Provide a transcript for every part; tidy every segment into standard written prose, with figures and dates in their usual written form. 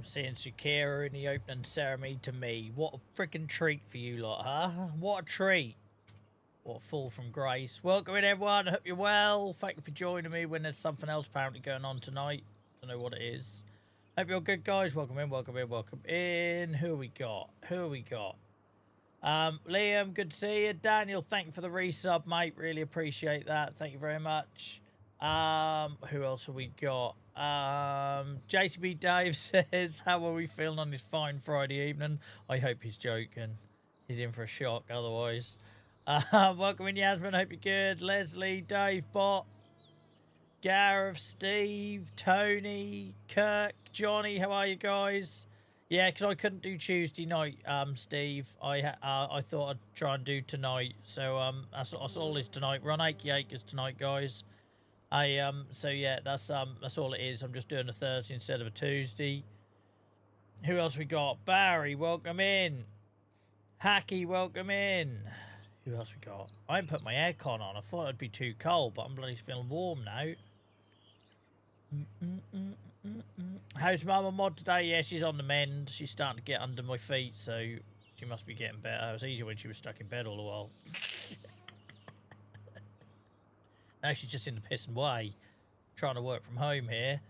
Seeing Shakira in the opening ceremony to me. What a freaking treat for you lot, huh? What a treat. What a fall from grace. Welcome in, everyone. I hope you're well. Thank you for joining me when there's something else apparently going on tonight. Don't know what it is. Hope you're good, guys. Welcome in, welcome in, welcome in. Who we got? Who we got? Liam, good to see you. Daniel, thank you for the resub, mate. Really appreciate that. Thank you very much. Who else have we got? JCB Dave says, how are we feeling on this fine Friday evening? I hope he's joking. He's in for a shock otherwise. Welcome in, Yasmin. Hope you're good. Leslie, Dave, Bot, Gareth, Steve, Tony, Kirk, Johnny. How are you guys? Yeah, because I couldn't do Tuesday night, Steve. I thought I'd try and do tonight. So that's all it is tonight. We're on Achy Acres tonight, guys. So yeah, that's all it is. I'm just doing a Thursday instead of a Tuesday. Who else we got? Barry, welcome in. Hacky, welcome in. Who else we got? I haven't put my aircon on. I thought it'd be too cold, but I'm bloody feeling warm now. How's Mama Mod today? Yeah, she's on the mend. She's starting to get under my feet, so she must be getting better. It was easier when she was stuck in bed all the while. Now she's just in the pissing way, trying to work from home here.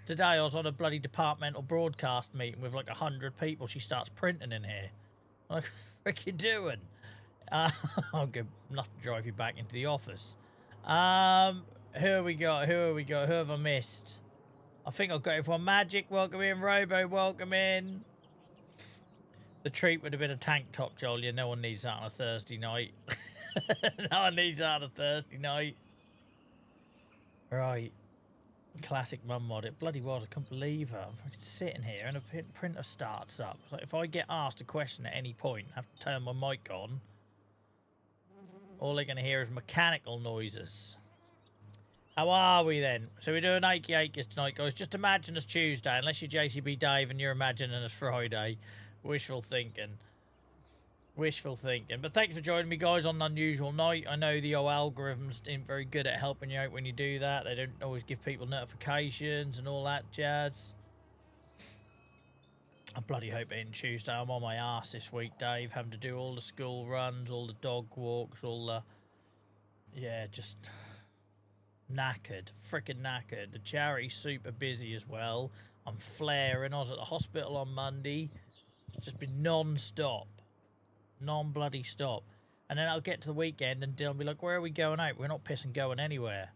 Today I was on a bloody departmental broadcast meeting with like 100 people. She starts printing in here. I'm like, what are you doing? I'm good enough to drive you back into the office. Who have we got? Who have we got? Who have I missed? I think I've got everyone. Magic, welcome in. Robo, welcome in. The treat would have been a tank top, Joel. Yeah, no one needs that on a Thursday night. No one needs that on a Thursday night. Right. Classic mum mod. It bloody was. I couldn't believe her. I'm fucking sitting here and a printer starts up. It's like if I get asked a question at any point, I have to turn my mic on. All they're going to hear is mechanical noises. How are we then? So we're doing Achy Acres tonight, guys. Just imagine us Tuesday, unless you're JCB Dave and you're imagining us Friday. Wishful thinking. Wishful thinking. But thanks for joining me, guys, on an unusual night. I know the old algorithms ain't very good at helping you out when you do that. They don't always give people notifications and all that jazz. I bloody hope it ain't Tuesday. I'm on my arse this week, Dave, having to do all the school runs, all the dog walks, all the... Yeah, just... knackered. Freaking knackered. The charity's super busy as well. I'm flaring. I was at the hospital on Monday. It's just been non-stop. Non-bloody stop. And then I'll get to the weekend and Dylan will be like, where are we going out? We're not pissing going anywhere.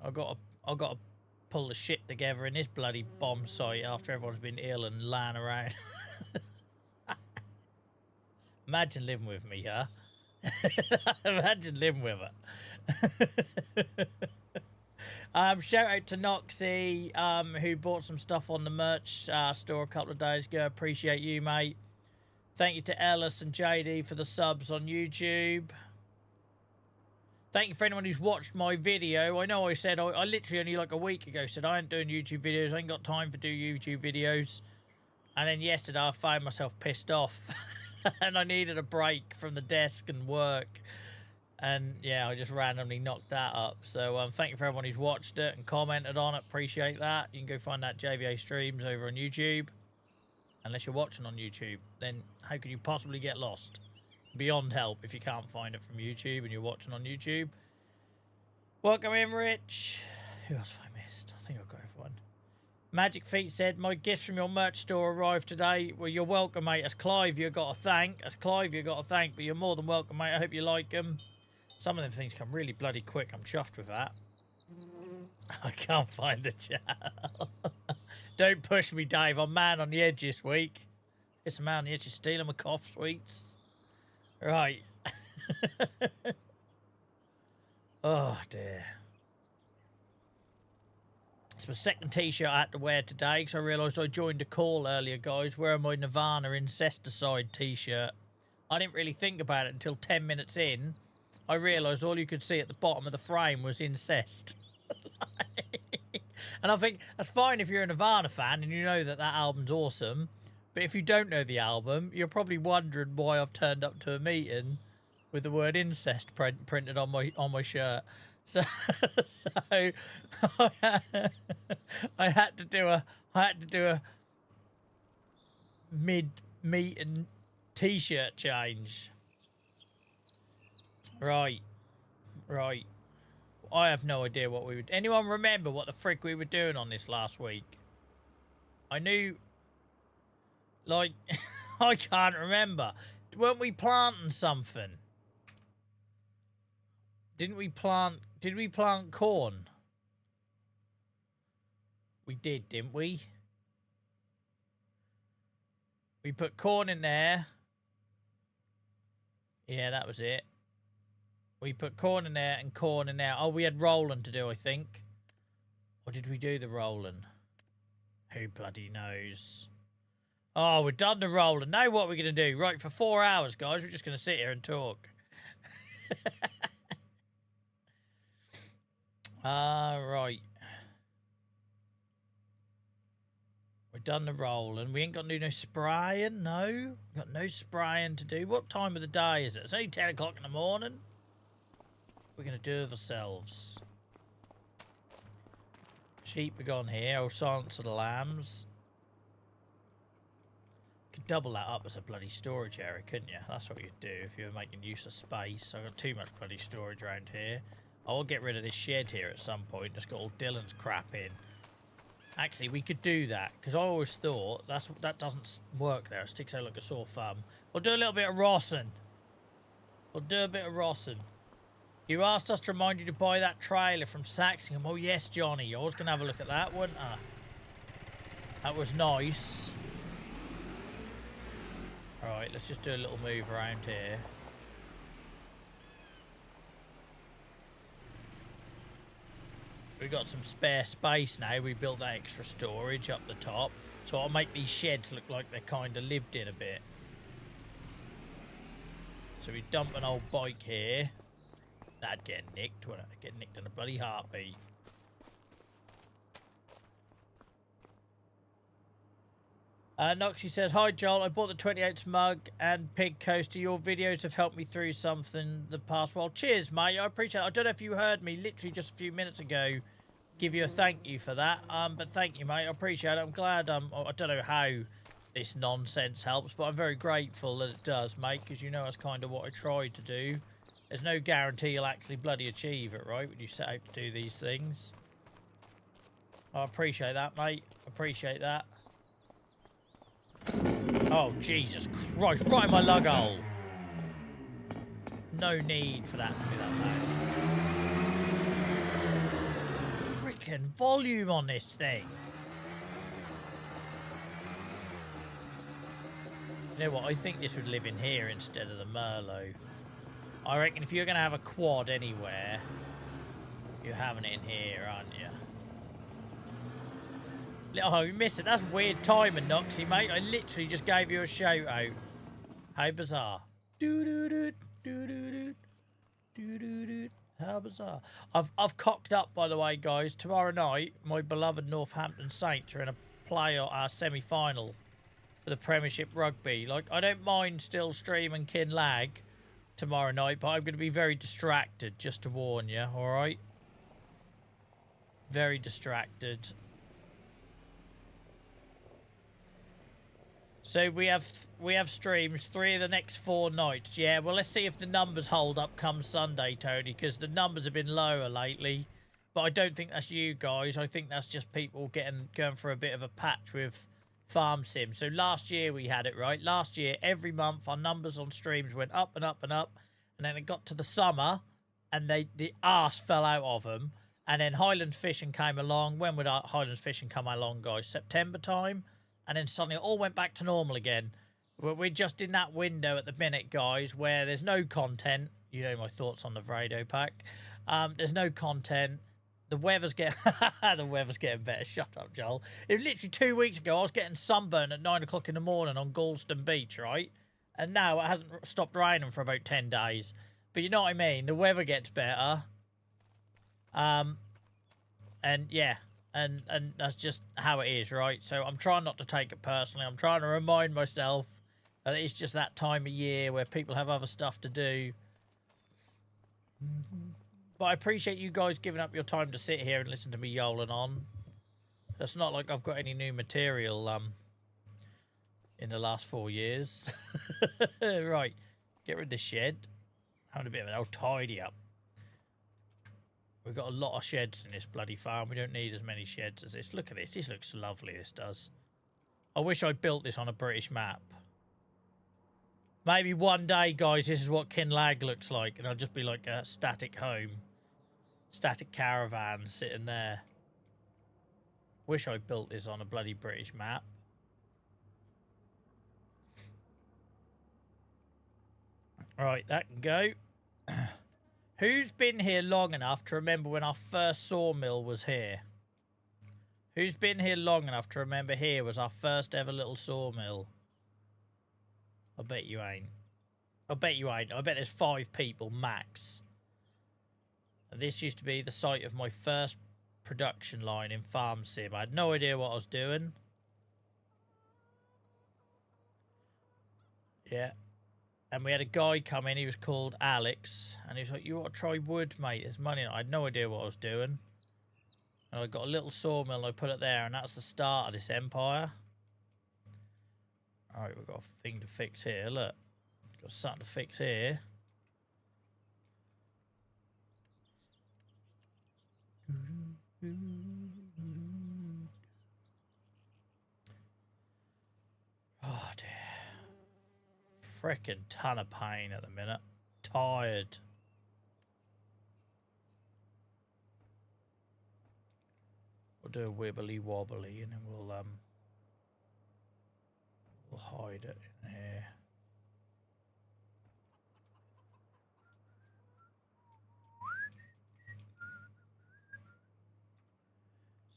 I've got to pull the shit together in this bloody bomb site after everyone's been ill and lying around. Imagine living with me, huh? Imagine living with her. Shout out to Noxie, who bought some stuff on the merch store a couple of days ago. Appreciate you, mate. Thank you to Ellis and JD for the subs on YouTube. Thank you for anyone who's watched my video. I know I said, I literally only like a week ago said I ain't doing YouTube videos. I ain't got time for do YouTube videos. And then yesterday I found myself pissed off. And I needed a break from the desk and work. And yeah, I just randomly knocked that up. So thank you for everyone who's watched it and commented on it. Appreciate that. You can go find that JVA streams over on YouTube. Unless you're watching on YouTube, then how could you possibly get lost? Beyond help if you can't find it from YouTube and you're watching on YouTube. Welcome in, Rich. Who else have I missed? I think I've got everyone. Magic Feet said, my gifts from your merch store arrived today. Well, you're welcome, mate. As Clive, you've got to thank. As Clive, you've got to thank. But you're more than welcome, mate. I hope you like them. Some of them things come really bloody quick. I'm chuffed with that. I can't find the channel. Don't push me, Dave. I'm man on the edge this week. It's a man on the edge of stealing my cough sweets. Right. Oh, dear. It's my second t-shirt I had to wear today because I realised I joined a call earlier, guys, wearing my Nirvana Incesticide t-shirt. I didn't really think about it until 10 minutes in. I realised all you could see at the bottom of the frame was incest. And I think that's fine if you're a Nirvana fan and you know that that album's awesome. But if you don't know the album, you're probably wondering why I've turned up to a meeting with the word incest printed on my shirt. So, so I had to do a mid meet and t-shirt change. Right. I have no idea what we would. Anyone remember what the frick we were doing on this last week? I knew, like, I can't remember. Weren't we planting something? Did we plant corn? We did, didn't we? We put corn in there. Yeah, that was it. We put corn in there and corn in there. Oh, we had rolling to do, I think. Or did we do the rolling? Who bloody knows? Oh, we're done the rolling. Now what we're going to do? Right, for 4 hours, guys, we're just going to sit here and talk. Right. We've done the rolling. We ain't got to do no spraying, no. We've got no spraying to do. What time of the day is it? It's only 10 o'clock in the morning. We're going to do it ourselves. Sheep are gone here. I'll silence the lambs. Could double that up as a bloody storage area, couldn't you? That's what you'd do if you were making use of space. I've got too much bloody storage around here. I will get rid of this shed here at some point. It's got all Dylan's crap in. Actually, we could do that, because I always thought that doesn't work there. It sticks out like a sore thumb. We'll do a little bit of rossing. You asked us to remind you to buy that trailer from Saxingham. Oh, yes, Johnny. I was going to have a look at that, wasn't I? That was nice. Alright, let's just do a little move around here. We've got some spare space now. We built that extra storage up the top. So I'll make these sheds look like they're kind of lived in a bit. So we dump an old bike here. That'd get nicked, wouldn't it? Get nicked in a bloody heartbeat. Noxie says, hi Joel, I bought the 28's mug and pig coaster. Your videos have helped me through something the past while. Cheers, mate. I appreciate it. I don't know if you heard me literally just a few minutes ago give you a thank you for that. But thank you, mate. I appreciate it. I'm glad. I don't know how this nonsense helps, but I'm very grateful that it does, mate, because you know that's kind of what I tried to do. There's no guarantee you'll actually bloody achieve it, right, when you set out to do these things. I appreciate that, mate. Appreciate that. Oh, Jesus Christ. Right in my lug hole. No need for that to be that loud. Freaking volume on this thing. You know what? I think this would live in here instead of the Merlot. I reckon if you're going to have a quad anywhere, you're having it in here, aren't you? Oh, you missed it. That's weird timing, Noxie, mate. I literally just gave you a shout out. How bizarre. How bizarre. I've cocked up, by the way, guys. Tomorrow night, my beloved Northampton Saints are in a semi-final for the Premiership Rugby. Like, I don't mind still streaming Kinlag tomorrow night, but I'm going to be very distracted, just to warn you, all right? Very distracted. So we have streams 3 of the next 4 nights. Yeah, well, let's see if the numbers hold up come Sunday, Tony, because the numbers have been lower lately. But I don't think that's you guys. I think that's just people going for a bit of a patch with Farm Sim. So last year we had it, right? Last year, every month, our numbers on streams went up and up and up. And then it got to the summer, and the arse fell out of them. And then Highland Fishing came along. When would Highland Fishing come along, guys? September time? And then suddenly it all went back to normal again. We're just in that window at the minute, guys, where there's no content. You know my thoughts on the Vrado pack. There's no content. The weather's getting better. Shut up, Joel. It was literally 2 weeks ago. I was getting sunburn at 9 o'clock in the morning on Galston Beach, right? And now it hasn't stopped raining for about 10 days. But you know what I mean? The weather gets better. And yeah. And that's just how it is, right? So I'm trying not to take it personally. I'm trying to remind myself that it's just that time of year where people have other stuff to do. But I appreciate you guys giving up your time to sit here and listen to me yowling on. It's not like I've got any new material in the last 4 years. Right, get rid of the shed. Having a bit of an old tidy up. We've got a lot of sheds in this bloody farm. We don't need as many sheds as this. Look at this. This looks lovely, this does. I wish I built this on a British map. Maybe one day, guys, this is what Kinlag looks like. And I'll just be like a static home. Static caravan sitting there. Wish I built this on a bloody British map. Right, that can go. Who's been here long enough to remember when our first sawmill was here? Who's been here long enough to remember here was our first ever little sawmill? I bet you ain't. I bet you ain't. I bet there's 5 people max. And this used to be the site of my first production line in Farm Sim. I had no idea what I was doing. Yeah. And we had a guy come in, he was called Alex, and he was like, you ought to try wood, mate, there's money in it. I had no idea what I was doing. And I got a little sawmill and I put it there, and that's the start of this empire. Alright, we've got a thing to fix here, look. Got something to fix here. Oh dear. Frickin' ton of pain at the minute. Tired. We'll do a wibbly wobbly and then we'll hide it in here.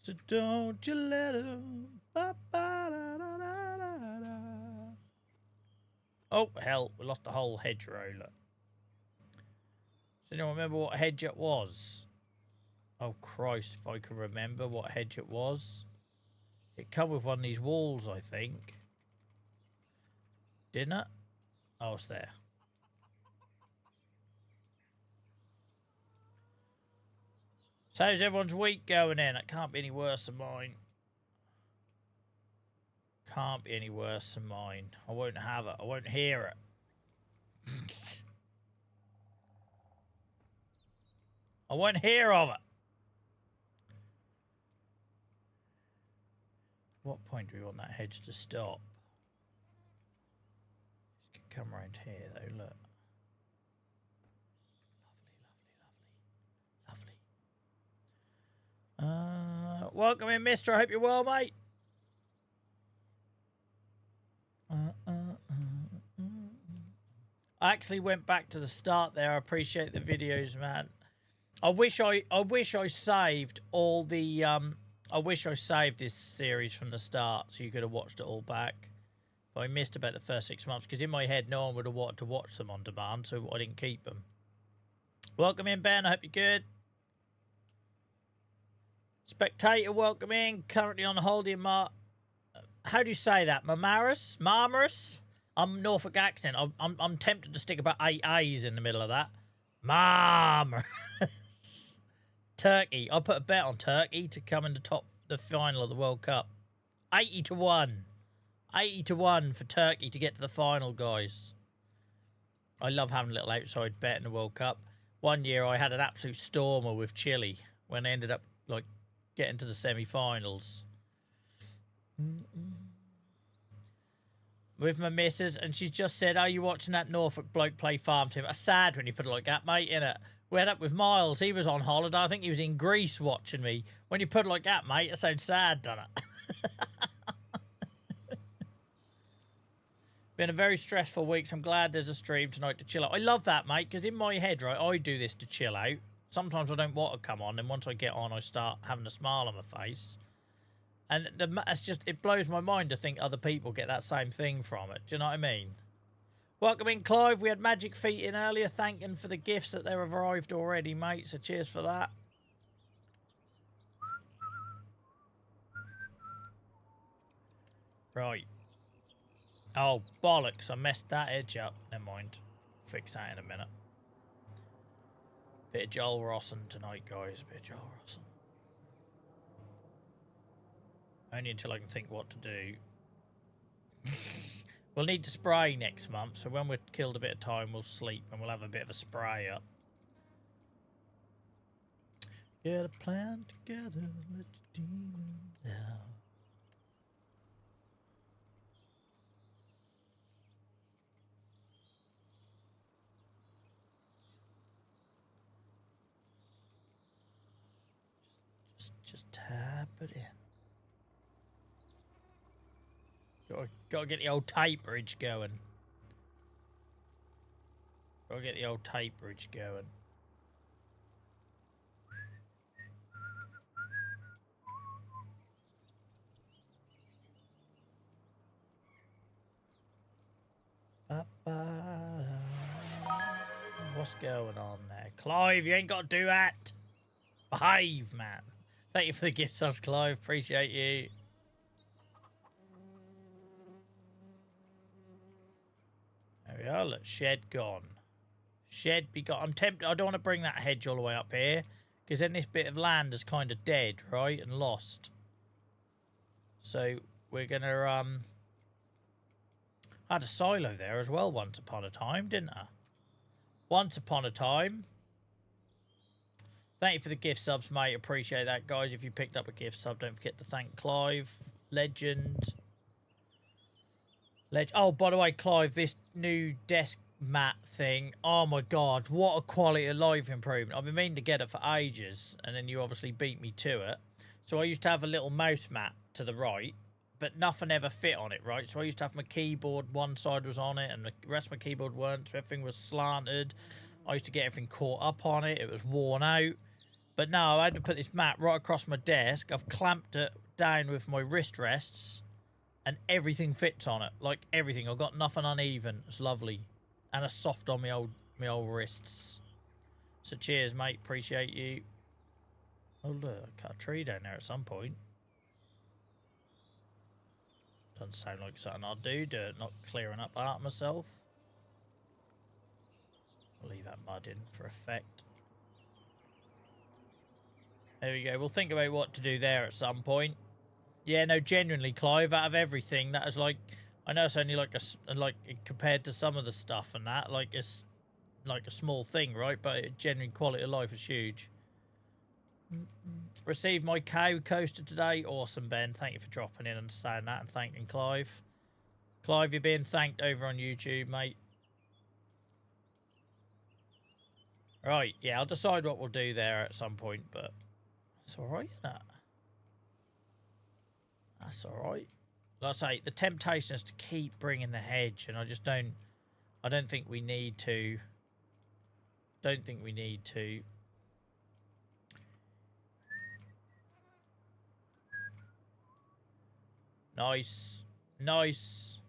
So don't you let him. Oh, hell, we lost the whole hedgerow, look. Does anyone remember what hedge it was? Oh, Christ, if I can remember what hedge it was. It come with one of these walls, I think. Didn't it? Oh, it's there. So how's everyone's week going in? It can't be any worse than mine. Can't be any worse than mine. I won't have it. I won't hear it. I won't hear of it. What point do we want that hedge to stop? Just come around here though, look. Lovely, lovely, lovely. Welcome in, mister. I hope you're well, mate. I actually went back to the start there. I appreciate the videos, man. I wish I saved all the I wish I saved this series from the start so you could have watched it all back. But I missed about the first 6 months because in my head no one would have wanted to watch them on demand, so I didn't keep them. Welcome in, Ben. I hope you're good. Spectator, welcome in. Currently on holiday in how do you say that? Marmaris? Marmaris? I'm Norfolk accent. I'm tempted to stick about 8 A's in the middle of that. Marmaris. Turkey. I put a bet on Turkey to come in the final of the World Cup. 80 to 1. 80 to 1 for Turkey to get to the final, guys. I love having a little outside bet in the World Cup. One year I had an absolute stormer with Chile when they ended up like getting to the semi-finals. With my missus, and she's just said, are you watching that Norfolk bloke play farm team? That's sad when you put it like that, mate, innit? We had up with Miles. He was on holiday. I think he was in Greece watching me. When you put it like that, mate, it sounds sad, doesn't it? Been a very stressful week, so I'm glad there's a stream tonight to chill out. I love that, mate, because in my head, right, I do this to chill out. Sometimes I don't want to come on, and once I get on, I start having a smile on my face. And it's just, it blows my mind to think other people get that same thing from it. Do you know what I mean? Welcome in, Clive. We had Magic Feet in earlier, thanking for the gifts that they've arrived already, mate. So cheers for that. Right. Oh, bollocks. I messed that edge up. Never mind. Fix that in a minute. Bit of Joel Rosson tonight, guys. Bit of Joel Rosson. Only until I can think what to do. We'll need to spray next month, so when we've killed a bit of time, we'll sleep and we'll have a bit of a spray up. Get a plan together, let your demons out. Just tap it in. Gotta get the old tape bridge going. Gotta get the old tape bridge going. What's going on there? Clive, you ain't got to do that. Behave, man. Thank you for the gift subs, Clive. Appreciate you. There we are. Look, shed gone. Shed be gone. I'm tempted. I don't want to bring that hedge all the way up here, because then this bit of land is kind of dead, right, and lost. So we're gonna I had a silo there as well once upon a time, didn't I? Once upon a time. Thank you for the gift subs, mate. Appreciate that, guys. If you picked up a gift sub, don't forget to thank Clive. Legend. Oh, by the way, Clive, this new desk mat thing. Oh, my God. What a quality of life improvement. I've been meaning to get it for ages, and then you obviously beat me to it. So I used to have a little mouse mat to the right, but nothing ever fit on it, right? So I used to have my keyboard, one side was on it, and the rest of my keyboard weren't, so everything was slanted. I used to get everything caught up on it. It was worn out. But now I had to put this mat right across my desk. I've clamped it down with my wrist rests, and everything fits on it. Like, everything. I've got nothing uneven. It's lovely. And it's soft on my old wrists. So cheers, mate. Appreciate you. Oh, look. I cut a tree down there at some point. Doesn't sound like something I'll do. Not clearing up art myself. I'll leave that mud in for effect. There we go. We'll think about what to do there at some point. Yeah, no, genuinely, Clive, out of everything, that is like, I know it's only like compared to some of the stuff and that, like it's like a small thing, right? But genuine quality of life is huge. Received my cow coaster today. Awesome, Ben. Thank you for dropping in and saying that and thanking Clive. Clive, you're being thanked over on YouTube, mate. Right, yeah, I'll decide what we'll do there at some point, but it's alright, isn't it? That's alright. Like I say, the temptation is to keep bringing the hedge, and I don't think we need to. Don't think we need to. Nice. Nice.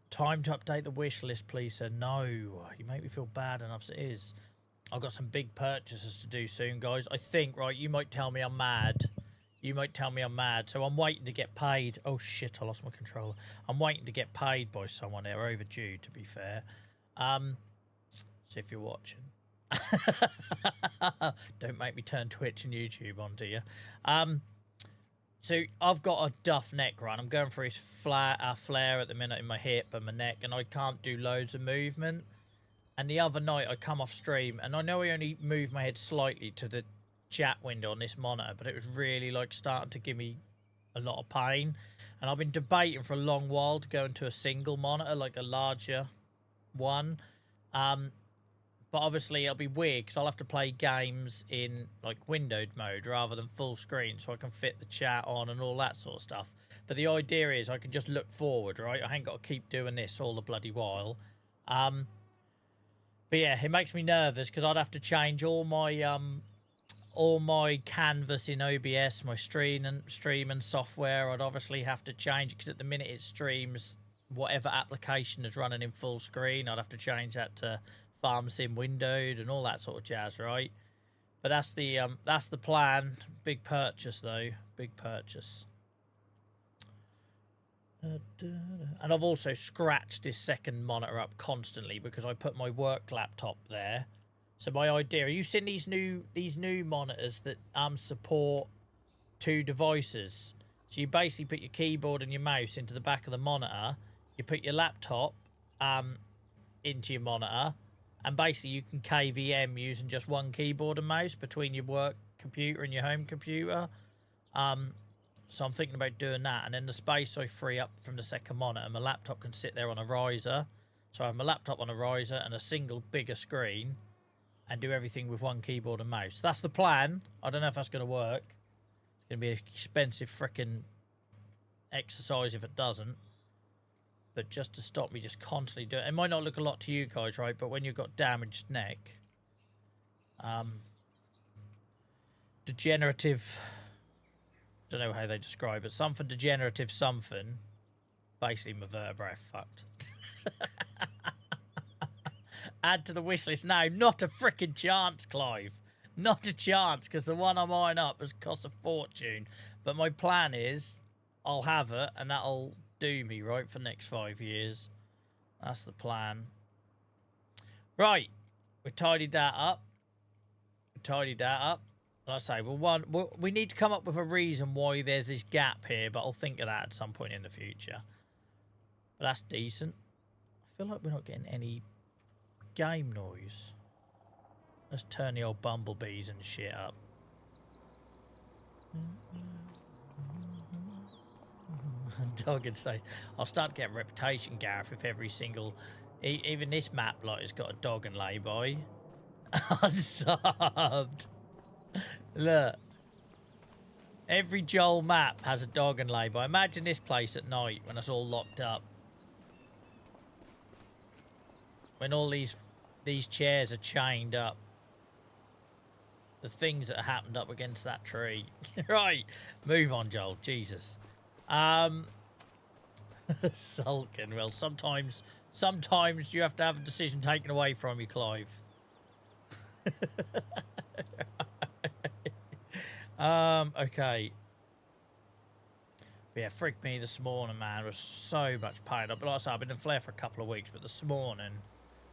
Time to update the wish list, please, sir. No, you make me feel bad enough as it is. I've got some big purchases to do soon, guys. I think, right, you might tell me I'm mad. You might tell me I'm mad. So I'm waiting to get paid. Oh, shit, I lost my controller. I'm waiting to get paid by someone. They're overdue, to be fair. So if you're watching. Don't make me turn Twitch and YouTube on, do you? So I've got a duff neck run. I'm going for his flare at the minute in my hip and my neck, and I can't do loads of movement. And the other night I come off stream, and I know I only moved my head slightly to the chat window on this monitor, but it was really like starting to give me a lot of pain. And I've been debating for a long while to go into a single monitor, like a larger one. But obviously it'll be weird because I'll have to play games in like windowed mode rather than full screen, so I can fit the chat on and all that sort of stuff. But the idea is I can just look forward, right? I ain't got to keep doing this all the bloody while. But yeah, it makes me nervous because I'd have to change all my canvas in OBS, my stream and software. I'd obviously have to change it because at the minute it streams whatever application is running in full screen. I'd have to change that to Farm Sim windowed and all that sort of jazz, right? But that's the plan. Big purchase though, big purchase. And I've also scratched this second monitor up constantly because I put my work laptop there. So my idea, are you seeing these new monitors that support two devices? So you basically put your keyboard and your mouse into the back of the monitor. You put your laptop into your monitor, and basically you can KVM using just one keyboard and mouse between your work computer and your home computer. So I'm thinking about doing that, and then the space I free up from the second monitor, my laptop can sit there on a riser. So I have my laptop on a riser and a single bigger screen, and do everything with one keyboard and mouse. That's the plan. I don't know if that's going to work. It's going to be an expensive freaking exercise if it doesn't. But just to stop me just constantly doing it. It might not look a lot to you guys, right? But when you've got damaged neck, degenerative, don't know how they describe it, something degenerative something, basically my vertebrae fucked. Add to the wish list now. Not a freaking chance, Clive. Not a chance, because the one I'm eyeing up has cost a fortune. But my plan is I'll have it, and that'll do me, right, for the next 5 years. That's the plan. Right. We tidied that up. Like I say, we need to come up with a reason why there's this gap here, but I'll think of that at some point in the future. But that's decent. I feel like we're not getting any game noise. Let's turn the old bumblebees and shit up. Dog and says, I'll start getting reputation, Gareth, if every single, even this map like has got a dog and lay by. Unsubbed. Look, every Joel map has a dog and lay by. Imagine this place at night when it's all locked up. When all these chairs are chained up. The things that happened up against that tree. Right, move on, Joel. Jesus. Sulking. Well, sometimes you have to have a decision taken away from you, Clive. Okay. But yeah, frigged me this morning, man. It was so much pain. But like I said, I've been in flare for a couple of weeks, but this morning,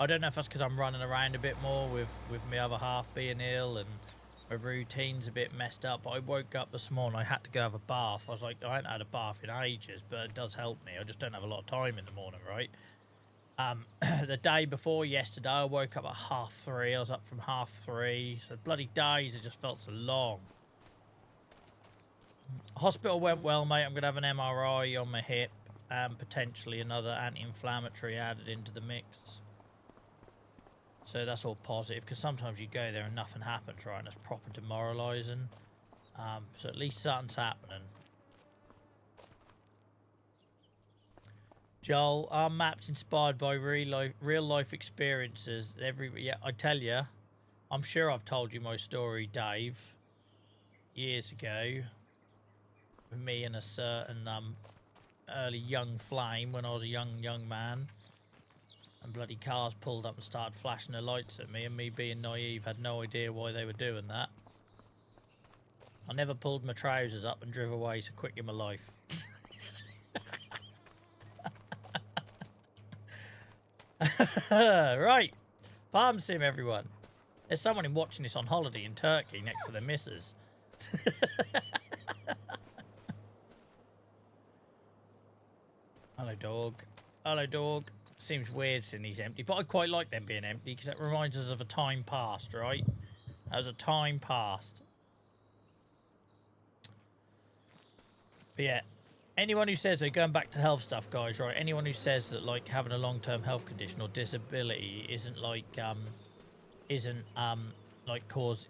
I don't know if that's because I'm running around a bit more with my other half being ill and my routine's a bit messed up. But I woke up this morning, I had to go have a bath. I was like, I haven't had a bath in ages, but it does help me. I just don't have a lot of time in the morning, right? The day before yesterday, I woke up at 3:30. I was up from 3:30. So bloody days, it just felt so long. Hospital went well, mate. I'm going to have an MRI on my hip and potentially another anti-inflammatory added into the mix. So that's all positive, because sometimes you go there and nothing happens, right? And it's proper demoralising. So at least something's happening. Joel, our map's inspired by real life experiences. Yeah, I tell you, I'm sure I've told you my story, Dave, years ago, with me and a certain early young flame when I was a young man. And bloody cars pulled up and started flashing their lights at me, and me being naive had no idea why they were doing that. I never pulled my trousers up and drove away so quick in my life. Right. Farm sim, everyone. There's someone watching this on holiday in Turkey next to their missus. Hello, dog. Hello, dog. Seems weird seeing these empty, but I quite like them being empty because it reminds us of a time past, right? That was a time past. But yeah, anyone who says they're going back to health stuff, guys, right? Anyone who says that like having a long-term health condition or disability isn't like cause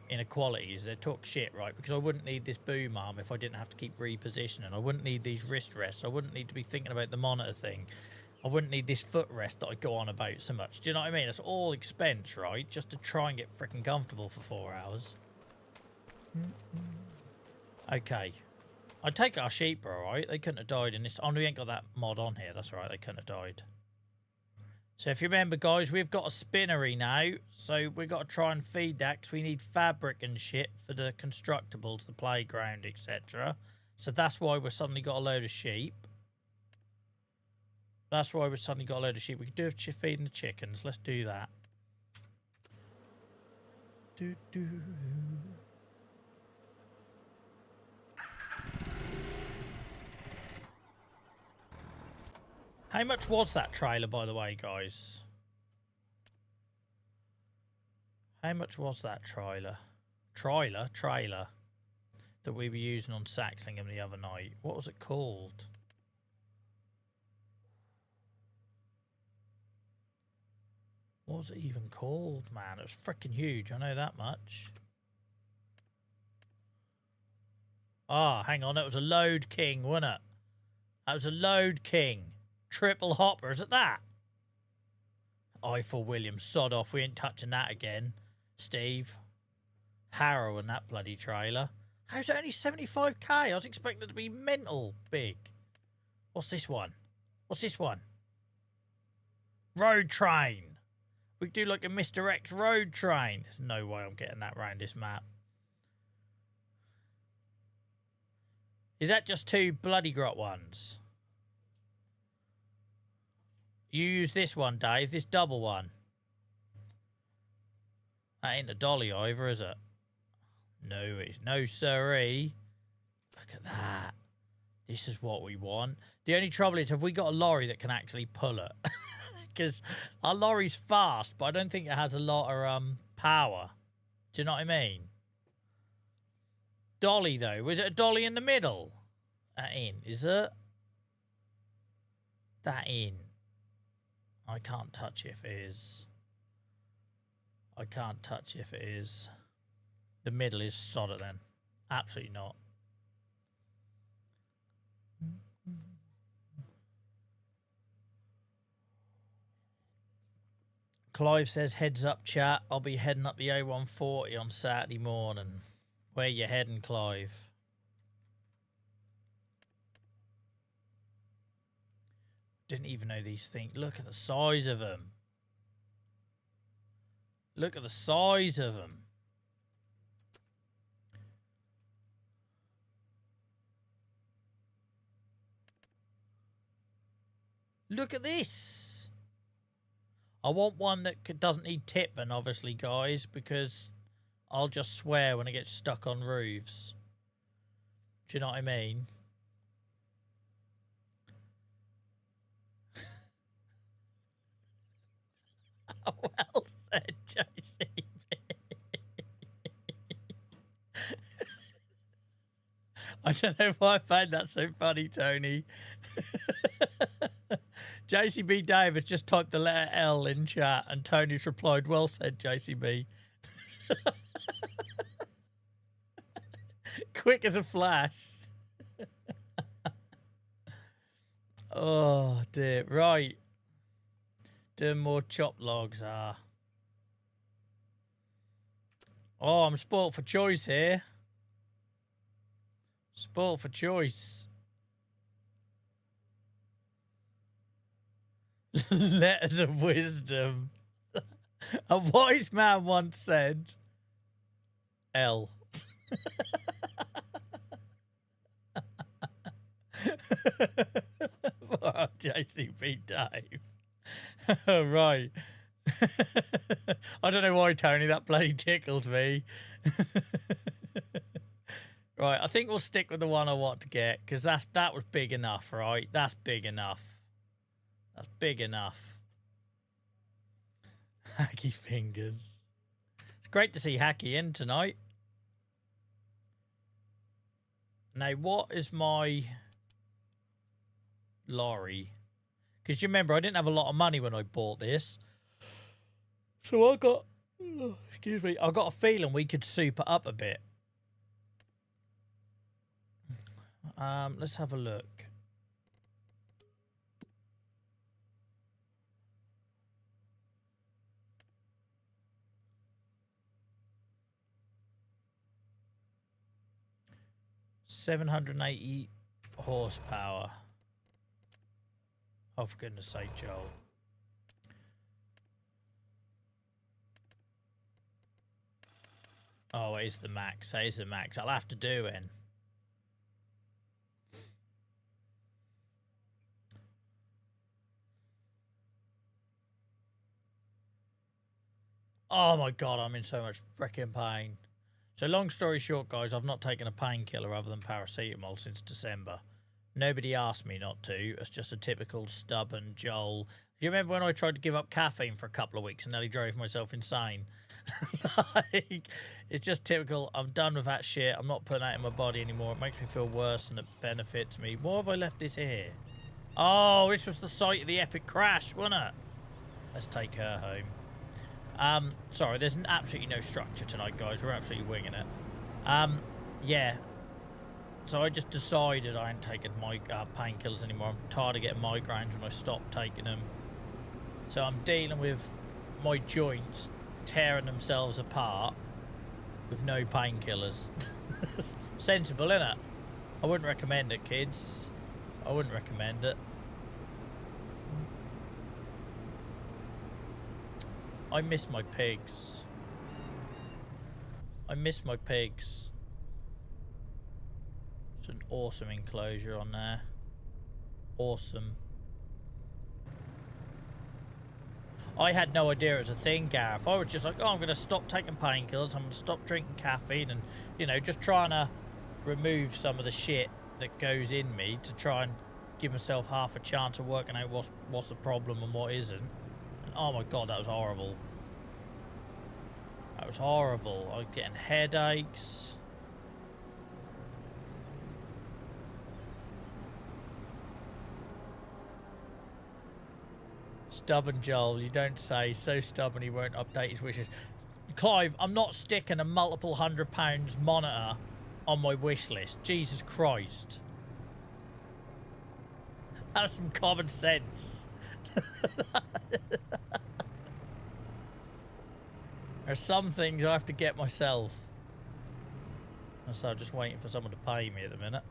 inequalities, they talk shit, right? Because I wouldn't need this boom arm if I didn't have to keep repositioning. I wouldn't need these wrist rests. I wouldn't need to be thinking about the monitor thing. I wouldn't need this footrest that I go on about so much. Do you know what I mean? It's all expense, right? Just to try and get freaking comfortable for 4 hours. Okay. I take our sheep, alright? They couldn't have died in this. Oh, we ain't got that mod on here. That's right. They couldn't have died. So if you remember, guys, we've got a spinnery now. So we've got to try and feed that because we need fabric and shit for the constructibles, the playground, etc. So that's why we've suddenly got a load of sheep. That's why we've suddenly got a load of sheep. We could do with feeding the chickens. Let's do that. Do. How much was that trailer, by the way, guys? How much was that trailer? Trailer that we were using on Saxlingham the other night. What was it called? What was it even called, man? It was freaking huge. I know that much. Ah, hang on. It was a Load King, wasn't it? That was a Load King. Triple hopper. Is it that? Eiffel Williams. Sod off. We ain't touching that again. Steve. Harrowing that bloody trailer. How's it only 75k? I was expecting it to be mental big. What's this one? What's this one? Road train. We could do like a Mr. X road train. There's no way I'm getting that round this map. Is that just two bloody grot ones? You use this one, Dave. This double one. That ain't a dolly either, is it? No, it's no siree. Look at that. This is what we want. The only trouble is, have we got a lorry that can actually pull it? Because our lorry's fast, but I don't think it has a lot of power. Do you know what I mean? Dolly, though. Was it a dolly in the middle? That in, is it? That in. I can't touch it if it is. I can't touch it if it is. The middle is solid then. Absolutely not. Clive says, heads up, chat. I'll be heading up the A140 on Saturday morning. Where you heading, Clive? Didn't even know these things. Look at the size of them. Look at the size of them. Look at this. I want one that doesn't need tipping, obviously, guys, because I'll just swear when it gets stuck on roofs. Do you know what I mean? Well said, JCB. I don't know why I found that so funny, Tony. JCB Dave has just typed the letter L in chat, and Tony's replied, well said, JCB. Quick as a flash. Oh, dear. Right. Doing more chopped logs, Oh, I'm spoilt for choice here. Spoilt for choice. Letters of wisdom. A wise man once said, L. Oh, JCB Dave. Right. I don't know why, Tony, that bloody tickled me. Right, I think we'll stick with the one I want to get, because that was big enough, right? That's big enough. That's big enough. Hacky fingers. It's great to see Hacky in tonight. Now, what is my lorry? Because you remember, I didn't have a lot of money when I bought this. So I got... Oh, excuse me. I got a feeling we could super up a bit. Let's have a look. $780 horsepower. Oh, for goodness sake, Joel. Oh, it is the max. It is the max. I'll have to do it. Oh my god, I'm in so much freaking pain. So long story short, guys, I've not taken a painkiller other than paracetamol since December. Nobody asked me not to. It's just a typical stubborn Joel. You remember when I tried to give up caffeine for a couple of weeks and nearly drove myself insane? Like, it's just typical. I'm done with that shit. I'm not putting that in my body anymore. It makes me feel worse than it benefits me. Why have I left this here? Oh, this was the site of the epic crash, wasn't it? Let's take her home. Sorry, there's absolutely no structure tonight, guys. We're absolutely winging it. Yeah. So I just decided I ain't taking my painkillers anymore. I'm tired of getting migraines when I stop taking them. So I'm dealing with my joints tearing themselves apart with no painkillers. Sensible, innit? I wouldn't recommend it, kids. I wouldn't recommend it. I miss my pigs. I miss my pigs. It's an awesome enclosure on there. Awesome. I had no idea it was a thing, Gareth. I was just like, oh, I'm going to stop taking painkillers. I'm going to stop drinking caffeine and, you know, just trying to remove some of the shit that goes in me to try and give myself half a chance of working out what's the problem and what isn't. And oh my God, that was horrible. That was horrible. I was getting headaches. Stubborn Joel, you don't say. So stubborn he won't update his wishes. Clive, I'm not sticking a multiple £100 monitor on my wish list. Jesus Christ. Have some common sense. There's some things I have to get myself. And so I'm just waiting for someone to pay me at the minute.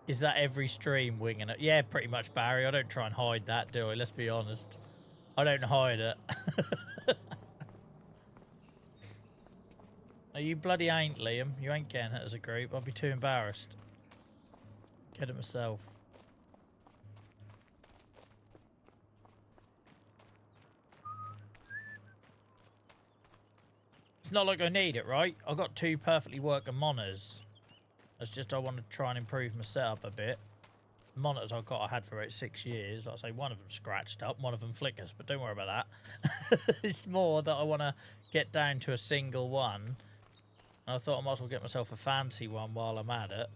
Is that every stream winging it? Yeah, pretty much, Barry. I don't try and hide that, do I? Let's be honest. I don't hide it. No, you bloody ain't, Liam. You ain't getting it as a group. I'll be too embarrassed. Get it myself. It's not like I need it, right? I've got 2 perfectly working monitors. It's just I want to try and improve my setup a bit. The monitors I had for about 6 years. Like I say, one of them scratched up, one of them flickers, but don't worry about that. It's more that I want to get down to a single one. And I thought I might as well get myself a fancy one while I'm at it.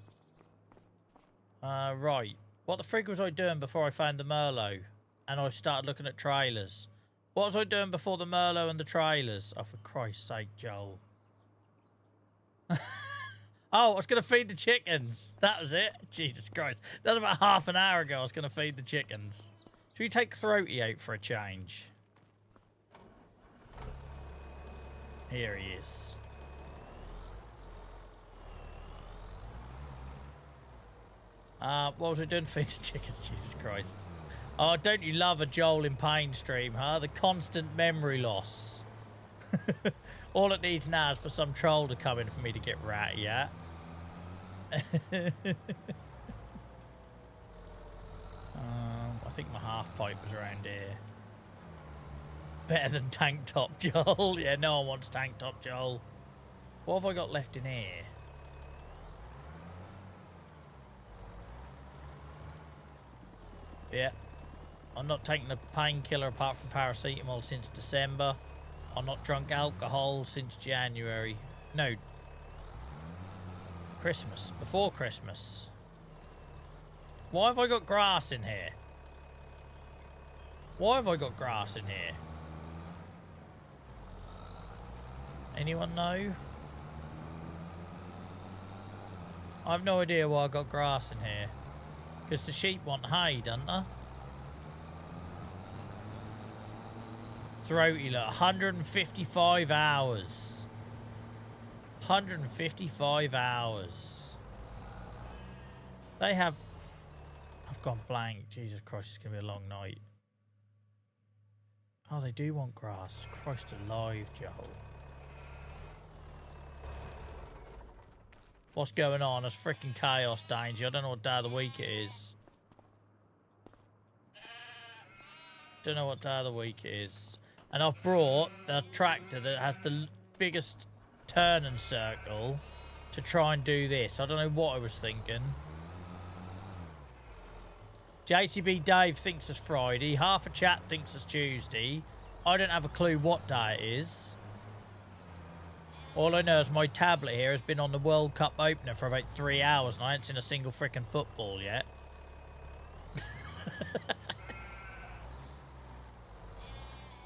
Right. What the frig was I doing before I found the Merlot? And I started looking at trailers. What was I doing before the Merlot and the trailers? Oh, for Christ's sake, Joel. Oh, I was going to feed the chickens. That was it. Jesus Christ. That was about half an hour ago I was going to feed the chickens. Should we take Throaty out for a change? Here he is. What was I doing? Feed the chickens. Jesus Christ. Oh, don't you love a Joel in pain stream, huh? The constant memory loss. All it needs now is for some troll to come in for me to get ratty at. I think my half pipe was around here. Better than tank top Joel. Yeah, no one wants tank top Joel. What have I got left in here? Yeah. I'm not taking a painkiller apart from paracetamol since December. I'm not drunk alcohol since January. No. Christmas. Before Christmas. Why have I got grass in here? Why have I got grass in here? Anyone know? I have no idea why I got grass in here. Because the sheep want hay, don't they? Throaty, look, 155 hours. 155 hours. They have... I've gone blank. Jesus Christ, it's going to be a long night. Oh, they do want grass. Christ alive, Joel. What's going on? It's freaking chaos, Danger. I don't know what day of the week it is. Don't know what day of the week it is. And I've brought the tractor that has the biggest turn and circle to try and do this. I don't know what I was thinking. JCB Dave thinks it's Friday. Half a chat thinks it's Tuesday. I don't have a clue what day it is. All I know is my tablet here has been on the World Cup opener for about 3 hours and I haven't seen a single freaking football yet.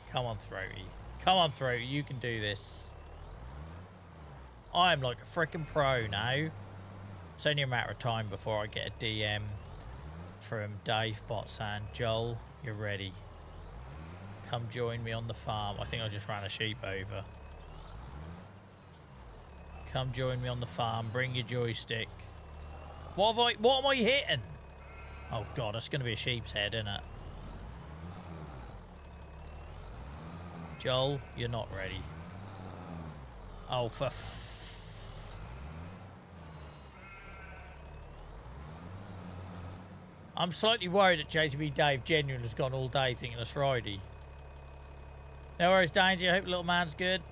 Come on, Throaty. Come on, Throaty. You can do this. I am like a freaking pro now. It's only a matter of time before I get a DM from Dave Bot saying, Joel, you're ready. Come join me on the farm. I think I just ran a sheep over. Come join me on the farm. Bring your joystick. What am I hitting? Oh god, that's going to be a sheep's head, isn't it? Joel, you're not ready. Oh, for I'm slightly worried that JTB Dave genuinely has gone all day thinking it's Friday. No worries, Danger. I hope the little man's good.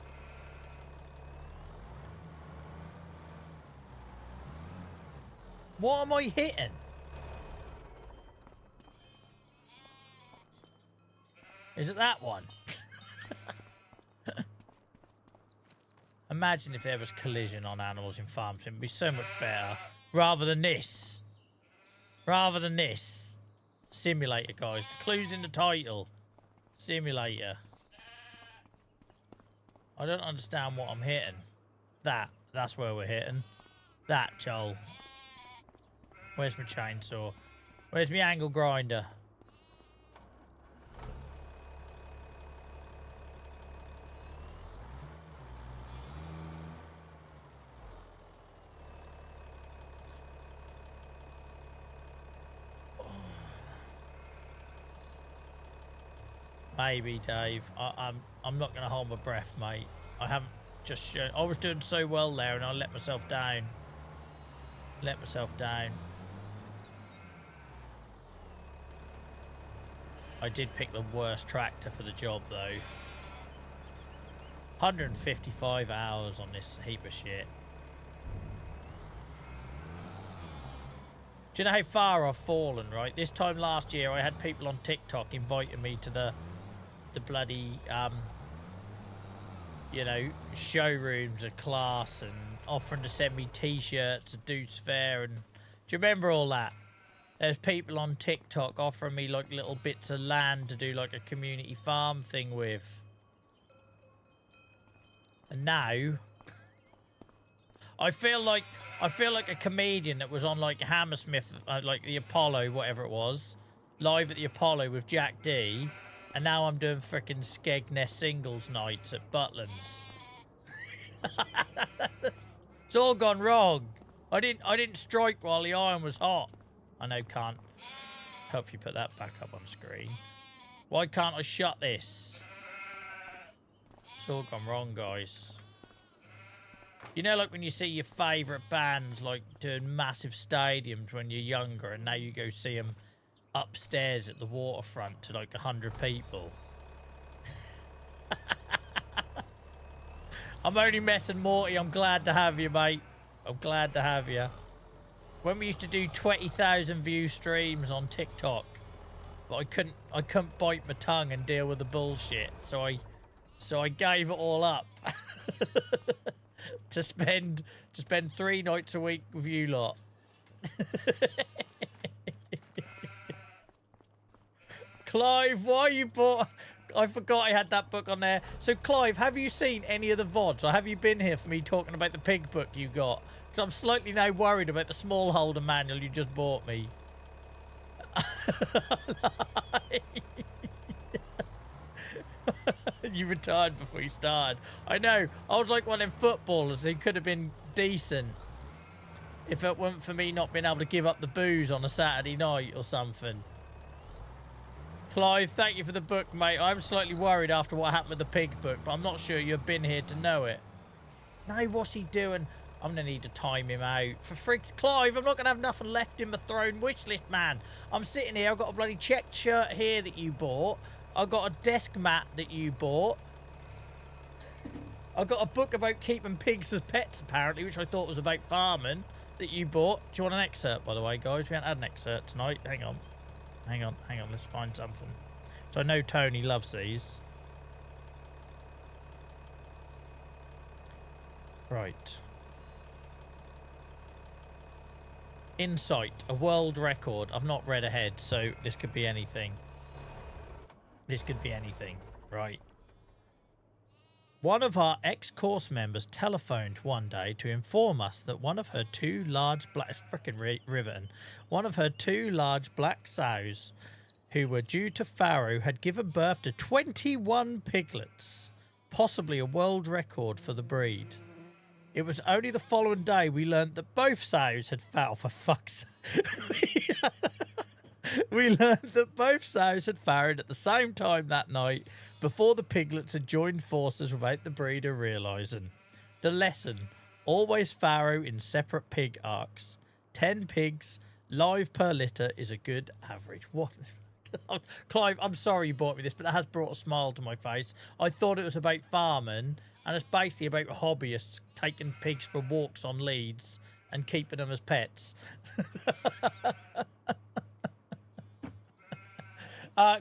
What am I hitting? Is it that one? Imagine if there was collision on animals in farms. It'd be so much better. Rather than this. Rather than this. Simulator, guys. The clue's in the title. Simulator. I don't understand what I'm hitting. That's where we're hitting. That, Joel. Where's my chainsaw? Where's my angle grinder? Maybe, Dave. I'm not going to hold my breath, mate. I haven't just shown... I was doing so well there and I let myself down. Let myself down. I did pick the worst tractor for the job, though. 155 hours on this heap of shit. Do you know how far I've fallen, right? This time last year, I had people on TikTok inviting me to the bloody, you know, showrooms of class and offering to send me T-shirts at Dude's Fair. And do you remember all that? There's people on TikTok offering me like little bits of land to do like a community farm thing with. And now, I feel like a comedian that was on like Hammersmith, like the Apollo, whatever it was, live at the Apollo with Jack D. And now I'm doing frickin' Skegness singles nights at Butland's. It's all gone wrong. I didn't strike while the iron was hot. I know, can't help you put that back up on screen. Why can't I shut this? It's all gone wrong, guys. You know, like when you see your favourite bands like doing massive stadiums when you're younger, and now you go see them upstairs at the waterfront to like 100 people. I'm only messing, Morty. I'm glad to have you, mate. I'm glad to have you. When we used to do 20,000 view streams on TikTok, but I couldn't bite my tongue and deal with the bullshit, so I gave it all up to spend 3 nights a week with you lot. Clive, why you bought... I forgot I had that book on there. So, Clive, have you seen any of the VODs? Or have you been here for me talking about the pig book you got? Because I'm slightly now worried about the smallholder manual you just bought me. You retired before you started. I know. I was like one of them footballers who could have been decent if it weren't for me not being able to give up the booze on a Saturday night or something. Clive, thank you for the book, mate. I'm slightly worried after what happened with the pig book, but I'm not sure you've been here to know it. No, what's he doing? I'm going to need to time him out. For freaks, Clive, I'm not going to have nothing left in my throne wish list, man. I'm sitting here. I've got a bloody checked shirt here that you bought. I got a desk mat that you bought. I got a book about keeping pigs as pets, apparently, which I thought was about farming, that you bought. Do you want an excerpt, by the way, guys? We haven't had an excerpt tonight. Hang on. Hang on. Let's find something. So I know Tony loves these. Right. Insight, a world record. I've not read ahead, so this could be anything. This could be anything. Right. One of our ex-course members telephoned one day to inform us that one of her two large black... It's frickin' Riverbend. One of her two large black sows, who were due to farrow, had given birth to 21 piglets. Possibly a world record for the breed. It was only the following day we learnt that both sows had farrowed. For fuck's sake. We learned that both sows had farrowed at the same time that night, before the piglets had joined forces without the breeder realising. The lesson: always farrow in separate pig arcs. 10 pigs live per litter is a good average. What? Clive, I'm sorry you bought me this, but it has brought a smile to my face. I thought it was about farming, and it's basically about hobbyists taking pigs for walks on leads and keeping them as pets.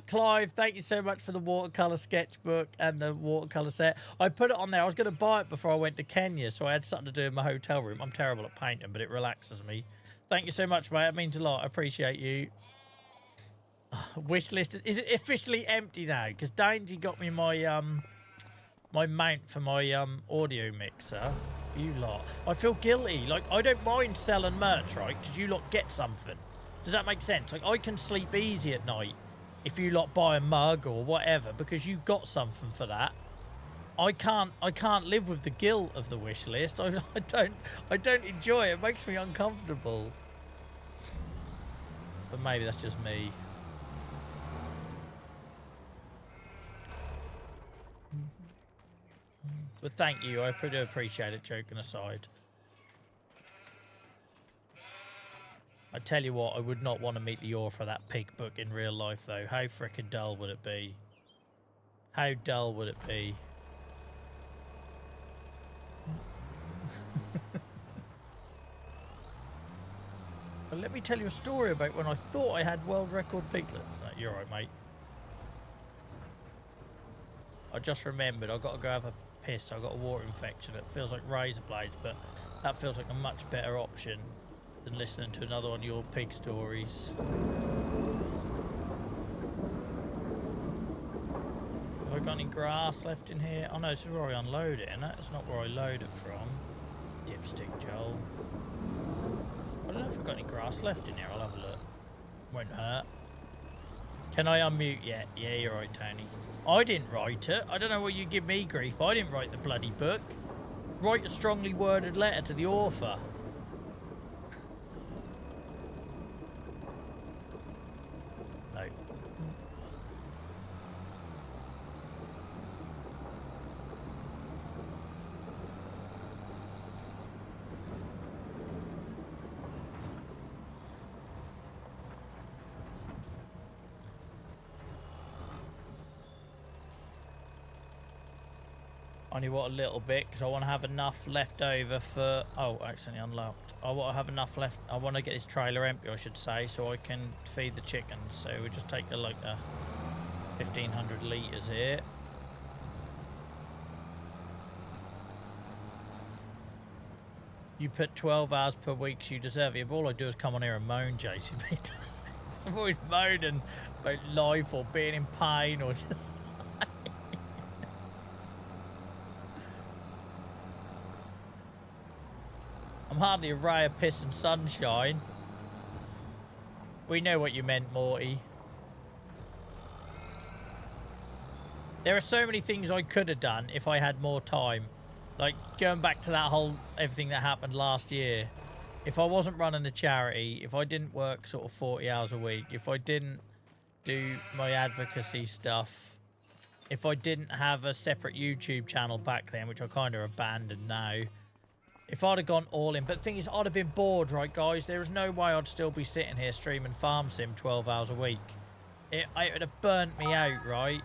Clive, thank you so much for the watercolour sketchbook and the watercolour set. I put it on there. I was going to buy it before I went to Kenya, so I had something to do in my hotel room. I'm terrible at painting, but it relaxes me. Thank you so much, mate. It means a lot. I appreciate you. Wish list. Is it officially empty now? Because Dainsy got me my my mount for my audio mixer. You lot. I feel guilty. Like, I don't mind selling merch, right? Because you lot get something. Does that make sense? Like, I can sleep easy at night if you lot buy a mug or whatever, because you got something for that. I can't live with the guilt of the wish list. I don't enjoy it. It makes me uncomfortable. But maybe that's just me. But thank you. I do appreciate it, joking aside. I tell you what, I would not want to meet the author of that pig book in real life, though. How frickin' dull would it be? How dull would it be? But let me tell you a story about when I thought I had world record piglets. No, you're right, mate. I just remembered I've got to go have a piss. I've got a water infection. It feels like razor blades, but that feels like a much better option than listening to another one of your pig stories. Have I got any grass left in here? Oh no, this is where I unload it, isn't it? It's not where I load it from. Dipstick Joel. I don't know if I've got any grass left in here. I'll have a look. Won't hurt. Can I unmute yet? Yeah, you're right, Tony. I didn't write it. I don't know why you give me grief. I didn't write the bloody book. Write a strongly worded letter to the author. No. Only want a little bit because I want to have enough left over for... Oh, accidentally unlocked. I want to have enough left. I want to get this trailer empty, I should say, so I can feed the chickens. So we just take like 1,500 litres here. You put 12 hours per week, so you deserve it. But all I do is come on here and moan, Jason. I'm always moaning about life or being in pain or just... I'm hardly a ray of piss and sunshine. We know what you meant, Morty. There are so many things I could have done if I had more time. Like, going back to that whole everything that happened last year. If I wasn't running a charity, if I didn't work sort of 40 hours a week, if I didn't do my advocacy stuff, if I didn't have a separate YouTube channel back then, which I kind of abandoned now, if I'd have gone all in. But the thing is, I'd have been bored, right, guys? There is no way I'd still be sitting here streaming Farm Sim 12 hours a week it would have burnt me out, right?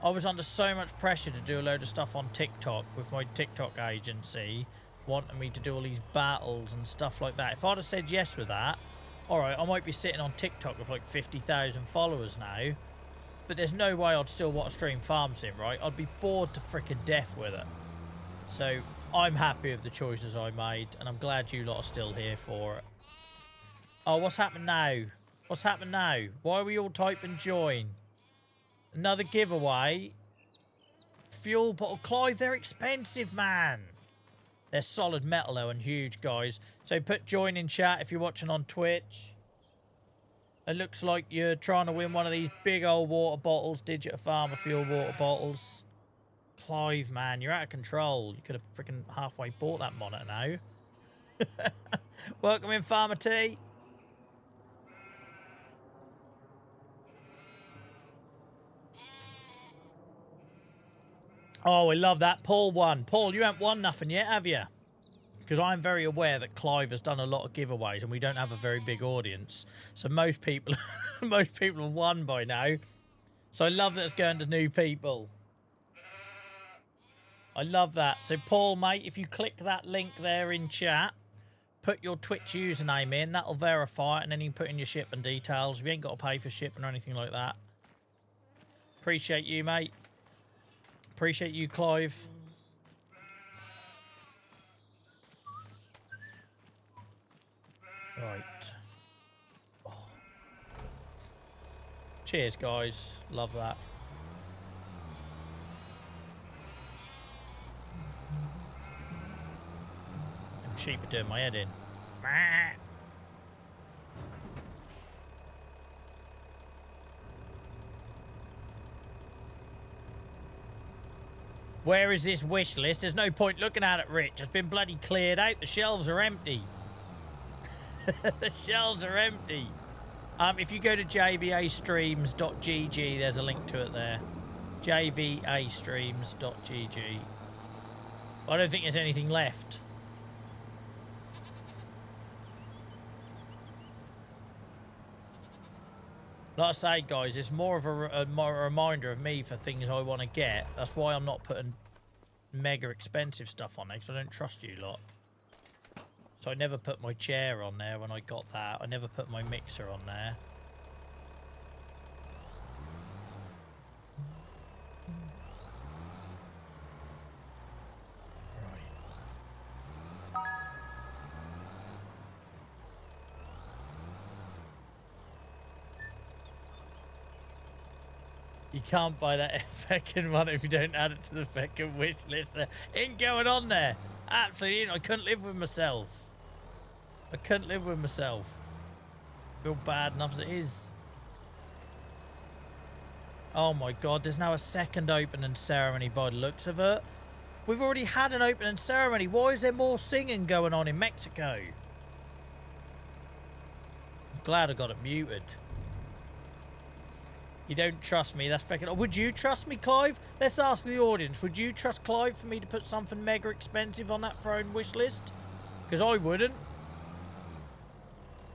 I was under so much pressure to do a load of stuff on TikTok with my TikTok agency, wanting me to do all these battles and stuff like that. If I'd have said yes with that, alright, I might be sitting on TikTok with like 50,000 followers now, but there's no way I'd still want to stream Farm Sim, right? I'd be bored to frickin' death with it. So, I'm happy with the choices I made, and I'm glad you lot are still here for it. Oh, what's happened now? What's happened now? Why are we all typing join? Another giveaway. Fuel bottle. Clive, they're expensive, man. They're solid metal, though, and huge, guys. So put join in chat if you're watching on Twitch. It looks like you're trying to win one of these big old water bottles. Digital Farmer Fuel water bottles. Clive, man, you're out of control. You could have freaking halfway bought that monitor now. Welcome in, Farmer T. Oh, I love that. Paul won. Paul, you haven't won nothing yet, have you? Because I'm very aware that Clive has done a lot of giveaways and we don't have a very big audience. So most people most people have won by now. So I love that it's going to new people. I love that. So Paul, mate, if you click that link there in chat, put your Twitch username in, that'll verify it, and then you can put in your shipping details. You ain't got to pay for shipping or anything like that. Appreciate you, mate. Appreciate you, Clive. Right. Oh. Cheers, guys. Love that. Them sheep are doing my head in. Where is this wish list? There's no point looking at it, Rich. It's been bloody cleared out. The shelves are empty. The shelves are empty. If you go to jvastreams.gg, there's a link to it there. jvastreams.gg. I don't think there's anything left. Like I say, guys, it's more of a reminder of me for things I want to get. That's why I'm not putting mega expensive stuff on there, because I don't trust you lot. So I never put my chair on there when I got that. I never put my mixer on there. You can't buy that feckin' one if you don't add it to the feckin' wish list. Ain't going on there. Absolutely. I couldn't live with myself. I couldn't live with myself. Feel bad enough as it is. Oh my god, there's now a second opening ceremony by the looks of it. We've already had an opening ceremony. Why is there more singing going on in Mexico? I'm glad I got it muted. You don't trust me, that's fucking... Would you trust me, Clive? Let's ask the audience. Would you trust Clive for me to put something mega expensive on that throne wish list? Because I wouldn't.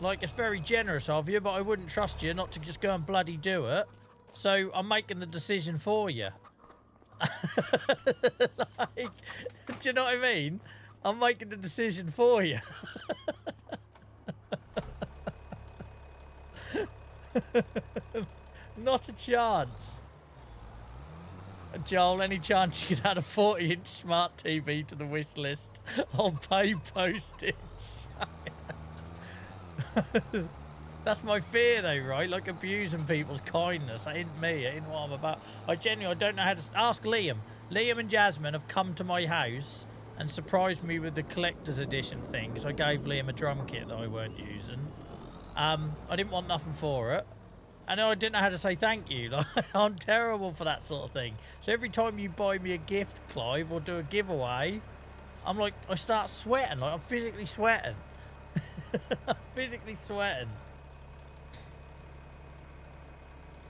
Like, it's very generous of you, but I wouldn't trust you not to just go and bloody do it. So, I'm making the decision for you. Like, do you know what I mean? I'm making the decision for you. Not a chance. Joel, any chance you could add a 40-inch smart TV to the wish list? I'll pay postage. That's my fear though, right? Like abusing people's kindness. That ain't me. That ain't what I'm about. I genuinely don't know how to... Ask Liam. Liam and Jasmine have come to my house and surprised me with the collector's edition thing, because I gave Liam a drum kit that I weren't using. I didn't want nothing for it. And I didn't know how to say thank you. Like, I'm terrible for that sort of thing. So every time you buy me a gift, Clive, or do a giveaway, I'm like, I start sweating. Like, I'm physically sweating. I'm physically sweating.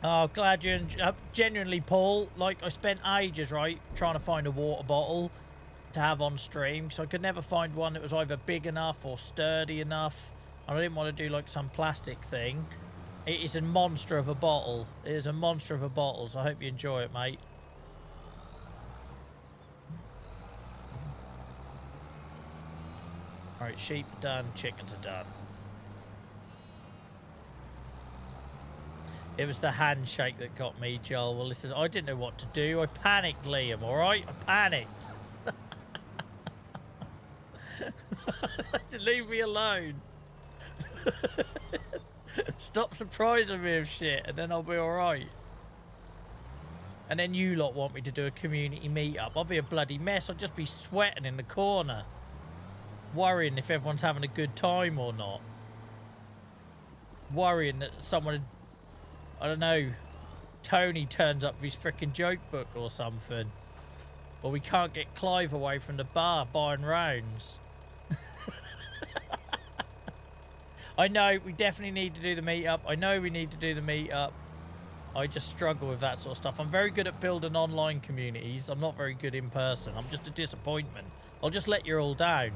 Oh, glad you... genuinely, Paul, like, I spent ages, right, trying to find a water bottle to have on stream, because I could never find one that was either big enough or sturdy enough. And I didn't want to do, like, some plastic thing. It is a monster of a bottle. It is a monster of a bottle, so I hope you enjoy it, mate. Alright, sheep are done, chickens are done. It was the handshake that got me, Joel. Well, listen, I didn't know what to do. I panicked, Liam, alright? I panicked. Leave me alone. Stop surprising me with shit, and then I'll be alright. And then you lot want me to do a community meetup. I'll be a bloody mess. I'll just be sweating in the corner, worrying if everyone's having a good time or not. Worrying that someone, I don't know, Tony turns up with his frickin' joke book or something. Or we can't get Clive away from the bar buying rounds. I know, we definitely need to do the meetup. I know we need to do the meetup. I just struggle with that sort of stuff. I'm very good at building online communities. I'm not very good in person. I'm just a disappointment. I'll just let you all down.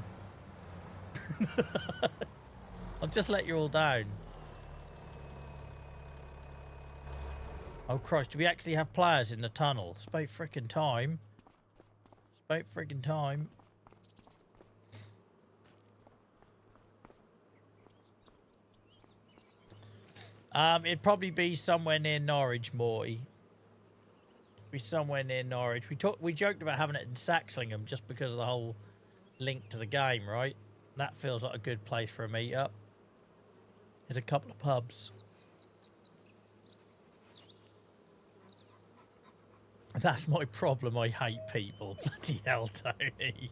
I'll just let you all down. Oh, Christ. Do we actually have players in the tunnel? It's about frickin' time. It's about frickin' time. It'd probably be somewhere near Norwich, Morty. Be somewhere near Norwich. We joked about having it in Saxlingham just because of the whole link to the game, right? That feels like a good place for a meetup. There's a couple of pubs. That's my problem. I hate people. Bloody hell, Tony.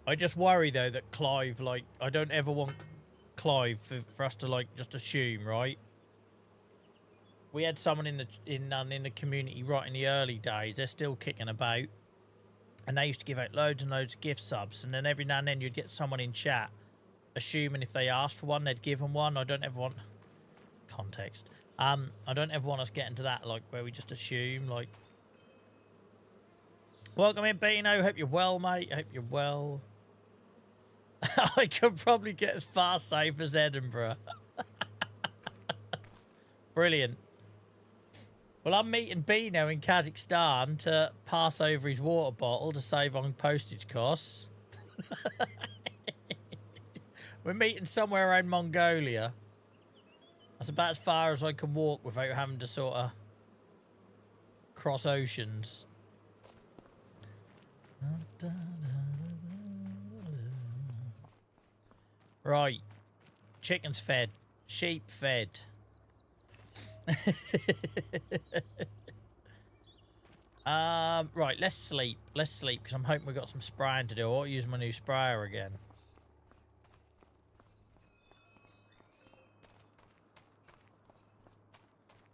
I just worry, though, that Clive, like, I don't ever want Clive for us to, like, just assume, right? We had someone in the community right in the early days. They're still kicking about. And they used to give out loads and loads of gift subs. And then every now and then you'd get someone in chat assuming if they asked for one, they'd give them one. I don't ever want... Context. I don't ever want us getting to that, like, where we just assume, like... Welcome in, Beano. Hope you're well, mate. Hope you're well. I could probably get as far safe as Edinburgh. Brilliant. Well, I'm meeting Beano in Kazakhstan to pass over his water bottle to save on postage costs. We're meeting somewhere around Mongolia. That's about as far as I can walk without having to sort of cross oceans. Right. Chickens fed. Sheep fed. Right, let's sleep. Let's sleep, because I'm hoping we've got some spraying to do. I'll use my new sprayer again.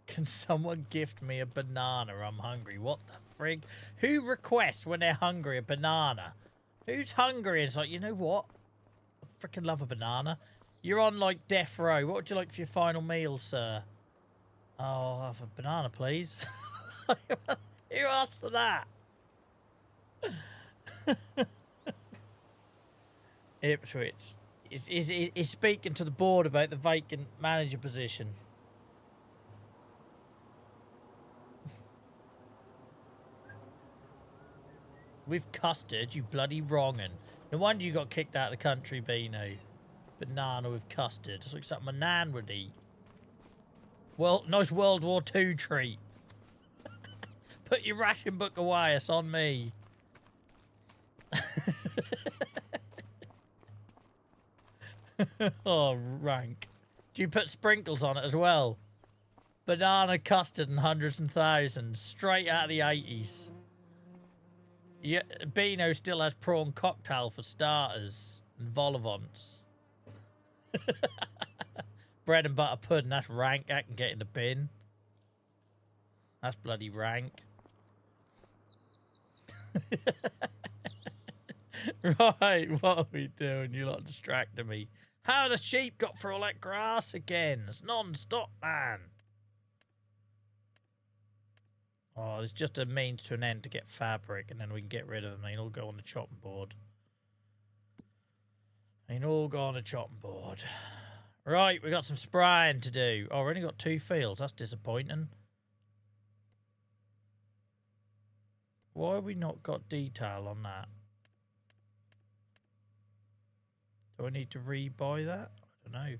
Can someone gift me a banana? I'm hungry. What the frig? Who requests when they're hungry a banana? Who's hungry and it's like, you know what? I freaking love a banana. You're on, like, death row. What would you like for your final meal, sir? Oh, I'll have a banana, please. Who asked for that? Ipswich is speaking to the board about the vacant manager position. With custard, you bloody wrongin'. No wonder you got kicked out of the country, Beano. Banana with custard. It's like something a nan would eat. Well, nice World War II treat. Put your ration book away, it's on me. Oh, rank. Do you put sprinkles on it as well? Banana custard and hundreds and thousands. Straight out of the 80s. Yeah, Beano still has prawn cocktail for starters. And vol au vents. Bread and butter pudding, that's rank. That can get in the bin. That's bloody rank. Right, what are we doing? You lot distracting me. How the sheep got through all that grass again? It's non-stop, man. Oh, it's just a means to an end to get fabric, and then we can get rid of them. They'll all go on the chopping board. Ain't all gone a chopping board. Right, we got some spraying to do. Oh, we only got 2 fields. That's disappointing. Why have we not got detail on that? Do I need to rebuy that? I don't know.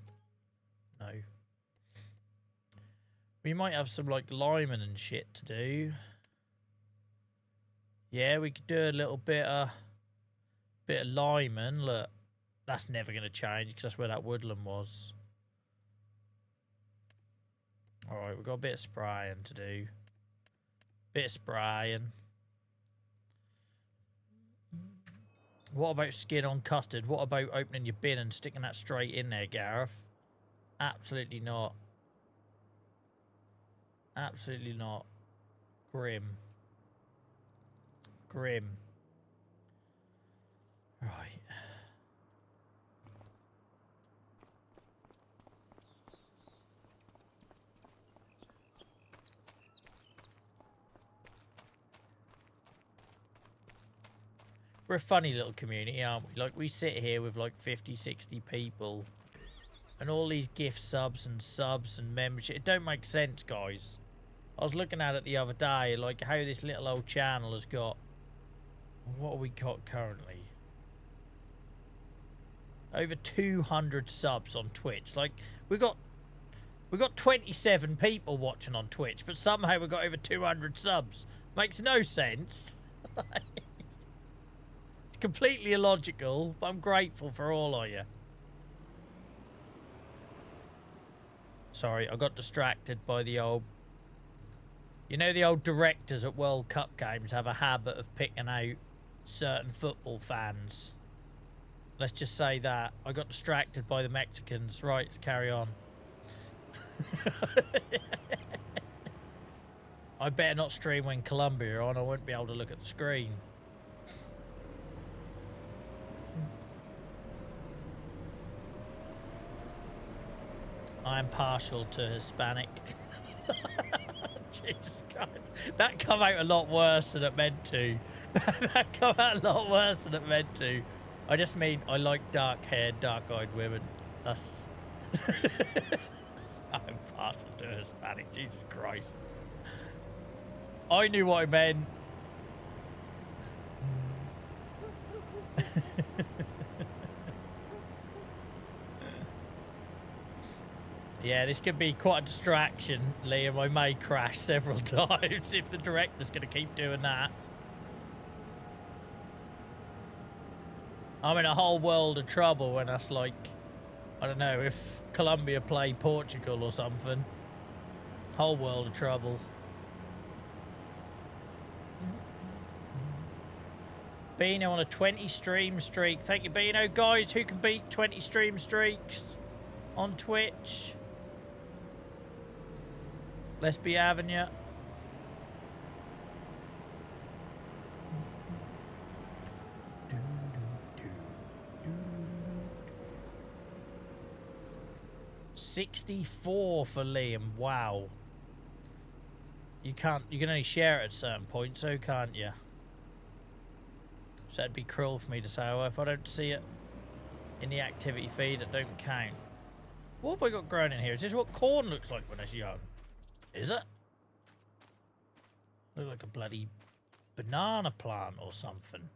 No. We might have some, like, linemen and shit to do. Yeah, we could do a little bit of lineman. Look, that's never going to change because that's where that woodland was. Alright, we've got a bit of spraying to do. Bit of spraying. What about skin on custard? What about opening your bin and sticking that straight in there, Gareth? Absolutely not. Absolutely not. Grim. Grim. Right. We're a funny little community, aren't we? Like, we sit here with like 50, 60 people and all these gift subs and membership. It don't make sense, guys. I was looking at it the other day, like how this little old channel has got... What have we got currently? Over 200 subs on Twitch. Like, we got 27 people watching on Twitch, but somehow we got over 200 subs. Makes no sense. It's completely illogical, but I'm grateful for all of you. Sorry, I got distracted by the old... You know, the old directors at World Cup games have a habit of picking out certain football fans. Let's just say that. I got distracted by the Mexicans. Right, let's carry on. I better not stream when Colombia are on. I won't be able to look at the screen. I am partial to Hispanic. Jesus God. That come out a lot worse than it meant to. That come out a lot worse than it meant to. I just mean I like dark-haired, dark-eyed women. That's... I'm partial to Hispanic. Jesus Christ. I knew what I meant. Yeah, this could be quite a distraction, Liam. I may crash several times if the director's going to keep doing that. I'm in a whole world of trouble when that's like, I don't know, if Colombia play Portugal or something. Whole world of trouble. Beano on a 20 stream streak. Thank you, Beano. Guys, who can beat 20 stream streaks on Twitch? Let's be having ya. $64 for Liam. Wow. You can only share it at certain points, so can't you? So that'd be cruel for me to say, oh, if I don't see it in the activity feed, it don't count. What have I got growing in here? Is this what corn looks like when it's young? Is it? Look like a bloody banana plant or something.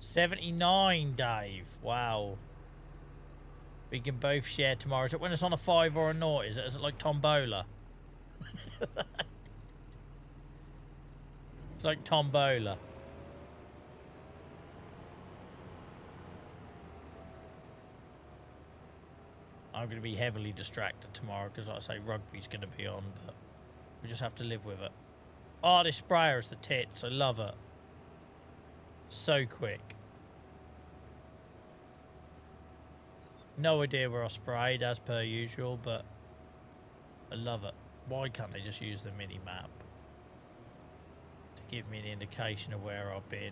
$79, Dave. Wow. We can both share tomorrow. Is it when it's on a 5 or a 0? Is it like Tombola? It's like Tombola. I'm going to be heavily distracted tomorrow because, like I say, rugby's going to be on, but we just have to live with it. Oh, this sprayer is the tits. I love it. So quick. No idea where I sprayed, as per usual, but I love it. Why can't they just use the mini-map to give me an indication of where I've been?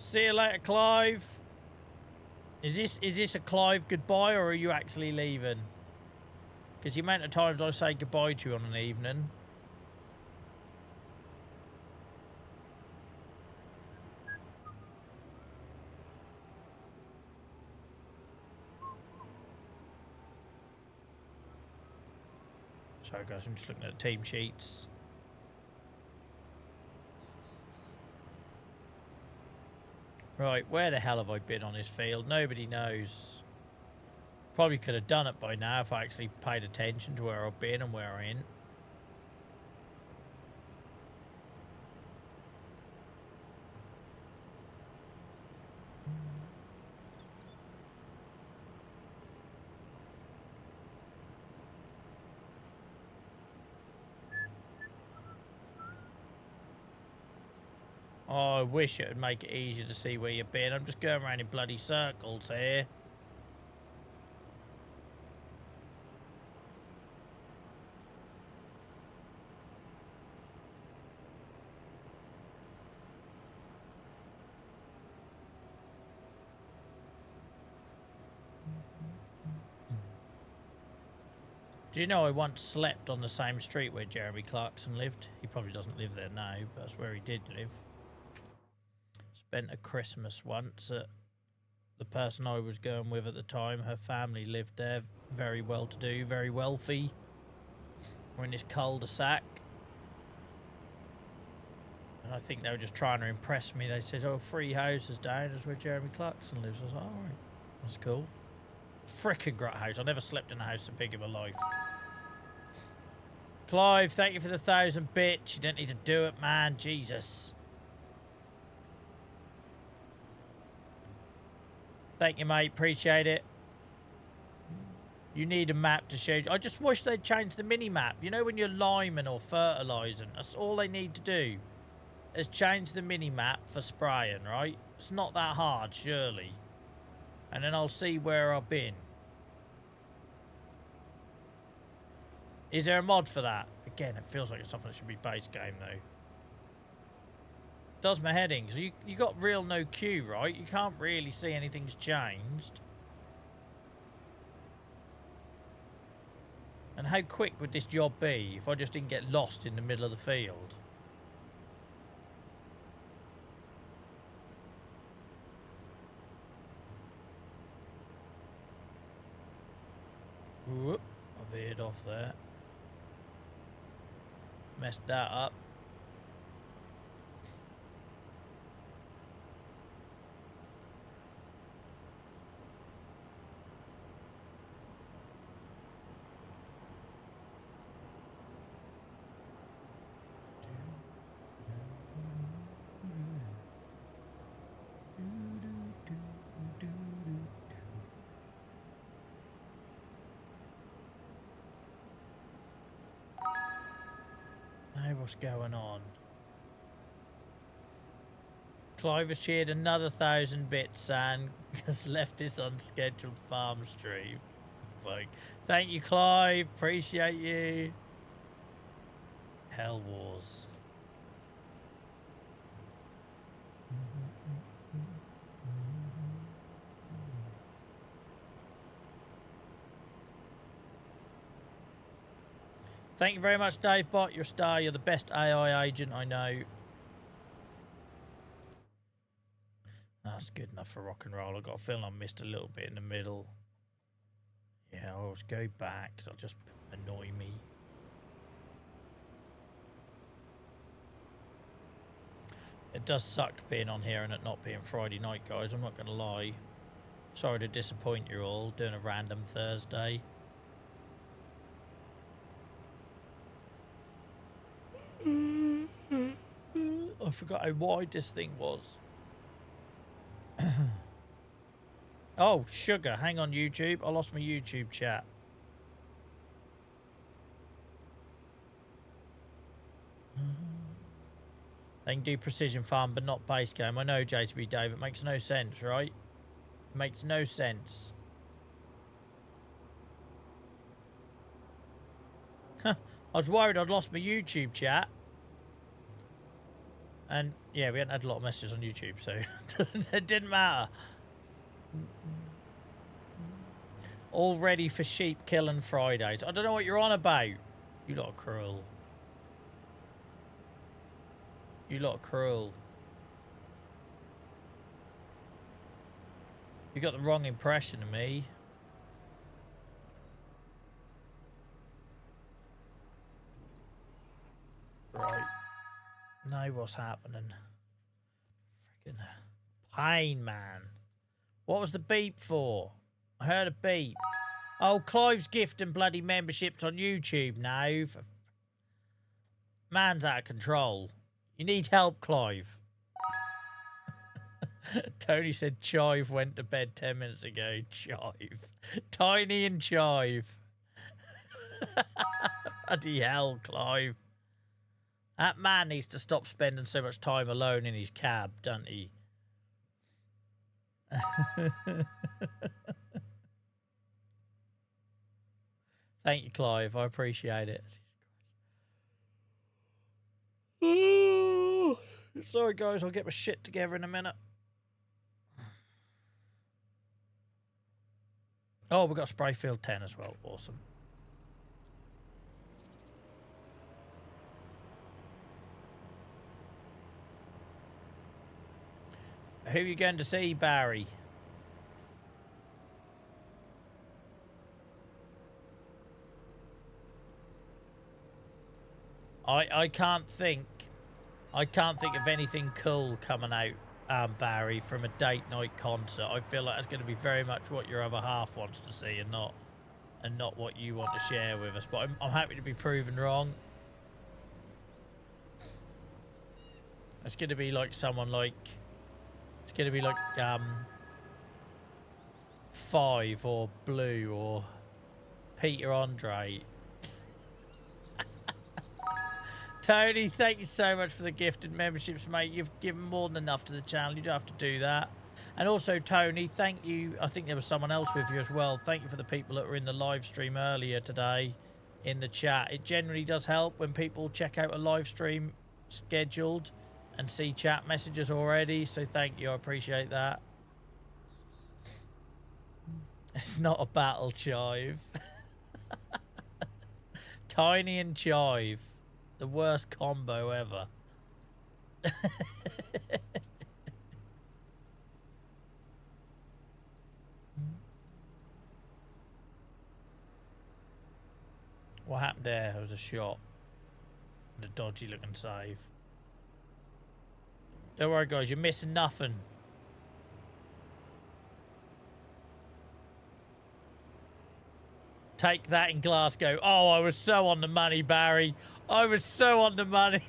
See you later, Clive. Is this a Clive goodbye, or are you actually leaving? Because the amount of times I say goodbye to you on an evening. Sorry guys, I'm just looking at team sheets. Right, where the hell have I been on this field? Nobody knows. Probably could have done it by now if I actually paid attention to where I've been and where I'm in. Oh, I wish it would make it easier to see where you've been. I'm just going around in bloody circles here. Do you know I once slept on the same street where Jeremy Clarkson lived? He probably doesn't live there now, but that's where he did live. Spent a Christmas once at the person I was going with at the time. Her family lived there, very well-to-do, very wealthy. We're in this cul-de-sac. And I think they were just trying to impress me. They said, oh, 3 houses down is where Jeremy Clarkson lives. I was like, all right, that's cool. Frickin' great house. I never slept in a house so big in my life. Clive, thank you for the 1,000 bits. You didn't need to do it, man. Jesus. Thank you, mate. Appreciate it. You need a map to show you. I just wish they'd change the mini-map. You know when you're liming or fertilising? That's all they need to do. Is change the mini-map for spraying, right? It's not that hard, surely. And then I'll see where I've been. Is there a mod for that? Again, it feels like it's something that should be base game, though. Does my headings. You got real no queue, right? You can't really see anything's changed. And how quick would this job be if I just didn't get lost in the middle of the field? Whoop, I veered off there. Messed that up. What's going on? Clive has cheered another 1,000 bits and has left his unscheduled farm stream. Thank you, Clive. Appreciate you. Hell Wars. Thank you very much, Dave Bot. You're a star. You're the best AI agent I know. That's good enough for rock and roll. I've got a feeling I missed a little bit in the middle. Yeah, I'll always go back because it'll just annoy me. It does suck being on here and it not being Friday night, guys. I'm not going to lie. Sorry to disappoint you all doing a random Thursday. I forgot how wide this thing was. Oh, sugar. Hang on, YouTube. I lost my YouTube chat. They can do precision farm, but not base game. I know, JCB Dave. It makes no sense, right? It makes no sense. I was worried I'd lost my YouTube chat. And yeah, we hadn't had a lot of messages on YouTube, so it didn't matter. All ready for sheep killing Fridays. I don't know what you're on about. You lot are cruel. You lot are cruel. You got the wrong impression of me. Right. Know what's happening. Freaking pain, man. What was the beep for? I heard a beep. Oh, Clive's gifting bloody memberships on YouTube now. Man's out of control. You need help, Clive. Tony said Chive went to bed 10 minutes ago. Chive. Tiny and Chive. Bloody hell, Clive. That man needs to stop spending so much time alone in his cab, doesn't he? Thank you, Clive. I appreciate it. Sorry, guys. I'll get my shit together in a minute. Oh, we've got Sprayfield 10 as well. Awesome. Who are you going to see, Barry? I can't think of anything cool coming out, Barry, from a date night concert. I feel like that's going to be very much what your other half wants to see and not what you want to share with us. But I'm happy to be proven wrong. It's going to be like someone like... It's going to be like, Five or Blue or Peter Andre. Tony, thank you so much for the gifted memberships, mate. You've given more than enough to the channel. You don't have to do that. And also, Tony, thank you. I think there was someone else with you as well. Thank you for the people that were in the live stream earlier today in the chat. It generally does help when people check out a live stream scheduled and see chat messages already, so thank you, I appreciate that. It's not a battle, Chive. Tiny and Chive. The worst combo ever. What happened there? It was a shot. And a dodgy looking save. Don't worry, guys. You're missing nothing. Take that in Glasgow. Oh, I was so on the money, Barry. I was so on the money.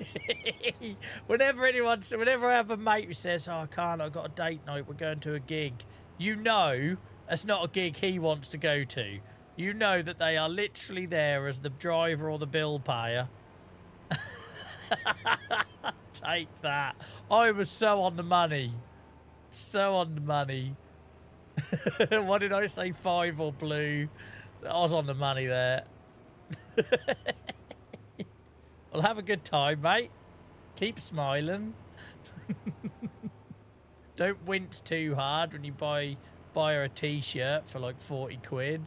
whenever I have a mate who says, oh, I can't, I've got a date night, we're going to a gig. You know that's not a gig he wants to go to. You know that they are literally there as the driver or the bill payer. Take that. I was so on the money. So on the money. What did I say? Five or Blue? I was on the money there. Well, have a good time, mate. Keep smiling. Don't wince too hard when you buy her a t-shirt for like 40 quid.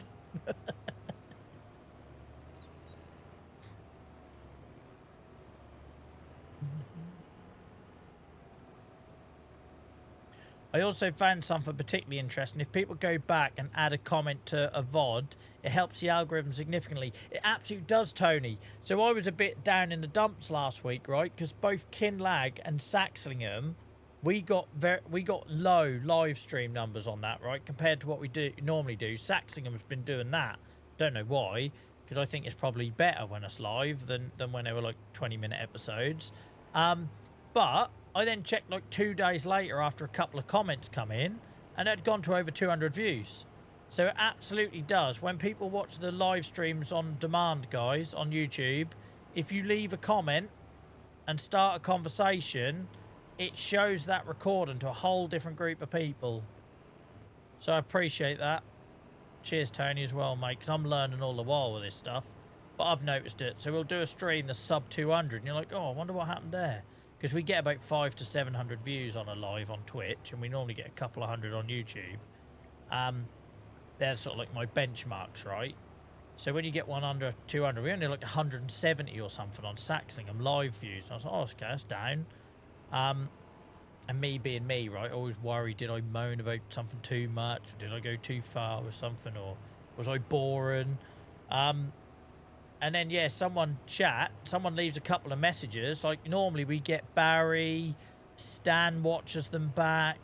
I also found something particularly interesting. If people go back and add a comment to a VOD, it helps the algorithm significantly. It absolutely does, Tony. So I was a bit down in the dumps last week, right? Because both Kinlag and Saxlingham, we got low live stream numbers on that, right? Compared to what we normally do. Saxlingham's been doing that. Don't know why, because I think it's probably better when it's live than when they were like 20-minute episodes. But I then checked like 2 days later after a couple of comments come in, and it had gone to over 200 views. So it absolutely does. When people watch the live streams on demand, guys, on YouTube, if you leave a comment and start a conversation, it shows that recording to a whole different group of people. So I appreciate that. Cheers, Tony, as well, mate, because I'm learning all the while with this stuff. But I've noticed it. So we'll do a stream that's sub 200, and you're like, oh, I wonder what happened there. because we get about 500 to 700 views on a live on Twitch, and we normally get a couple of hundred on YouTube. They're sort of like my benchmarks, right? So when you get one under 200, we only like 170 or something on Saxlingham live views. And I was like, oh, okay, that's down. And me being me, right, I always worry, did I moan about something too much? Or did I go too far with something? Or was I boring? And then, yeah, someone leaves a couple of messages. Like, normally we get Barry, Stan watches them back,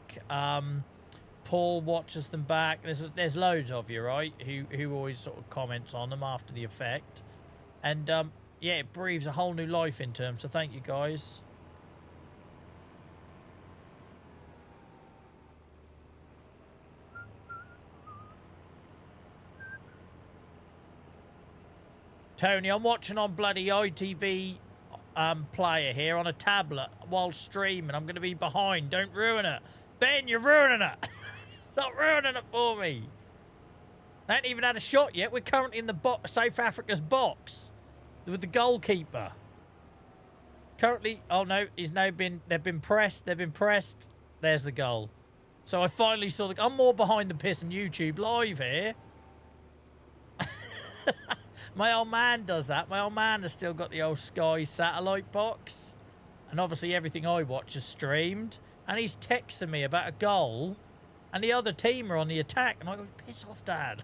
Paul watches them back. There's loads of you, right, who always sort of comments on them after the effect. And, yeah, it breathes a whole new life into them, so thank you, guys. Tony, I'm watching on bloody ITV player here on a tablet while streaming. I'm going to be behind. Don't ruin it. Ben, you're ruining it. Stop ruining it for me. They haven't even had a shot yet. We're currently in the South Africa's box with the goalkeeper. Currently, oh no, they've been pressed. There's the goal. So I finally saw I'm more behind the piss on YouTube live here. My old man does that. My old man has still got the old Sky satellite box. And obviously everything I watch is streamed. And he's texting me about a goal. And the other team are on the attack. And I go, piss off, Dad.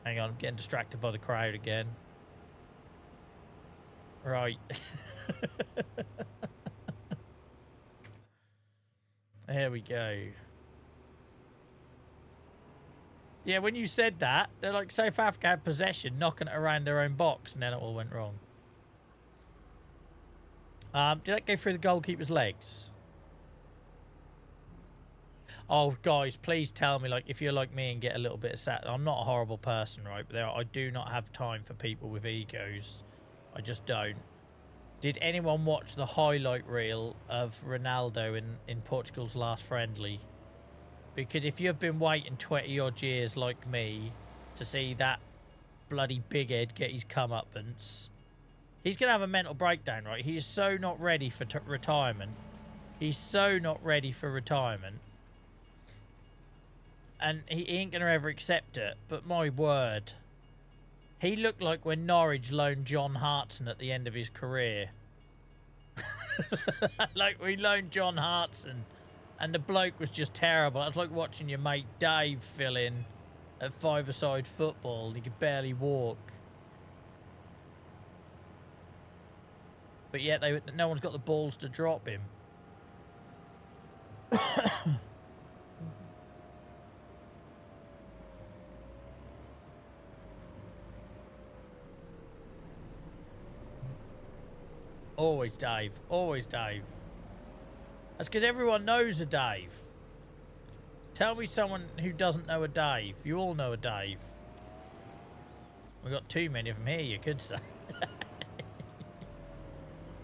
Hang on, I'm getting distracted by the crowd again. Right. There we go. Yeah, when you said that, they're like, South Africa had possession, knocking it around their own box, and then it all went wrong. Did that go through the goalkeeper's legs? Oh, guys, please tell me, like, if you're like me and get a little bit of sad. I'm not a horrible person, right? But I do not have time for people with egos. I just don't. Did anyone watch the highlight reel of Ronaldo in Portugal's last friendly? Because if you've been waiting 20-odd years like me to see that bloody big head get his comeuppance, he's going to have a mental breakdown, right? He is so not ready for retirement. He's so not ready for retirement. And he ain't going to ever accept it. But my word. He looked like when Norwich loaned John Hartson at the end of his career. Like we loaned John Hartson. And the bloke was just terrible. It was like watching your mate Dave fill in at five-a-side football. He could barely walk. But yet no one's got the balls to drop him. Always Dave. Always Dave. That's because everyone knows a Dave. Tell me someone who doesn't know a Dave. You all know a Dave. We've got too many of them here, you could say.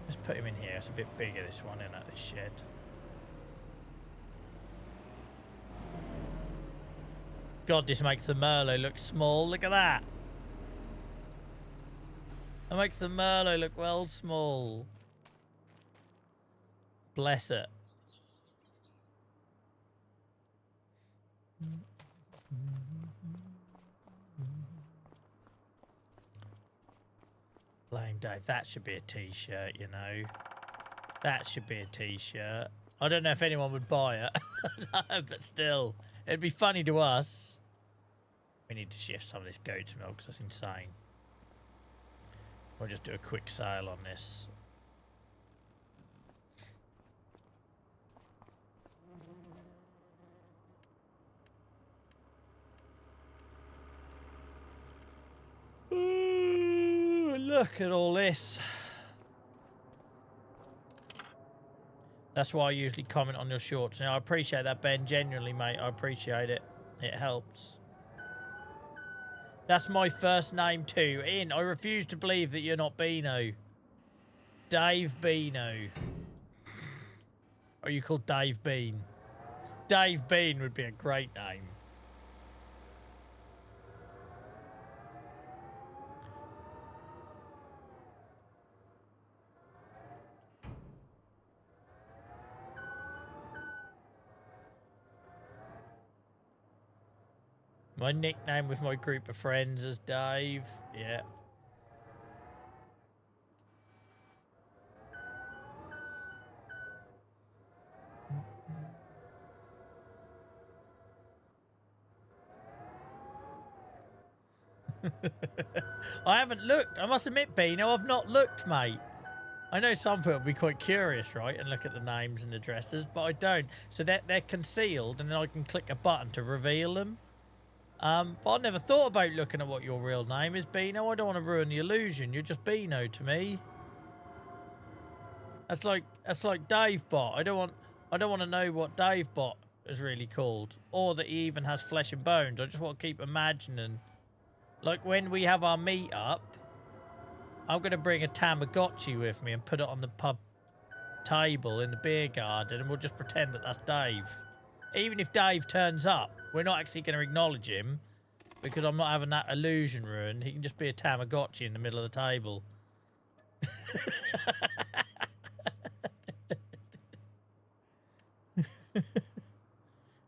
Let's put him in here. It's a bit bigger, this one, isn't it, this shed? God, this makes the Merlot look small. Look at that. That makes the Merlot look well small. Bless it. Blame Dave. That should be a t-shirt, you know. That should be a t-shirt. I don't know if anyone would buy it. No, but still. It'd be funny to us. We need to shift some of this goat's milk because that's insane. We'll just do a quick sale on this. Ooh, look at all this. That's why I usually comment on your shorts. Now, I appreciate that, Ben. Genuinely, mate. I appreciate it. It helps. That's my first name too. I refuse to believe that you're not Beano. Dave Beano. Are you called Dave Bean? Dave Bean would be a great name. My nickname with my group of friends is Dave. Yeah. I haven't looked. I must admit, Beano, I've not looked, mate. I know some people will be quite curious, right, and look at the names and addresses, but I don't. So they're concealed, and then I can click a button to reveal them. But I never thought about looking at what your real name is, Beano. I don't want to ruin the illusion. You're just Beano to me. That's like Dave Bot. I don't want to know what Dave Bot is really called, or that he even has flesh and bones. I just want to keep imagining. Like when we have our meet up, I'm going to bring a Tamagotchi with me and put it on the pub table in the beer garden, and we'll just pretend that that's Dave. Even if Dave turns up, we're not actually going to acknowledge him because I'm not having that illusion ruined. He can just be a Tamagotchi in the middle of the table.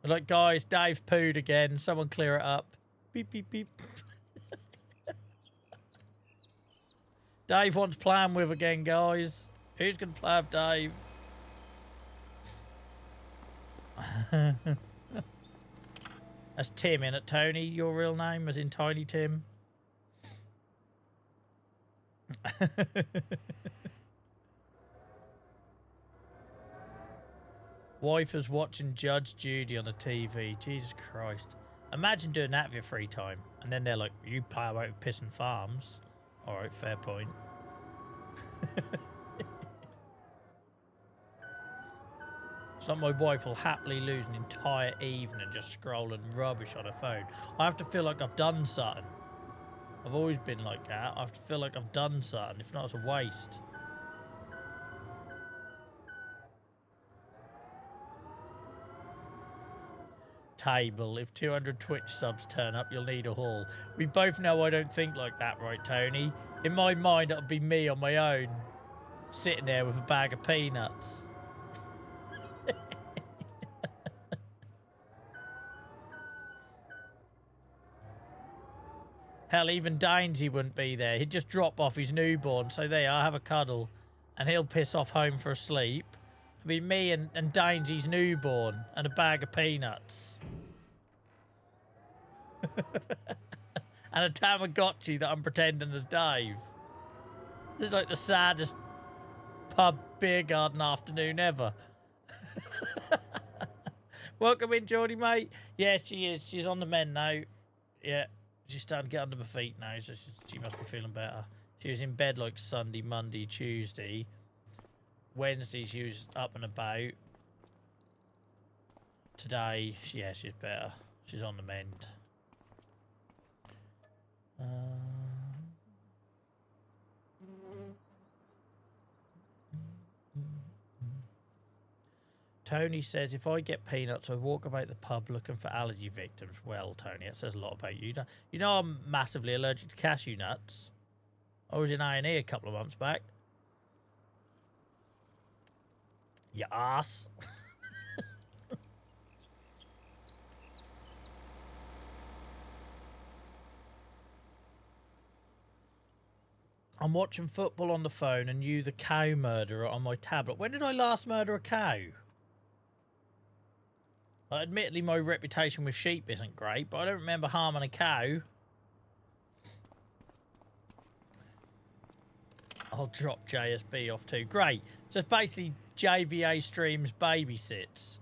Like, guys, Dave pooed again. Someone clear it up. Beep, beep, beep. Dave wants playing with again, guys. Who's going to play with Dave? That's Tim, innit, Tony? Your real name as in Tiny Tim? Wife is watching Judge Judy on the TV. Jesus Christ. Imagine doing that with your free time. And then they're like, you play about with pissing farms. Alright, fair point. It's like my wife will happily lose an entire evening just scrolling rubbish on her phone. I have to feel like I've done something. I've always been like that. I have to feel like I've done something. If not, it's a waste. Table. If 200 Twitch subs turn up, you'll need a haul. We both know I don't think like that, right, Tony? In my mind, it'll be me on my own, sitting there with a bag of peanuts. Hell, even Dainsy wouldn't be there. He'd just drop off his newborn, so there, I'll have a cuddle, and he'll piss off home for a sleep. It'll be me and Dainsy's newborn and a bag of peanuts. And a Tamagotchi that I'm pretending as Dave. This is like the saddest pub beer garden afternoon ever. Welcome in, Geordie, mate. Yeah, she is. She's on the mend now. Yeah, she's starting to get under my feet now, so she must be feeling better. She was in bed like Sunday, Monday, Tuesday. Wednesday, she was up and about. Today, yeah, she's better. She's on the mend. Tony says, if I get peanuts, I walk about the pub looking for allergy victims. Well, Tony, it says a lot about you. You know I'm massively allergic to cashew nuts. I was in A&E a couple of months back. Ya ass. I'm watching football on the phone and you, the cow murderer, on my tablet. When did I last murder a cow? Admittedly, my reputation with sheep isn't great, but I don't remember harming a cow. I'll drop JSB off too. Great. So it's basically JVA streams babysits.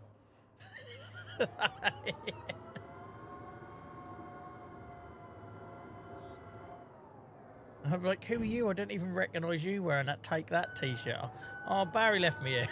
I'm like, who are you? I don't even recognise you wearing that Take That t-shirt. Oh, Barry left me here.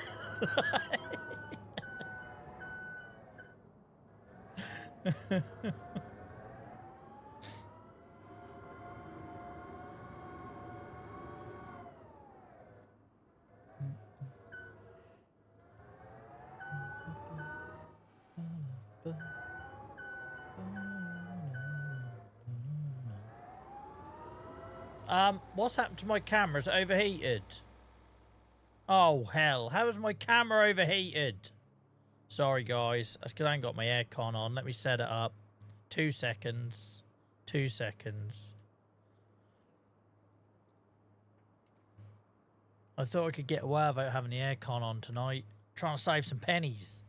What's happened to my camera? Is it overheated? Oh, hell. How is my camera overheated? Sorry, guys. That's because I ain't got my aircon on. Let me set it up. 2 seconds. 2 seconds. I thought I could get away without having the aircon on tonight. Trying to save some pennies.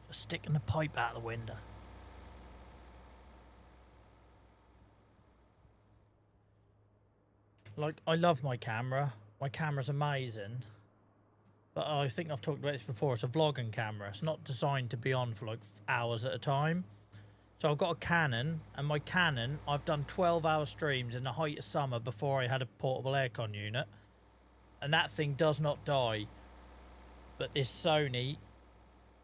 Just sticking the pipe out the window. Like, I love my camera. My camera's amazing. But I think I've talked about this before. It's a vlogging camera. It's not designed to be on for like hours at a time. So I've got a Canon, and my Canon, I've done 12-hour streams in the height of summer before I had a portable aircon unit. And that thing does not die. But this Sony,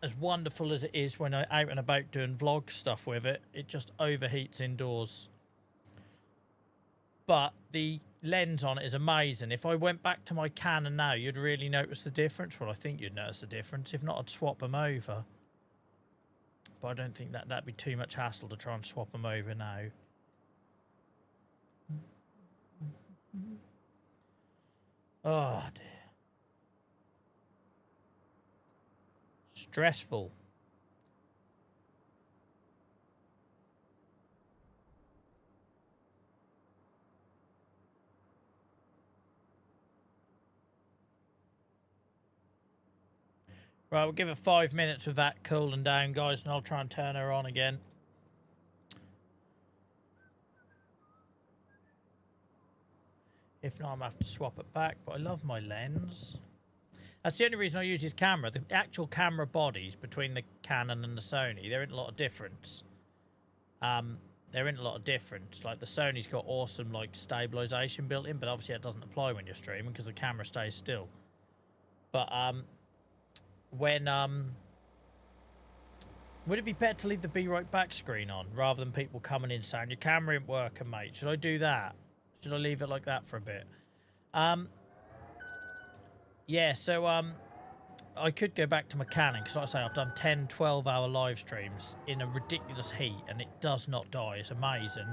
as wonderful as it is when I'm out and about doing vlog stuff with it, it just overheats indoors. But the lens on it is amazing. If I went back to my Canon now, you'd really notice the difference. Well, I think you'd notice the difference. If not, I'd swap them over. But I don't think that'd be too much hassle to try and swap them over now. Oh, dear. Stressful. Right, we'll give it 5 minutes with that cooling down, guys, and I'll try and turn her on again. If not, I'm going to have to swap it back, but I love my lens. That's the only reason I use this camera. The actual camera bodies between the Canon and the Sony, there isn't a lot of difference. There isn't a lot of difference. Like, the Sony's got awesome, like, stabilization built in, but obviously that doesn't apply when you're streaming because the camera stays still. But, when would it be better to leave the be right back screen on rather than people coming in saying your camera ain't working, mate? Should I do that? Should I leave it like that for a bit? Yeah, so I could go back to my Canon because, like I say, I've done 10 12-hour live streams in a ridiculous heat and it does not die. It's amazing.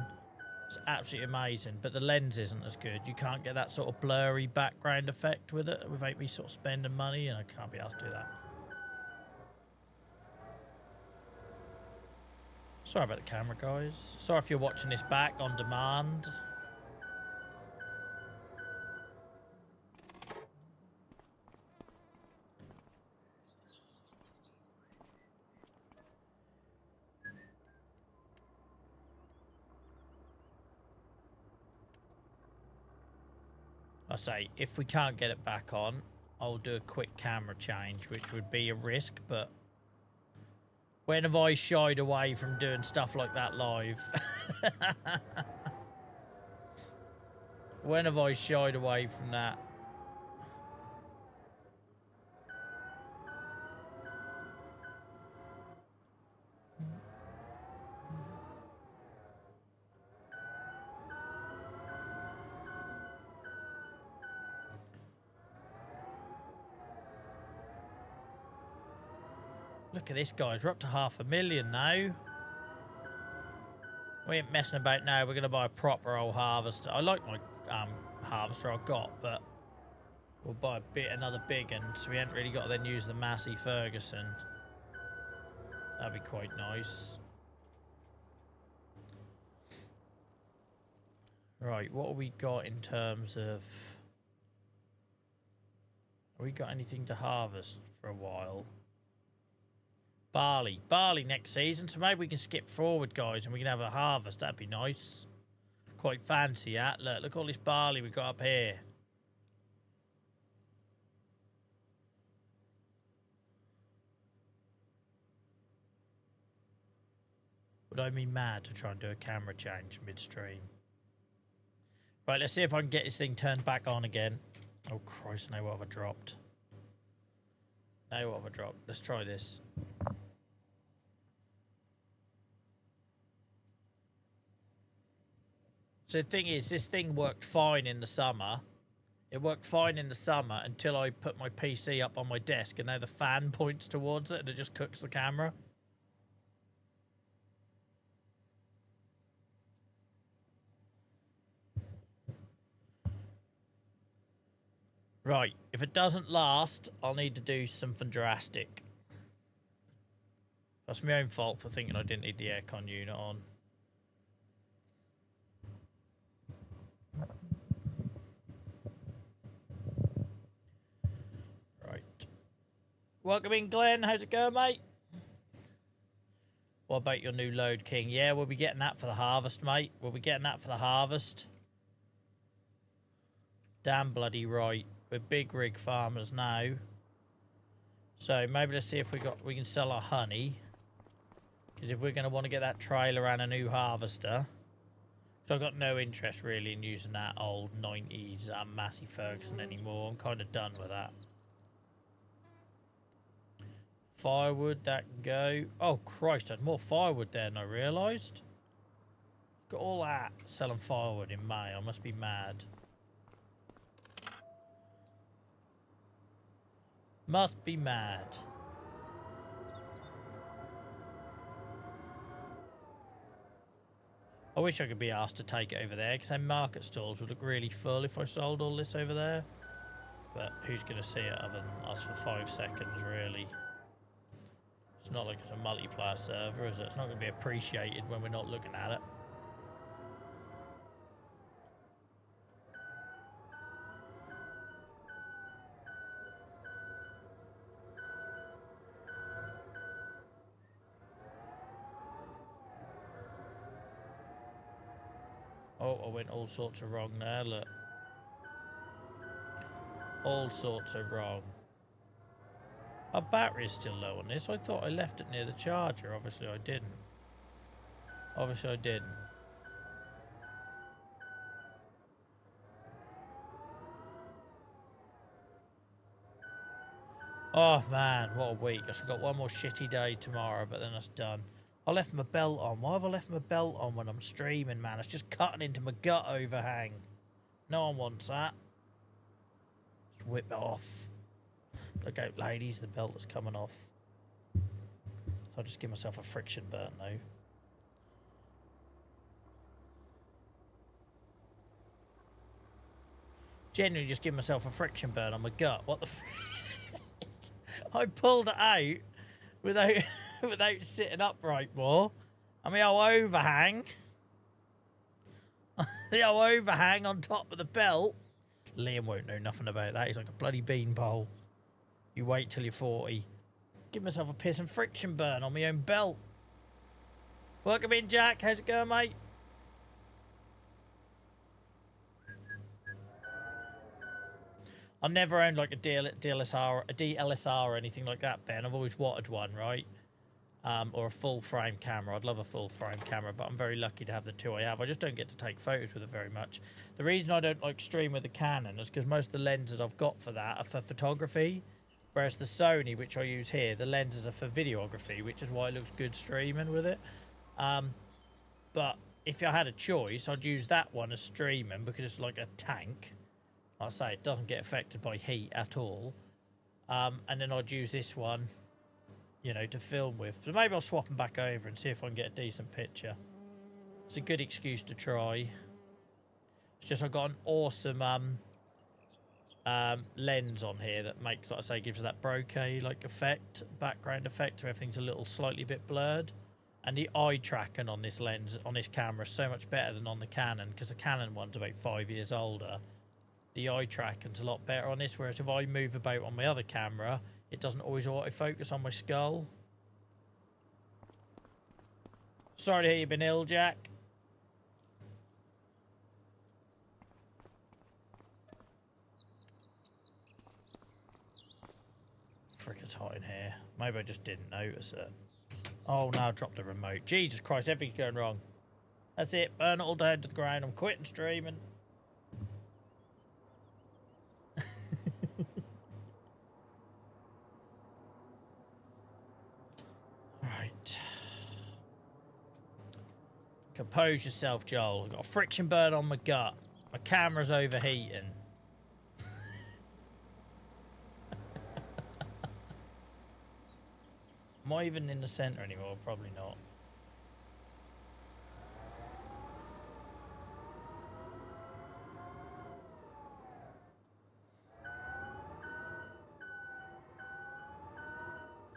It's absolutely amazing, but the lens isn't as good. You can't get that sort of blurry background effect with it without me sort of spending money, and I can't be asked to do that. Sorry about the camera, guys. Sorry if you're watching this back on demand. I say, if we can't get it back on, I'll do a quick camera change, which would be a risk, but when have I shied away from doing stuff like that live? When have I shied away from that? Look at this, guys. We're up to 500,000 now. We ain't messing about now. We're going to buy a proper old harvester. I like my harvester I've got, but we'll buy another big one, so we haven't really got to then use the Massey Ferguson. That'd be quite nice. Right, what have we got in terms of... Have we got anything to harvest for a while? Barley. Barley next season, so maybe we can skip forward, guys, and we can have a harvest. That'd be nice. Quite fancy that. Look all this barley we got up here. Would I be mad to try and do a camera change midstream? Right, let's see if I can get this thing turned back on again. Oh, Christ, no, what have I dropped? No, what have I dropped? Let's try this. So the thing is, this thing worked fine in the summer. It worked fine in the summer until I put my PC up on my desk, and now the fan points towards it and it just cooks the camera. Right, if it doesn't last, I'll need to do something drastic. That's my own fault for thinking I didn't need the aircon unit on. Right. Welcome in, Glenn. How's it going, mate? What about your new load, King? Yeah, we'll be getting that for the harvest, mate. We'll be getting that for the harvest. Damn bloody right. We're big rig farmers now. So maybe let's see if we can sell our honey. Because if we're going to want to get that trailer and a new harvester. So I've got no interest really in using that old 90s Massey Ferguson anymore. I'm kind of done with that. Firewood, that can go. Oh Christ, there's more firewood there than I realised. Got all that selling firewood in May. I must be mad. Must be mad. I wish I could be asked to take it over there, because then market stalls would look really full if I sold all this over there. But who's going to see it other than us for 5 seconds, really? It's not like it's a multiplayer server, is it? It's not going to be appreciated when we're not looking at it. Oh, I went all sorts of wrong there, look. All sorts of wrong. Our battery's still low on this. I thought I left it near the charger. Obviously I didn't. Obviously I didn't. Oh man, what a week. I've got one more shitty day tomorrow, but then that's done. I left my belt on. Why have I left my belt on when I'm streaming, man? It's just cutting into my gut overhang. No one wants that. Just whip it off. Look out, ladies, the belt is coming off. So I'll just give myself a friction burn now. Genuinely just give myself a friction burn on my gut. What the frick? I pulled it out without sitting upright more. I mean, I'll overhang. The old overhang on top of the belt. Liam won't know nothing about that. He's like a bloody beanpole. You wait till you're 40. Give myself a piss and friction burn on my own belt. Welcome in, Jack. How's it going, mate? I never owned like a DLSR or anything like that, Ben. I've always wanted one, right? Or a full frame camera. I'd love a full frame camera, but I'm very lucky to have the two I have. I just don't get to take photos with it very much. The reason I don't like stream with the Canon is because most of the lenses I've got for that are for photography, whereas the Sony, which I use here, the lenses are for videography, which is why it looks good streaming with it. But if I had a choice, I'd use that one as streaming because it's like a tank. Like I say, it doesn't get affected by heat at all. And then I'd use this one, you know, to film with. So maybe I'll swap them back over and see if I can get a decent picture. It's a good excuse to try. It's just I've got an awesome lens on here that makes, like I say, gives that bokeh like effect, background effect, where everything's a little slightly bit blurred. And the eye tracking on this lens, on this camera, is so much better than on the Canon, because the Canon one's about 5 years older. The eye tracking's a lot better on this, whereas if I move about on my other camera, it doesn't always autofocus on my skull. Sorry to hear you've been ill, Jack. Frick, it's hot in here. Maybe I just didn't notice it. Oh, no, I dropped the remote. Jesus Christ, everything's going wrong. That's it. Burn it all down to the ground. I'm quitting streaming. Compose yourself, Joel. I've got a friction burn on my gut. My camera's overheating. Am I even in the centre anymore? Probably not.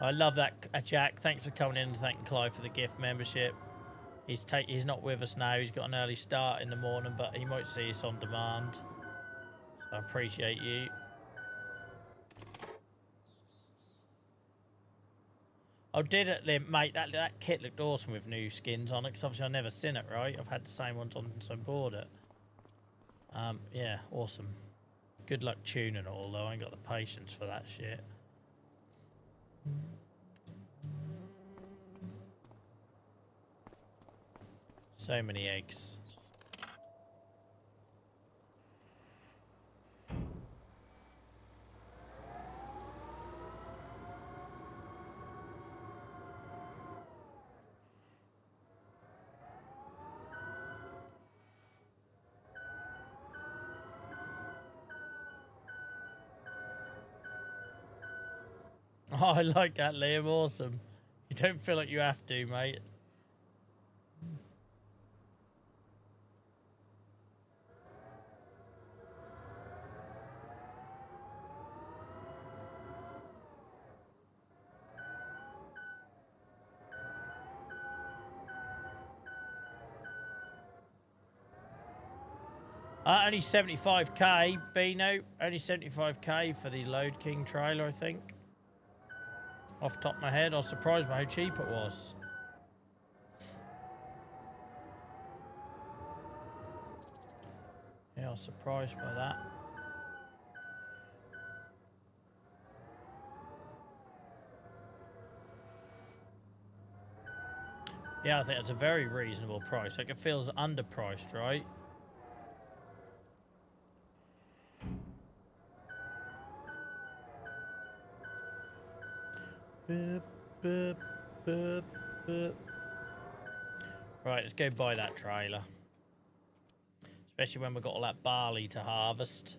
I love that, Jack. Thanks for coming in and thanking Clive for the gift membership. He's not with us now. He's got an early start in the morning, but he might see us on demand. So I appreciate you. I did it, mate. That kit looked awesome with new skins on it, because obviously I've never seen it, right? I've had the same ones on since I bought it. Yeah, awesome. Good luck tuning it all, though. I ain't got the patience for that shit. So many eggs. Oh, I like that, Liam. Awesome. You don't feel like you have to, mate. Only 75k, Beano. Only 75k for the Load King trailer, I think. Off the top of my head, I was surprised by how cheap it was. Yeah, I was surprised by that. Yeah, I think that's a very reasonable price. Like, it feels underpriced, right? Boop, boop, boop, boop. Right, let's go buy that trailer. Especially when we've got all that barley to harvest.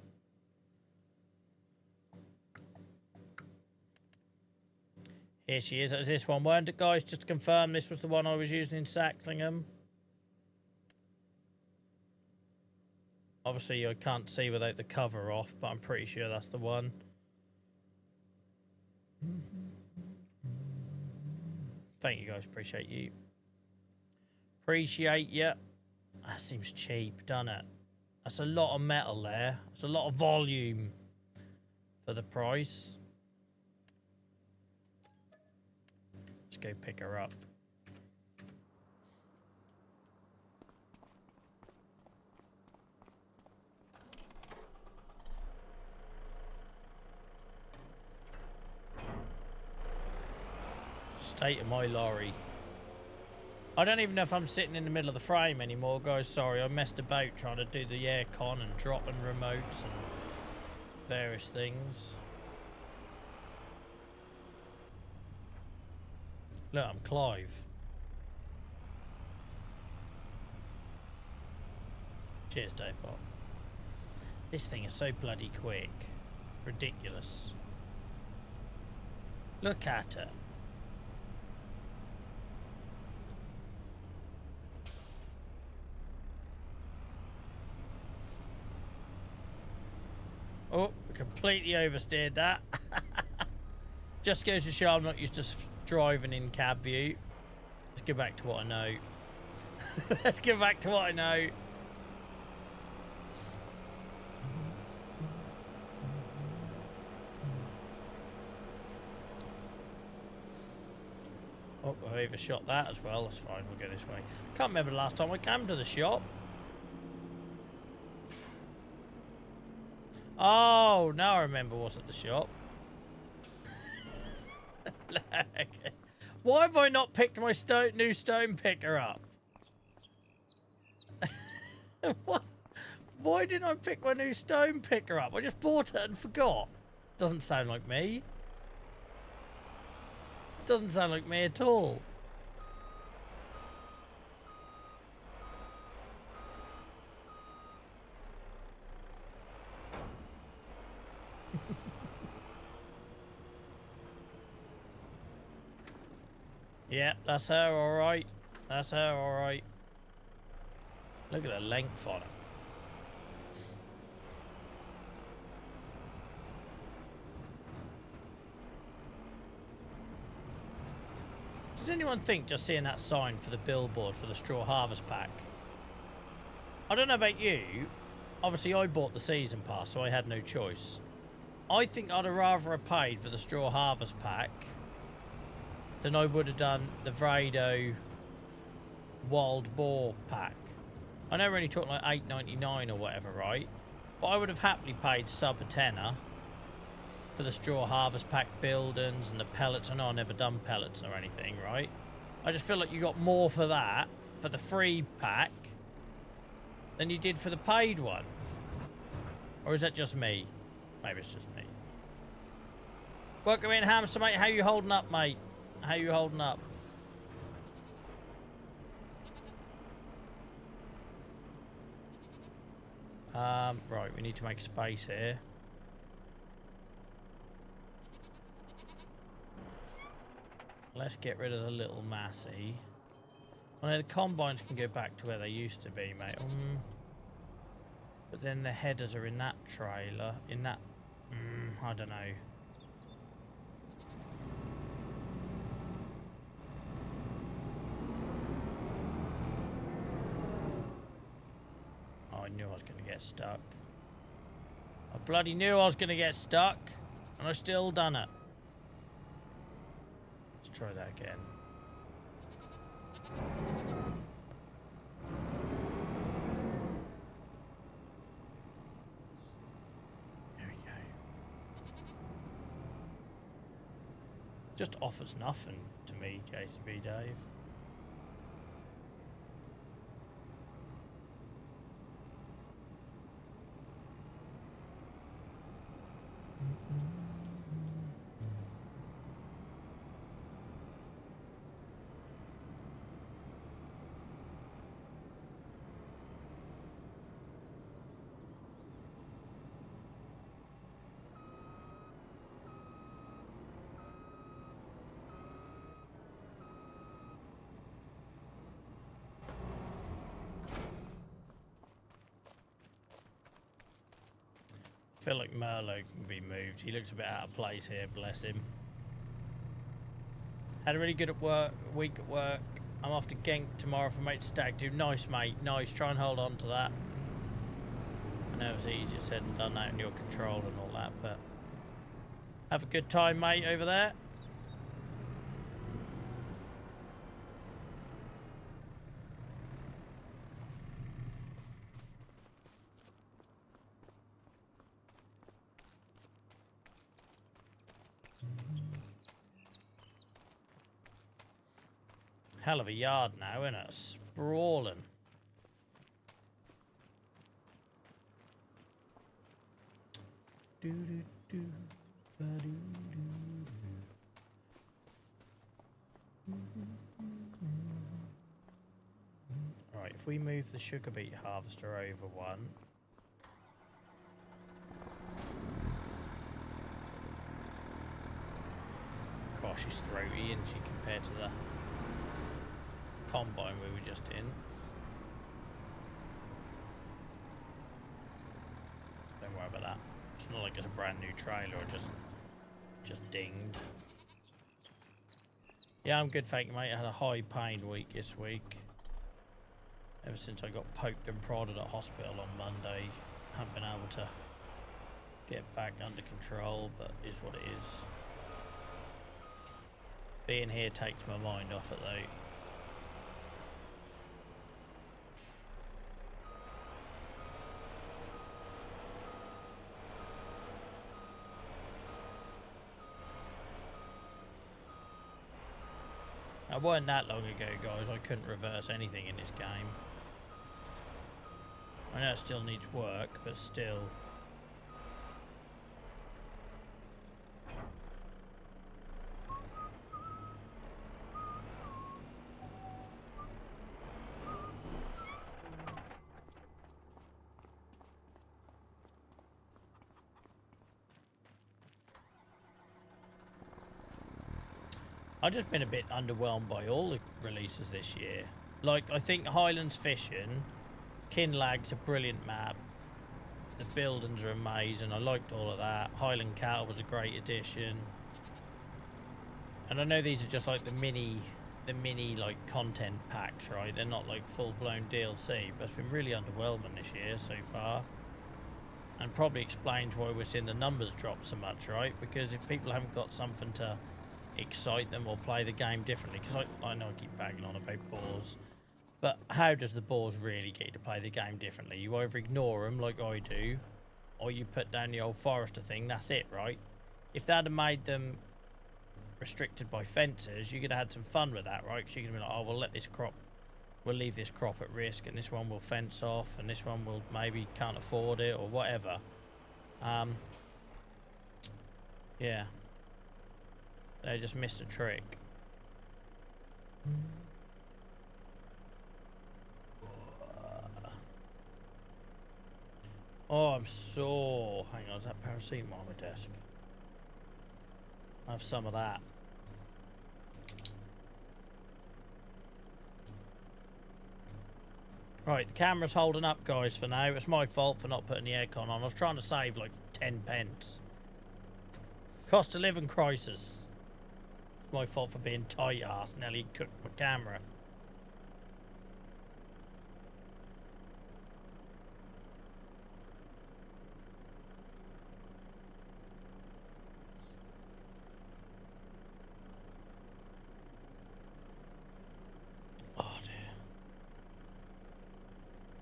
Here she is. That was this one, weren't it, guys? Just to confirm, this was the one I was using in Saxingham. Obviously, I can't see without the cover off, but I'm pretty sure that's the one. Thank you, guys. Appreciate you. Appreciate you. That seems cheap, doesn't it? That's a lot of metal there. That's a lot of volume for the price. Let's go pick her up. State of my lorry. I don't even know if I'm sitting in the middle of the frame anymore, guys. Sorry, I messed about trying to do the aircon and dropping remotes and various things. Look, I'm Clive. Cheers, Dave Bob. This thing is so bloody quick. Ridiculous. Look at it. Oh, completely oversteered that. Just goes to show I'm not used to driving in cab view. Let's go back to what I know. Let's get back to what I know. Oh, I've overshot that as well. That's fine. We'll go this way. Can't remember the last time I came to the shop. Oh, now I remember what's at the shop. Why have I not picked my new stone picker up? What? Why didn't I pick my new stone picker up? I just bought it and forgot. Doesn't sound like me. Doesn't sound like me at all. Yeah, that's her, alright. That's her, alright. Look at the length on it. Does anyone think just seeing that sign for the billboard for the Straw Harvest Pack? I don't know about you. Obviously, I bought the season pass, so I had no choice. I think I'd have rather have paid for the Straw Harvest Pack than I would have done the Vrado Wild Boar Pack. I know we're only talking like $8.99 or whatever, right? But I would have happily paid sub a tenner for the Straw Harvest Pack buildings and the pellets. I know I've never done pellets or anything, right? I just feel like you got more for that, for the free pack, than you did for the paid one. Or is that just me? Maybe it's just me. Welcome in, Hamster, mate. How you holding up, mate? How you holding up? Right, we need to make space here. Let's get rid of the little Massey. Well, the combines can go back to where they used to be, mate. But then the headers are in that trailer. In that... I don't know. Oh, I knew I was going to get stuck. I bloody knew I was going to get stuck. And I still done it. Let's try that again. There we go. Just offers nothing to me, JCB Dave. I feel like Merlot can be moved. He looks a bit out of place here, bless him. Had a really good week at work. I'm off to Genk tomorrow for mate stag do. Nice, mate. Nice. Try and hold on to that. I know it's easier said than done out in your control and all that, but have a good time, mate, over there. Hell of a yard now, isn't it? Sprawling. Right, if we move the sugar beet harvester over one. Gosh, she's throaty, isn't she, compared to the combine we were just in. Don't worry about that. It's not like it's a brand new trailer or just dinged. Yeah, I'm good, thank you, mate. I had a high pain week this week. Ever since I got poked and prodded at hospital on Monday, haven't been able to get back under control, but it is what it is. Being here takes my mind off it though. It wasn't that long ago, guys, I couldn't reverse anything in this game. I know it still needs work, but still. I've just been a bit underwhelmed by all the releases this year. Like, I think Highlands Fishing, Kinlag's a brilliant map. The buildings are amazing. I liked all of that. Highland Cattle was a great addition. And I know these are just like the mini like content packs, right? They're not like full-blown DLC, but it's been really underwhelming this year so far. And probably explains why we're seeing the numbers drop so much, right? Because if people haven't got something to excite them or play the game differently, because I know I keep banging on about boars, but how does the boars really get you to play the game differently? You either ignore them like I do, or you put down the old forester thing. That's it, right? If they'd have made them restricted by fences, you could have had some fun with that, right? Because you could have been like, oh, we'll leave this crop at risk, and this one will fence off, and this one will maybe can't afford it, or whatever. Yeah. They just missed a trick. Oh, I'm sore. Hang on, is that paracetamol on my desk? I have some of that. Right, the camera's holding up, guys, for now. It's my fault for not putting the aircon on. I was trying to save like 10 pence. Cost of living crisis. It's my fault for being tight ass. Nearly cooked my camera.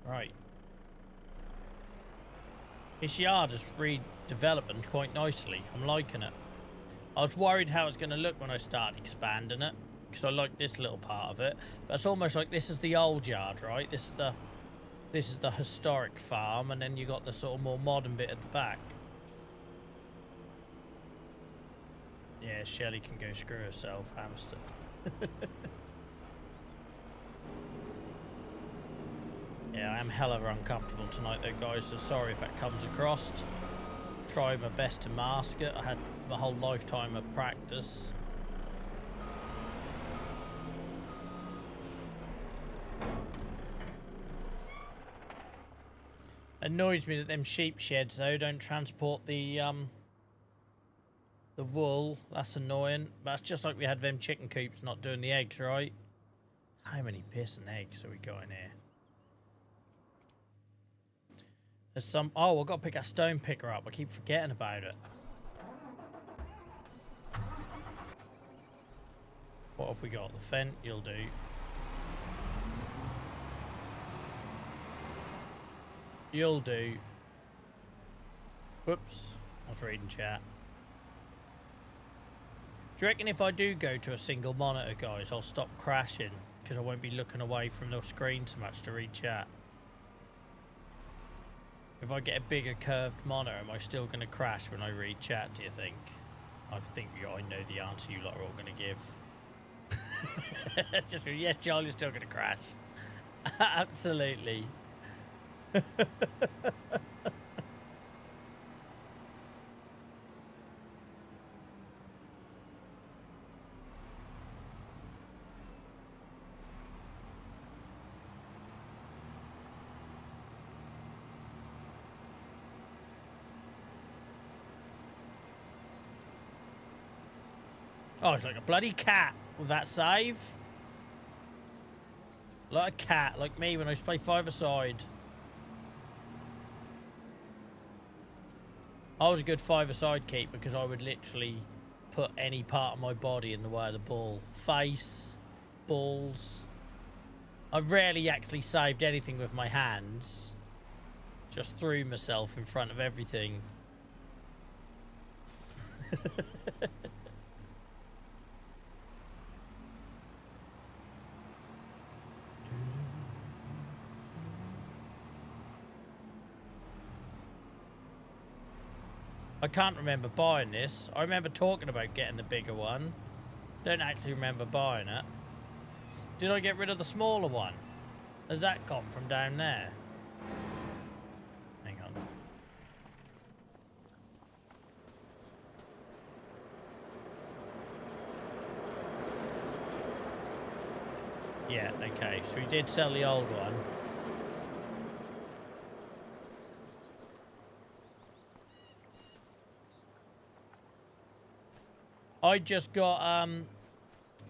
Right. This yard is redeveloping quite nicely. I'm liking it. I was worried how it's going to look when I started expanding it, because I like this little part of it. But it's almost like this is the old yard, right? This is the historic farm, and then you got the sort of more modern bit at the back. Yeah, Shelley can go screw herself, hamster. Yeah, I am hella uncomfortable tonight though, guys, so sorry if that comes across. Try my best to mask it. I had my whole lifetime of practice. Annoys me that them sheep sheds though don't transport the wool. That's annoying. But it's just like we had them chicken coops not doing the eggs, right? How many piss and eggs are we got in here? There's some... Oh, I've got to pick a stone picker up. I keep forgetting about it. What have we got? The fent, you'll do. You'll do. Whoops. I was reading chat. Do you reckon if I do go to a single monitor, guys, I'll stop crashing? Because I won't be looking away from the screen so much to read chat. If I get a bigger curved monitor, am I still going to crash when I read chat, do you think? I think I know the answer you lot are all going to give. Just, yes, Charlie's still going to crash. Absolutely. Oh, it's like a bloody cat with that save. Like a cat, like me when I used to play five-a-side. I was a good five-a-side keep because I would literally put any part of my body in the way of the ball. Face, balls. I rarely actually saved anything with my hands. Just threw myself in front of everything. I can't remember buying this. I remember talking about getting the bigger one. Don't actually remember buying it. Did I get rid of the smaller one? Has that gone from down there? Hang on. Yeah, okay. So we did sell the old one. I just got,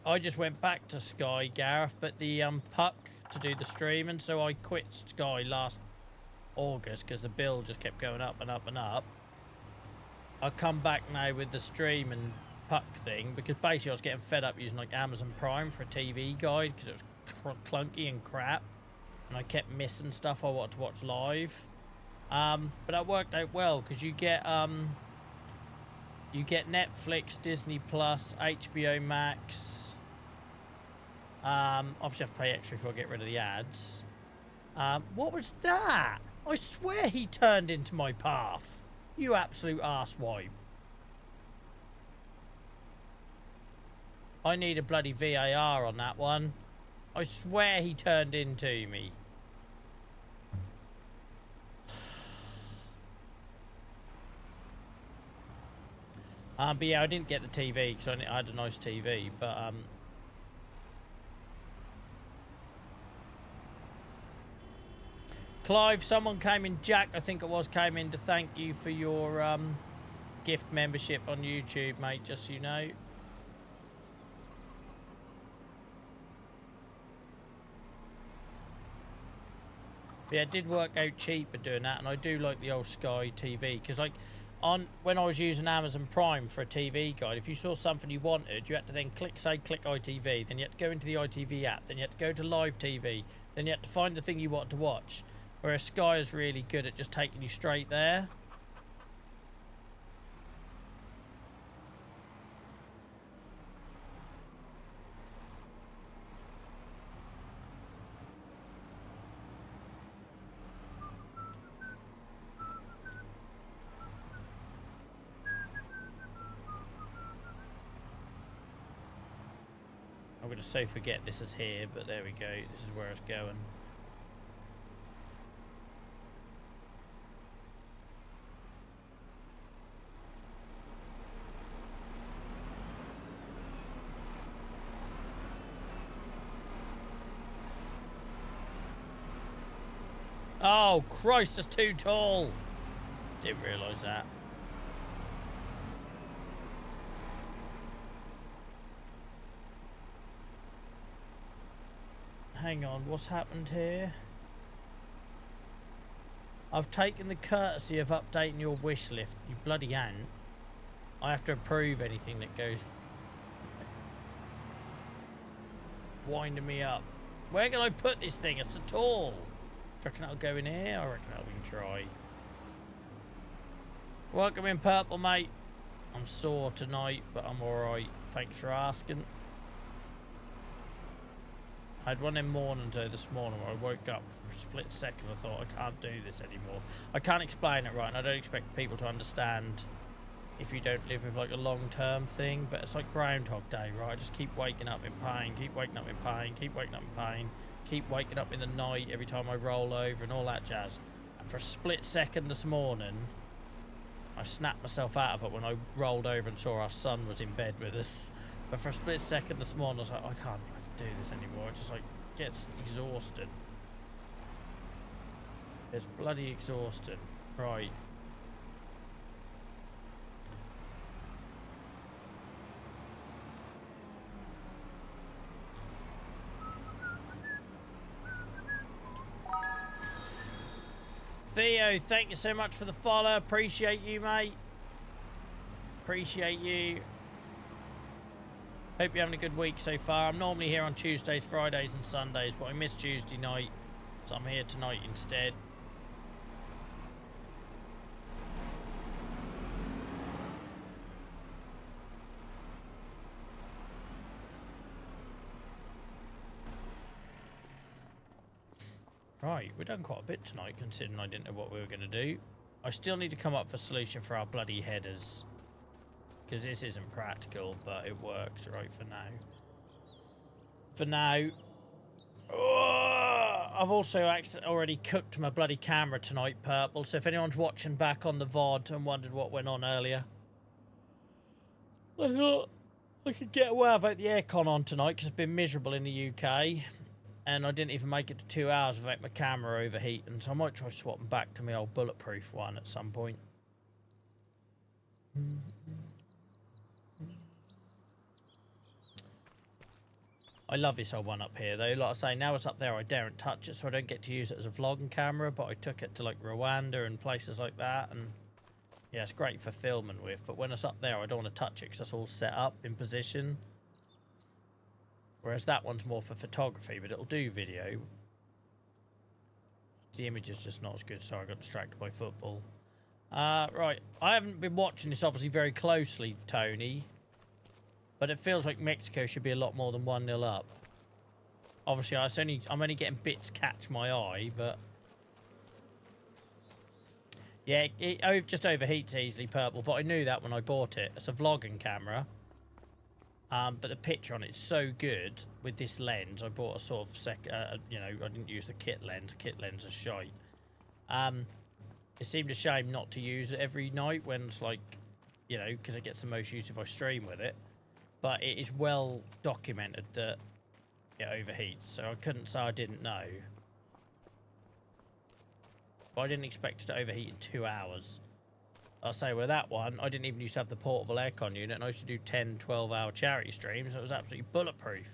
I just went back to Sky, Gareth, but the, puck to do the streaming, so I quit Sky last August because the bill just kept going up and up and up. I'll come back now with the stream and puck thing because basically I was getting fed up using like Amazon Prime for a TV guide because it was clunky and crap, and I kept missing stuff I wanted to watch live. But that worked out well because you get Netflix, Disney Plus, HBO Max. Obviously I have to pay extra if I get rid of the ads. What was that? I swear he turned into my path. You absolute arsewipe. I need a bloody VAR on that one. I swear he turned into me. But yeah, I didn't get the TV because I had a nice TV, but Clive, someone came in, Jack, I think it was, came in to thank you for your gift membership on YouTube, mate, just so you know. But yeah, it did work out cheaper doing that, and I do like the old Sky TV, because like, when I was using Amazon Prime for a TV guide, if you saw something you wanted, you had to then click ITV, then you had to go into the ITV app, then you had to go to Live TV, then you had to find the thing you wanted to watch. Whereas Sky is really good at just taking you straight there. I'm going to so forget this is here, but there we go. This is where it's going. Oh, Christ, that's too tall. Didn't realise that. Hang on, what's happened here? I've taken the courtesy of updating your wish list, you bloody ant. I have to approve anything that goes... winding me up. Where can I put this thing? It's so tall. Do you reckon that'll go in here? I reckon that'll be try. Welcome in, Purple, mate. I'm sore tonight, but I'm alright. Thanks for asking. I had one in mornings though this morning where I woke up for a split second. I thought, I can't do this anymore. I can't explain it right, and I don't expect people to understand if you don't live with like a long-term thing, but it's like Groundhog Day, right? I just keep waking up in pain, keep waking up in pain, keep waking up in pain, keep waking up in the night every time I roll over and all that jazz. And for a split second this morning, I snapped myself out of it when I rolled over and saw our son was in bed with us. But for a split second this morning, I was like, I can't do this anymore. It just like gets exhausted. It's bloody exhausting. Right. Theo, thank you so much for the follow. Appreciate you, mate. Appreciate you. Hope you're having a good week so far. I'm normally here on Tuesdays, Fridays and Sundays, but I missed Tuesday night, so I'm here tonight instead. Right, we've done quite a bit tonight, considering I didn't know what we were going to do. I still need to come up with a solution for our bloody headers, because this isn't practical, but it works right for now. For now. Oh, I've also already cooked my bloody camera tonight, Purple, so if anyone's watching back on the VOD and wondered what went on earlier, I thought I could get away without the aircon on tonight because it's been miserable in the UK. and I didn't even make it to 2 hours without my camera overheating, so I might try swapping back to my old bulletproof one at some point. I love this old one up here though. Like I say, now it's up there I daren't touch it, so I don't get to use it as a vlogging camera, but I took it to like Rwanda and places like that, and yeah, it's great for filming with, but when it's up there I don't want to touch it because it's all set up in position. Whereas that one's more for photography, but it'll do video. The image is just not as good. Sorry, I got distracted by football. Right, I haven't been watching this obviously very closely, Tony, but it feels like Mexico should be a lot more than 1-0 up. Obviously, I'm only getting bits catch my eye, but yeah, it just overheats easily, purple. But I knew that when I bought it. It's a vlogging camera. But the picture on it's so good with this lens. I bought a sort of you know, I didn't use the kit lens. Kit lens is shite. It seemed a shame not to use it every night when it's like, you know, because it gets the most use if I stream with it. But it is well documented that it overheats, so I couldn't say I didn't know. But I didn't expect it to overheat in 2 hours. I'll say with that one, I didn't even used to have the portable aircon unit, and I used to do 10, 12-hour charity streams, so it was absolutely bulletproof.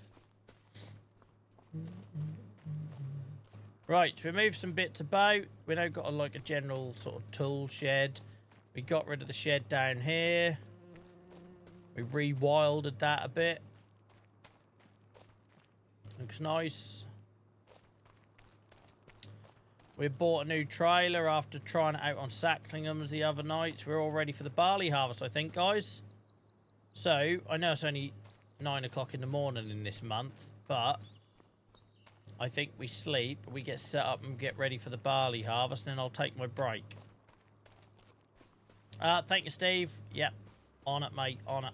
Right, so we moved some bits about. We now got like a general sort of tool shed. We got rid of the shed down here. We rewilded that a bit. Looks nice. We bought a new trailer after trying it out on Sacklingham's the other night. So we're all ready for the barley harvest, I think, guys. So, I know it's only 9 o'clock in the morning in this month, but I think we sleep, we get set up and get ready for the barley harvest, and then I'll take my break. Thank you, Steve. Yep. On it, mate. On it.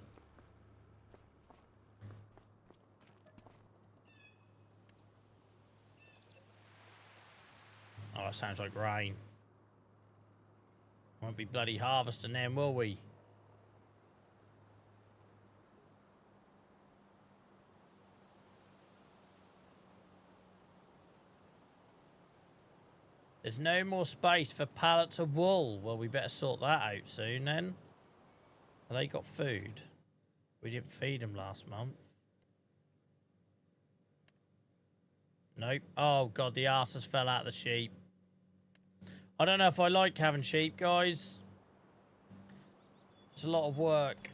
Oh, it sounds like rain. Won't be bloody harvesting then, will we? There's no more space for pallets of wool. Well, we better sort that out soon then. Have they got food? We didn't feed them last month. Nope. Oh, God, the arses fell out of the sheep. I don't know if I like having sheep, guys. It's a lot of work.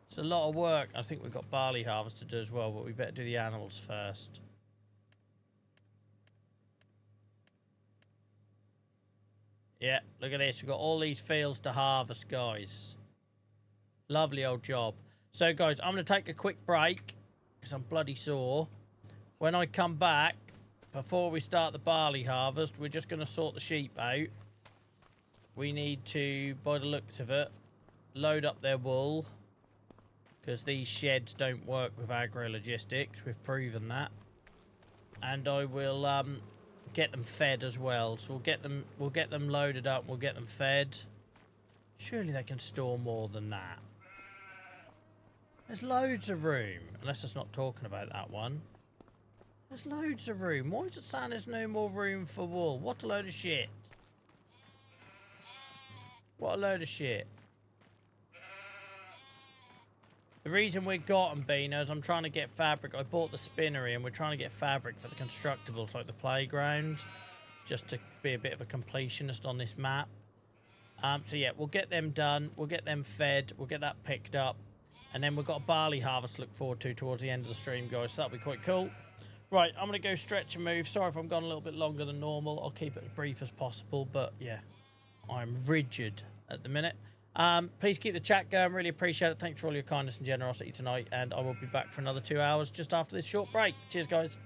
It's a lot of work. I think we've got barley harvest to do as well, but we better do the animals first. Yeah, look at this. We've got all these fields to harvest, guys. Lovely old job. So, guys, I'm going to take a quick break because I'm bloody sore. When I come back, before we start the barley harvest, we're just going to sort the sheep out. We need to, by the looks of it, load up their wool because these sheds don't work with agro-logistics. We've proven that. And I will get them fed as well. So we'll get them loaded up, we'll get them fed. Surely they can store more than that. There's loads of room. Unless it's not talking about that one. There's loads of room. Why is it saying there's no more room for wool? What a load of shit. What a load of shit. The reason we got them, Beano, is I'm trying to get fabric. I bought the spinnery and we're trying to get fabric for the constructibles like the playground. Just to be a bit of a completionist on this map. So yeah, we'll get them done. We'll get them fed. We'll get that picked up. And then we've got a barley harvest to look forward to towards the end of the stream, guys. So that'll be quite cool. Right, I'm going to go stretch and move. Sorry if I'm gone a little bit longer than normal. I'll keep it as brief as possible. But yeah, I'm rigid at the minute. Please keep the chat going. Really appreciate it. Thanks for all your kindness and generosity tonight. And I will be back for another 2 hours just after this short break. Cheers, guys.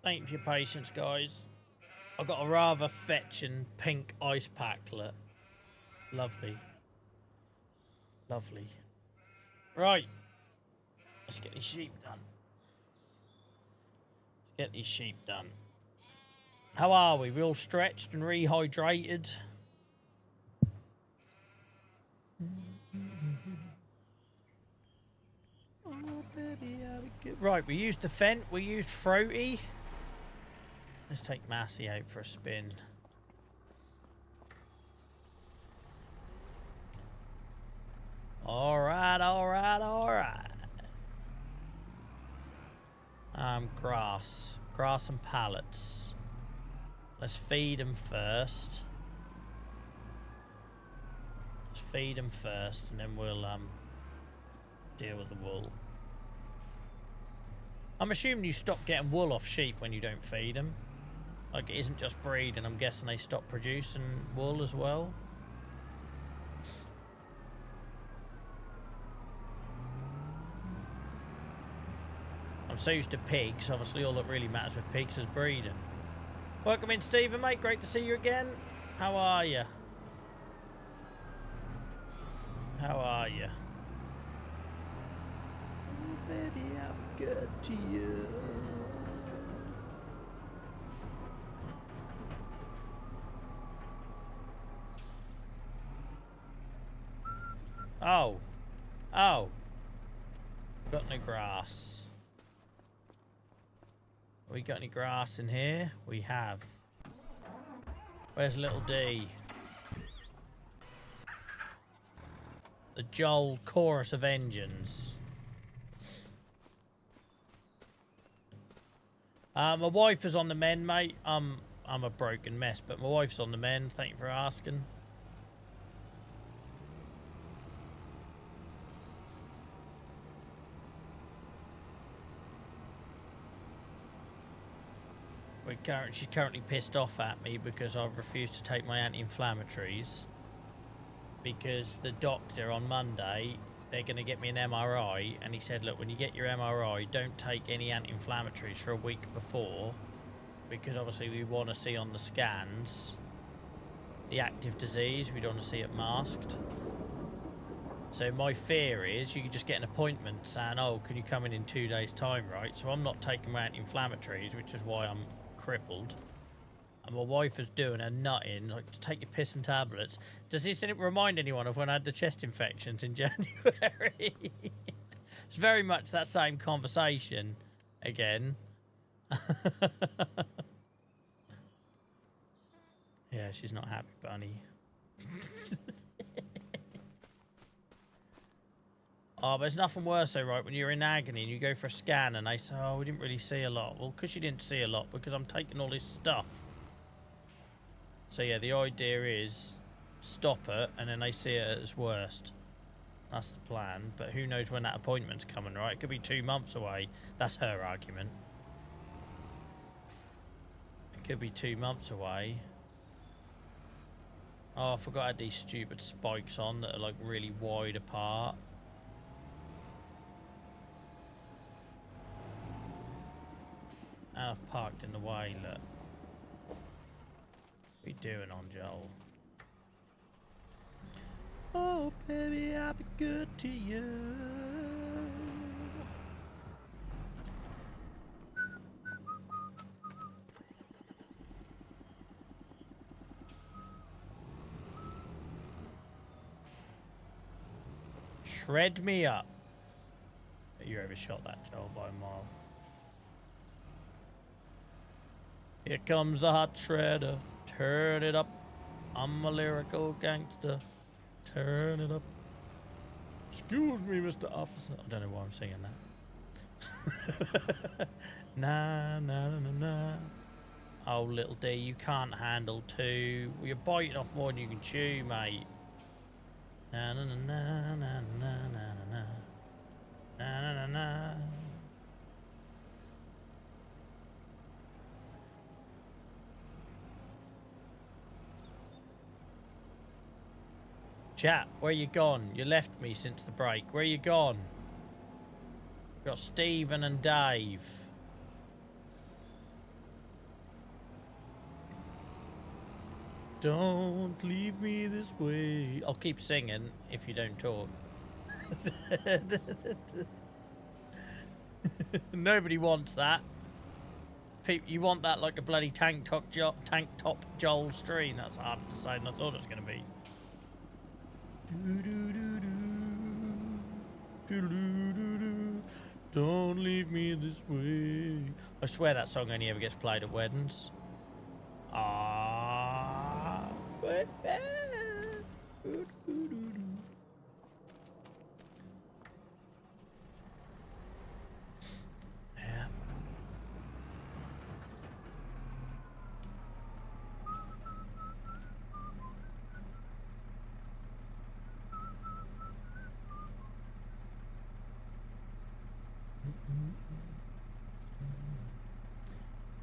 Thank you for your patience, guys. I've got a rather fetching pink ice pack. Look. Lovely. Lovely. Right. Let's get these sheep done. Let's get these sheep done. How are we? We all stretched and rehydrated? Oh, baby, are we good? Right, we used the Fent, we used Throaty. Let's take Massey out for a spin. Alright, alright, alright. Grass. Grass and pallets. Let's feed them first. Let's feed them first, and then we'll deal with the wool. I'm assuming you stop getting wool off sheep when you don't feed them. Like, it isn't just breeding. I'm guessing they stop producing wool as well. I'm so used to pigs. Obviously, all that really matters with pigs is breeding. Welcome in, Stephen, mate. Great to see you again. How are you? How are you? Oh, baby, I'm good to you. Oh. Oh. Got no grass. We got any grass in here? We have. Where's little D? The Joel chorus of engines. My wife is on the mend, mate. I'm a broken mess, but my wife's on the mend. Thank you for asking. She's currently pissed off at me because I've refused to take my anti-inflammatories. Because the doctor on Monday, they're going to get me an MRI, and he said, look, when you get your MRI, don't take any anti-inflammatories for a week before, because obviously we want to see on the scans the active disease. We don't want to see it masked. So my fear is you can just get an appointment saying, oh, can you come in 2 days' time, right? So I'm not taking my anti-inflammatories, which is why I'm crippled. And my wife is doing a nutting, like, to take your piss and tablets. Does this remind anyone of when I had the chest infections in January? It's very much that same conversation again. Yeah, she's not happy, Bunny. Oh, but there's nothing worse though, right? When you're in agony and you go for a scan and they say, oh, we didn't really see a lot. Well, because you didn't see a lot, because I'm taking all this stuff. So yeah, the idea is stop it and then they see it at its worst. That's the plan. But who knows when that appointment's coming, right? It could be 2 months away. That's her argument. It could be 2 months away. Oh, I forgot I had these stupid spikes on that are like really wide apart. And I've parked in the way, look. What are you doing on Joel? Oh, baby, I'll be good to you. Shred me up. You overshot that, Joel, by a mile. Here comes the hot shredder. Turn it up. I'm a lyrical gangster. Turn it up. Excuse me, Mr. Officer. I don't know why I'm singing that. Nah, nah, nah, nah, nah. Oh, little D, you can't handle 2. Well, you're biting off more than you can chew, mate. Na na na na na na na na na na na na. Chat, where you gone? You left me since the break. Where you gone? Got Stephen and Dave. Don't leave me this way. I'll keep singing if you don't talk. Nobody wants that. You want that like a bloody tank top Joel Stream. That's harder to say than I thought it was going to be. Don't leave me this way. I swear that song only ever gets played at weddings. Ah, baby. Yeah.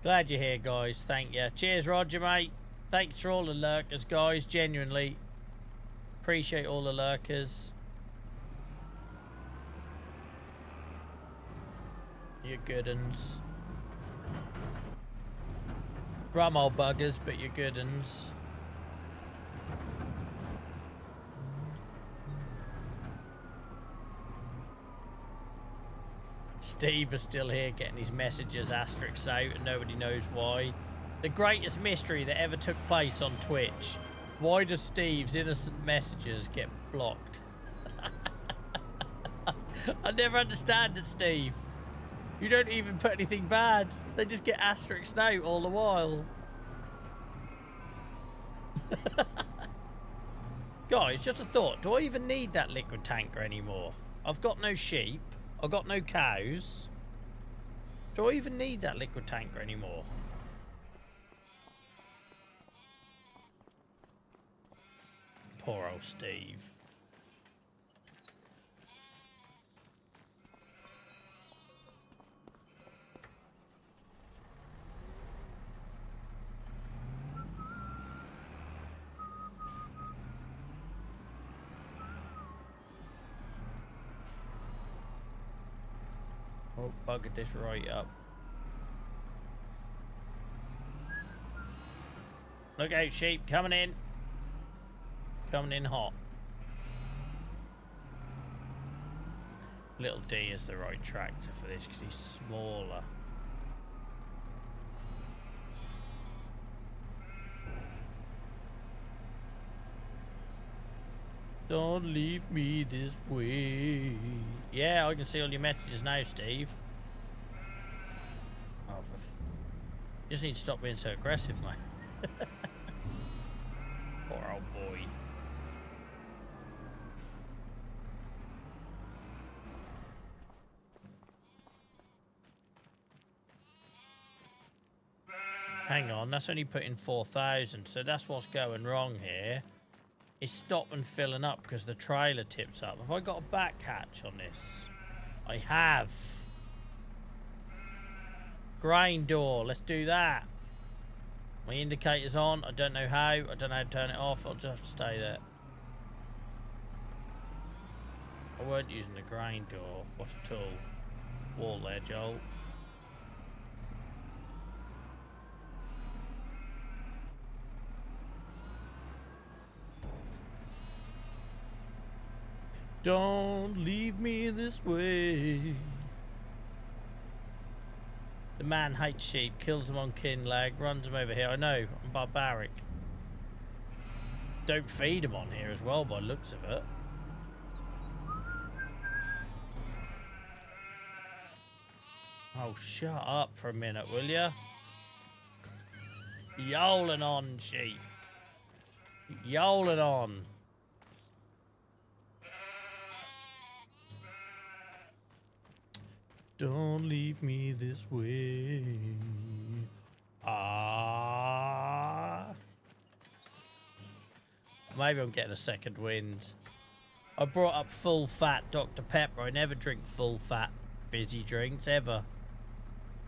Glad you're here, guys. Thank you. Cheers, Roger, mate. Thanks for all the lurkers, guys. Genuinely appreciate all the lurkers. You're good uns. Rum old buggers, but you're good uns. Steve is still here getting his messages asterisks out and nobody knows why. The greatest mystery that ever took place on Twitch. Why does Steve's innocent messages get blocked? I never understand it, Steve. You don't even put anything bad. They just get asterisks out all the while. Guys, just a thought. Do I even need that liquid tanker anymore? I've got no sheep. I've got no cows. Do I even need that liquid tanker anymore? Poor old Steve. Oh, buggered this right up. Look out, sheep, coming in. Coming in hot. Little D is the right tractor for this because he's smaller. Don't leave me this way. Yeah, I can see all your messages now, Steve. Oh, you just need to stop being so aggressive, mate. Poor old boy. Hang on, that's only put in 4,000, so that's what's going wrong here. It's stopping filling up because the trailer tips up. Have I got a back hatch on this? I have. Grain door, let's do that. My indicator's on, I don't know how. I don't know how to turn it off, I'll just have to stay there. I weren't using the grain door. What a tool. Wall there, Joel. Don't leave me this way. The man hates sheep, kills them on Kinlag, runs them over here. I know, I'm barbaric. Don't feed them on here as well by the looks of it. Oh, shut up for a minute, will ya? Yoling on, sheep. Yoling on. Don't leave me this way. Ah. Maybe I'm getting a second wind. I brought up full fat Dr. Pepper. I never drink full fat fizzy drinks ever.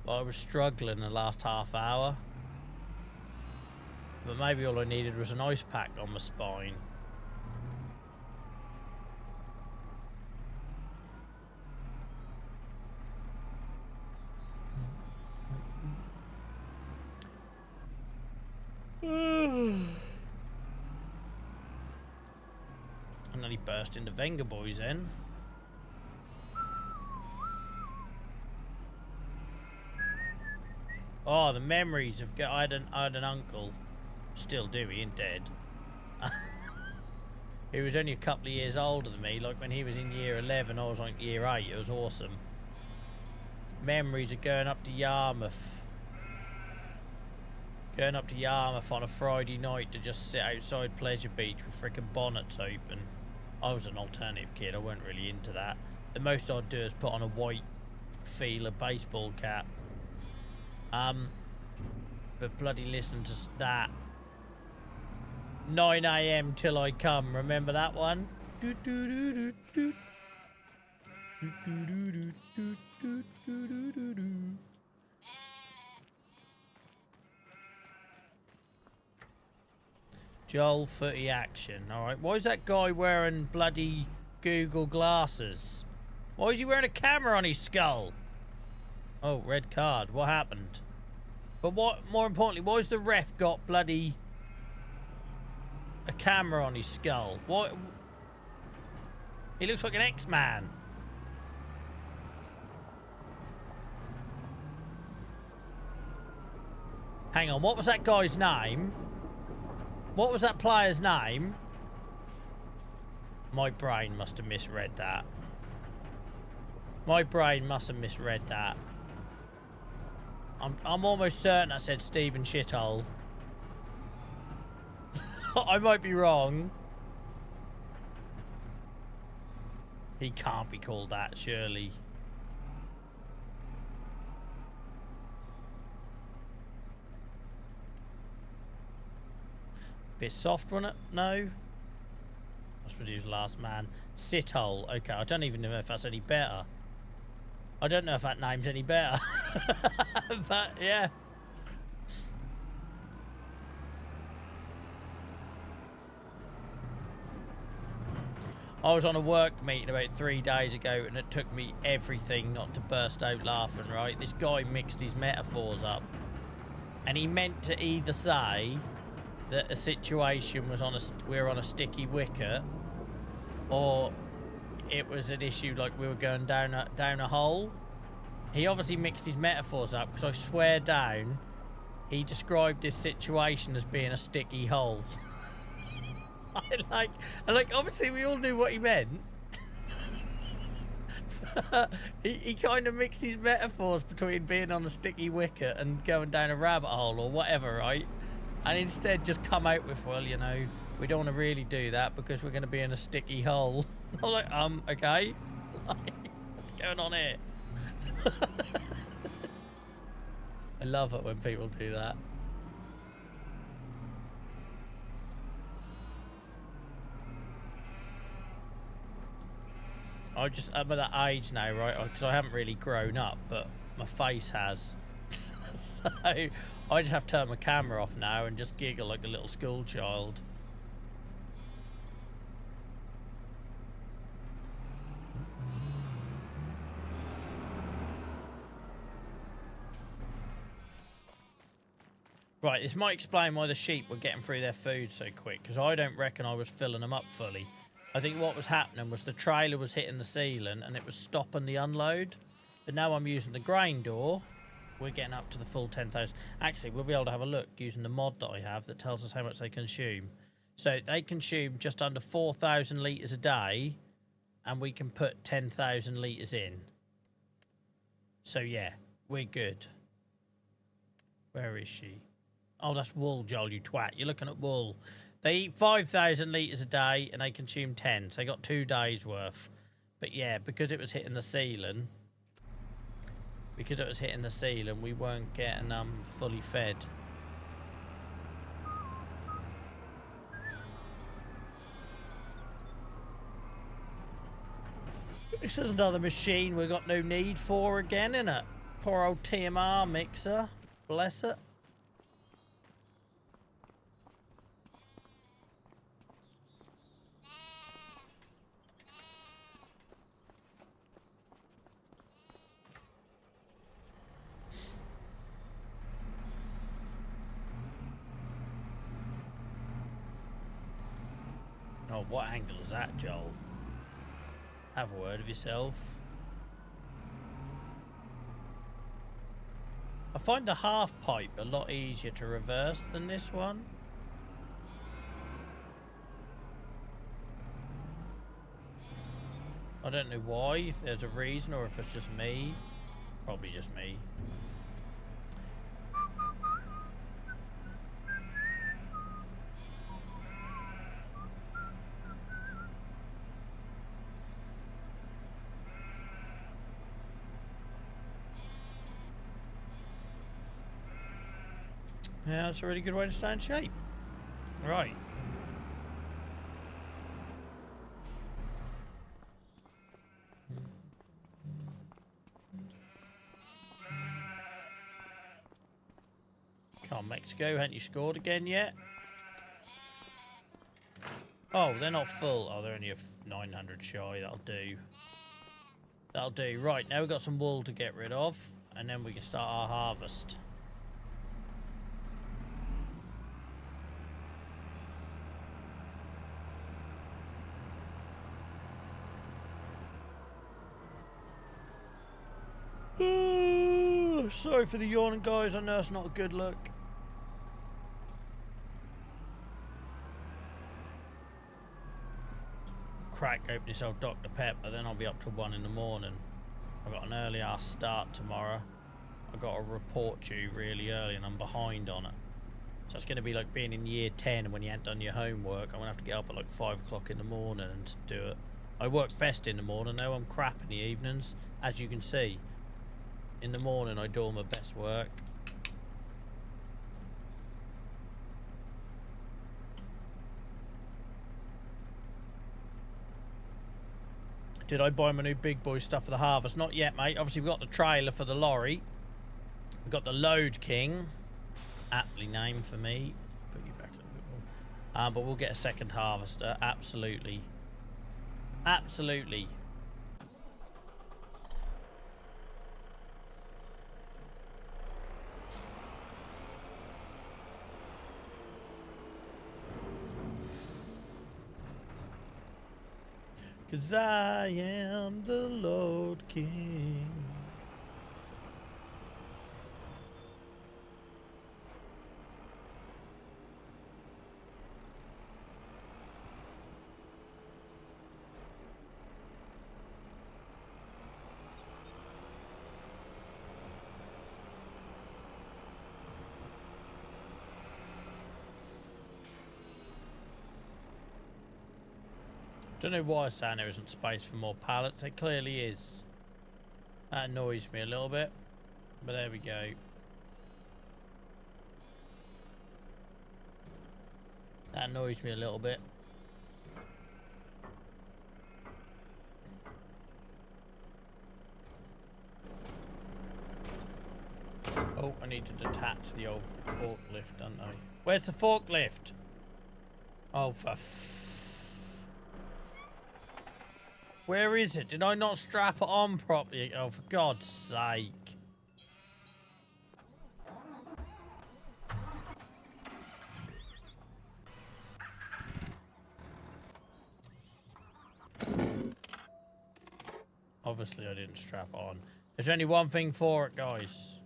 But I was struggling the last half hour. But maybe all I needed was an ice pack on my spine. nearly burst into Venga Boys then. Oh, the memories of... I had an uncle. Still do, he ain't dead. He was only a couple of years older than me. Like when he was in year 11, I was like year 8. It was awesome. Memories of going up to Yarmouth. Going up to Yarmouth on a Friday night to just sit outside Pleasure Beach with freaking bonnets open. I was an alternative kid. I wasn't really into that. The most I'd do is put on a white feeler baseball cap. But bloody listen to that. 9 AM till I come. Remember that one? Joel footy action. Alright, why is that guy wearing bloody Google glasses? Why is he wearing a camera on his skull? Oh, red card. What happened? But what, more importantly, why's the ref got bloody a camera on his skull? What? He looks like an X-Man. Hang on, what was that guy's name? What was that player's name? My brain must have misread that. My brain must have misread that. I'm almost certain I said Stephen Shithole. I might be wrong. He can't be called that, surely. Bit soft, wasn't it? No. That's what he was last man. Sithole. Okay, I don't even know if that's any better. I don't know if that name's any better. But, yeah. I was on a work meeting about 3 days ago and it took me everything not to burst out laughing, right? This guy mixed his metaphors up. And he meant to either say that a situation was we were on a sticky wicket, or it was an issue like we were going down a hole. He obviously mixed his metaphors up, because I swear down he described this situation as being a sticky hole. like obviously we all knew what he meant. he kind of mixed his metaphors between being on a sticky wicket and going down a rabbit hole or whatever, right? And instead just come out with, well, you know, we don't want to really do that because we're going to be in a sticky hole. I'm like, okay. What's going on here? I love it when people do that. I'm at that age now, right? Because I haven't really grown up, but my face has. So I just have to turn my camera off now and just giggle like a little school child. Right, this might explain why the sheep were getting through their food so quick, because I don't reckon I was filling them up fully. I think what was happening was the trailer was hitting the ceiling and it was stopping the unload. But now I'm using the grain door. We're getting up to the full 10,000. Actually, we'll be able to have a look using the mod that I have that tells us how much they consume. So they consume just under 4,000 litres a day, and we can put 10,000 litres in. So yeah, we're good. Where is she? Oh, that's wool, Joel, you twat. You're looking at wool. They eat 5,000 litres a day, and they consume 10. So they got 2 days worth. But yeah, because it was hitting the ceiling... we weren't getting fully fed. This is another machine we've got no need for again, innit? Poor old TMR mixer. Bless it. Oh, what angle is that, Joel? Have a word of yourself. I find the half pipe a lot easier to reverse than this one. I don't know why, if there's a reason or if it's just me. Probably just me. Yeah, that's a really good way to stay in shape. Right. Come on, Mexico, haven't you scored again yet? Oh, they're not full. Oh, they're only a 900 shy. That'll do. That'll do. Right, now we've got some wool to get rid of, and then we can start our harvest. Sorry for the yawning, guys. I know it's not a good look. Crack open this old Dr. Pepper, then I'll be up to 1 in the morning. I've got an early ass start tomorrow. I've got a report due really early and I'm behind on it. So it's going to be like being in year 10 and when you ain't done your homework, I'm going to have to get up at like 5 o'clock in the morning and do it. I work best in the morning though, I'm crap in the evenings, as you can see. In the morning I do all my best work. Did I buy my new big boy stuff for the harvest? Not yet, mate. Obviously, we've got the trailer for the lorry. We've got the Load King. Aptly named for me. Put you back a little bit more. But we'll get a second harvester. Absolutely. Absolutely. Cause I am the Lord King. Don't know why I'm saying there isn't space for more pallets. It clearly is. That annoys me a little bit. But there we go. That annoys me a little bit. Oh, I need to detach the old forklift, don't I? Where's the forklift? Oh, for where is it? Did I not strap it on properly? Oh, for God's sake. Obviously, I didn't strap it on. There's only one thing for it, guys.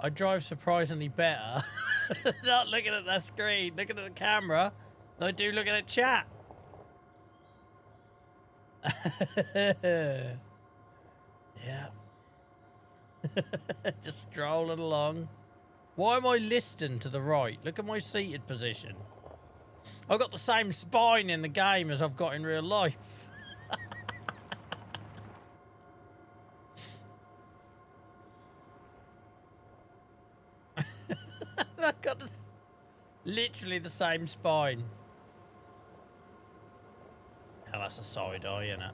I drive surprisingly better. Not looking at that screen, looking at the camera. I do looking at chat. Yeah. Just strolling along. Why am I listing to the right? Look at my seated position. I've got the same spine in the game as I've got in real life. I've got literally the same spine. Hell, that's a side eye, isn't it?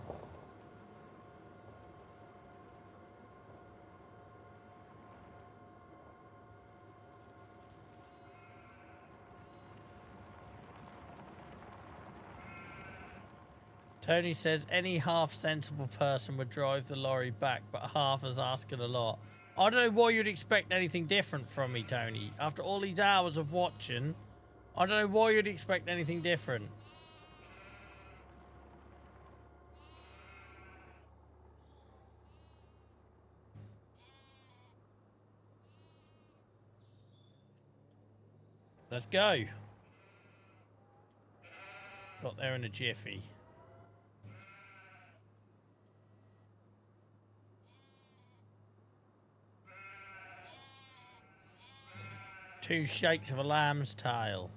Tony says any half-sensible person would drive the lorry back, but half is asking a lot. I don't know why you'd expect anything different from me, Tony. After all these hours of watching, I don't know why you'd expect anything different. Let's go. Got there in a jiffy. Two shakes of a lamb's tail.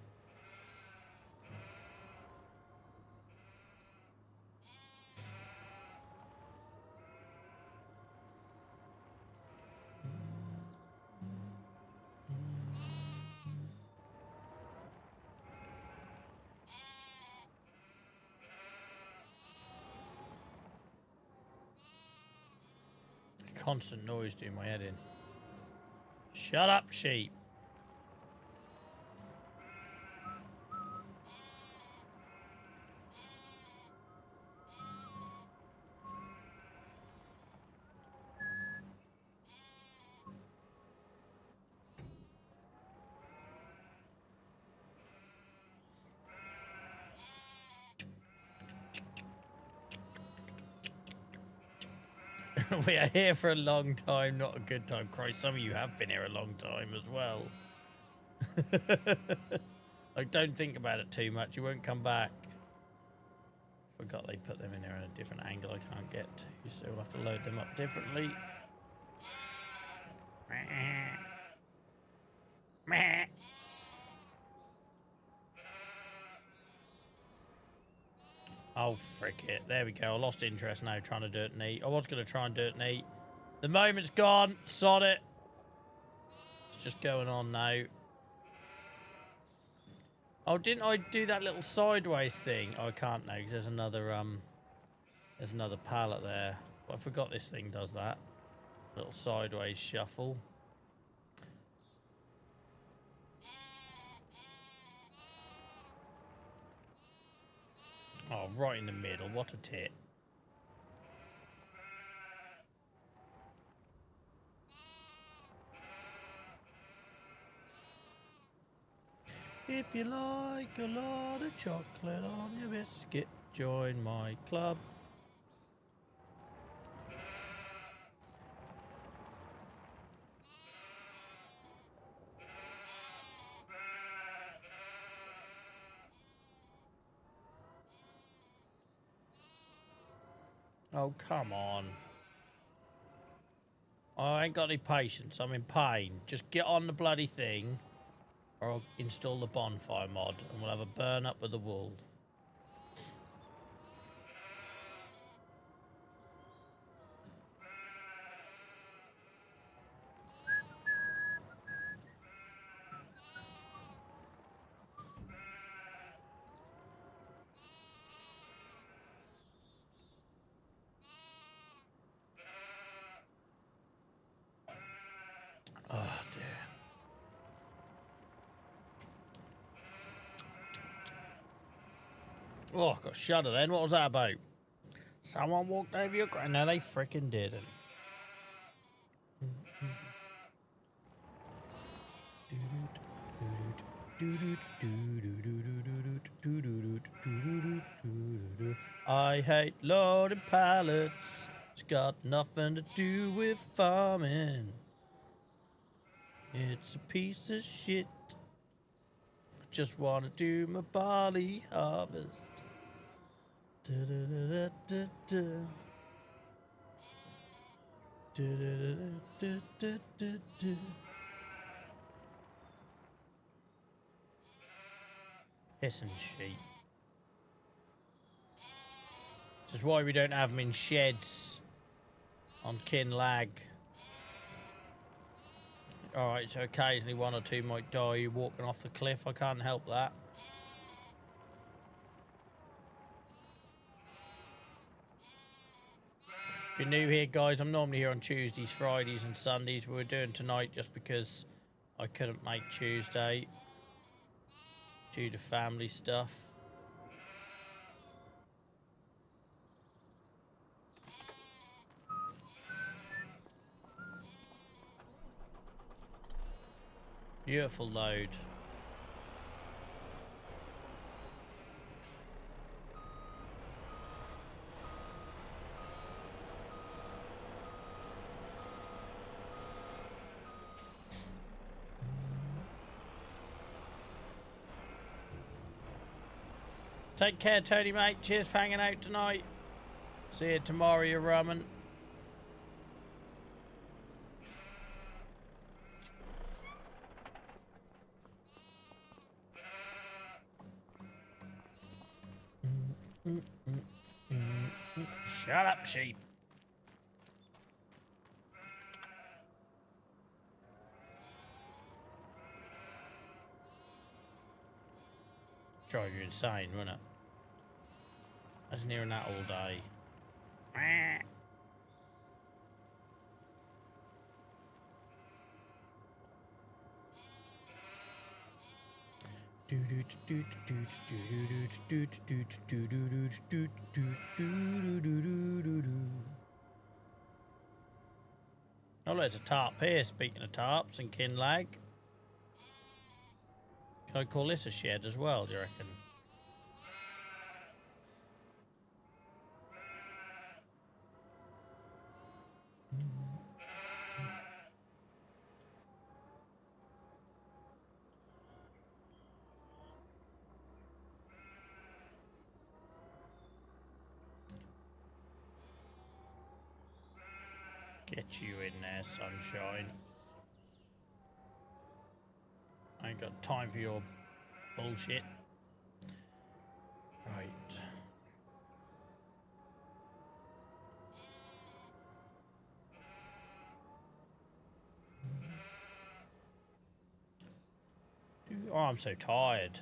Constant noise doing my head in. Shut up, sheep. We are here for a long time, not a good time. Christ, some of you have been here a long time as well. Like, don't think about it too much. You won't come back. Forgot they put them in there in a different angle I can't get to, so we'll have to load them up differently. Oh, frick it. There we go. I lost interest now trying to do it neat. I was going to try and do it neat. The moment's gone. Sod it. It's just going on now. Oh, didn't I do that little sideways thing? Oh, I can't now because there's another pallet there. But I forgot this thing does that. Little sideways shuffle. Oh, right in the middle. What a tit. If you like a lot of chocolate on your biscuit, join my club. Oh, come on. I ain't got any patience. I'm in pain. Just get on the bloody thing, or I'll install the bonfire mod, and we'll have a burn up with the wool. Oh, dear. Oh, I got shudder then. What was that about? Someone walked over your ground. No, they frickin' didn't. I hate loading pallets. It's got nothing to do with farming. It's a piece of shit. I just want to do my barley harvest. Da, da, da, da, da, da. Piss and sheep. Which is why we don't have them in sheds on Kinlag. Alright, so occasionally one or two might die walking off the cliff. I can't help that. If you're new here, guys, I'm normally here on Tuesdays, Fridays and Sundays. We're doing tonight just because I couldn't make Tuesday due to family stuff. Beautiful load. Take care, Tony, mate. Cheers for hanging out tonight. See you tomorrow, you rummin'. Shut up, sheep. Drive you insane, wouldn't it? Imagine hearing that all day. Oh, there's a tarp here. Speaking of tarps and Kinlag. Can I call this a shed as well, do you reckon? Get you in there, sunshine. I ain't got time for your bullshit. Right. Oh, I'm so tired.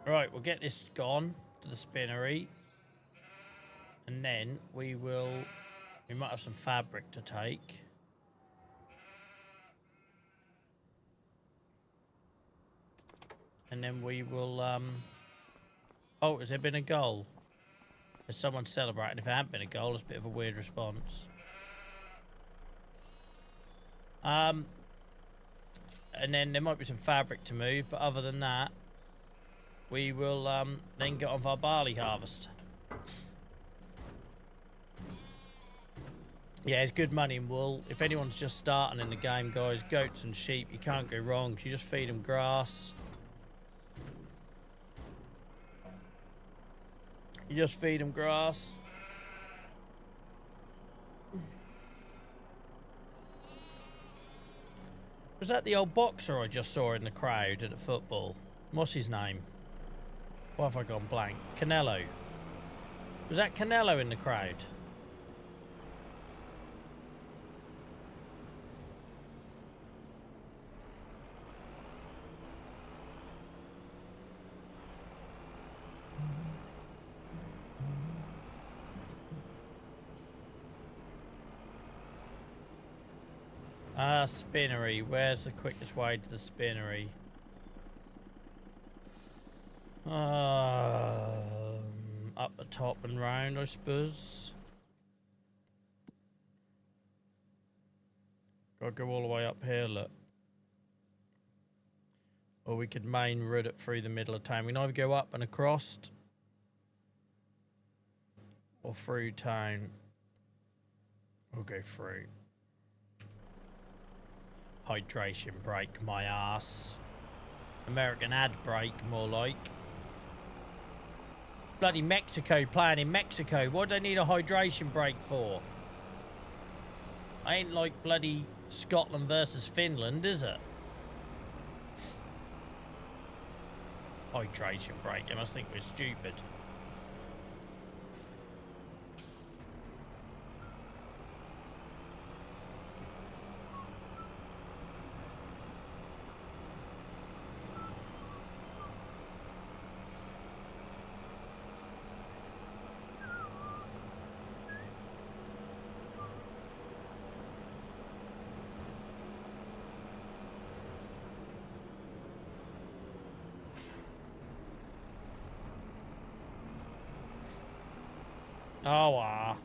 Right, we'll get this gone to the spinnery. And then we might have some fabric to take. And then we will, oh, has there been a goal? Has someone celebrating? If it hadn't been a goal, it's a bit of a weird response. And then there might be some fabric to move, but other than that, we will then get on with our barley harvest. Yeah, it's good money in wool. If anyone's just starting in the game, guys, goats and sheep, you can't go wrong. You just feed them grass. You just feed them grass. Was that the old boxer I just saw in the crowd at the football? What's his name? Why have I gone blank? Canelo. Was that Canelo in the crowd? Spinnery. Where's the quickest way to the spinnery? up the top and round, I suppose. Gotta go all the way up here, look. Or we could main route it through the middle of town. We can either go up and across or through town. We'll go through. Hydration break, my ass. American ad break, more like. Bloody Mexico playing in Mexico. What do they need a hydration break for? Ain't like bloody Scotland versus Finland, is it? Hydration break. They must think we're stupid. Oh,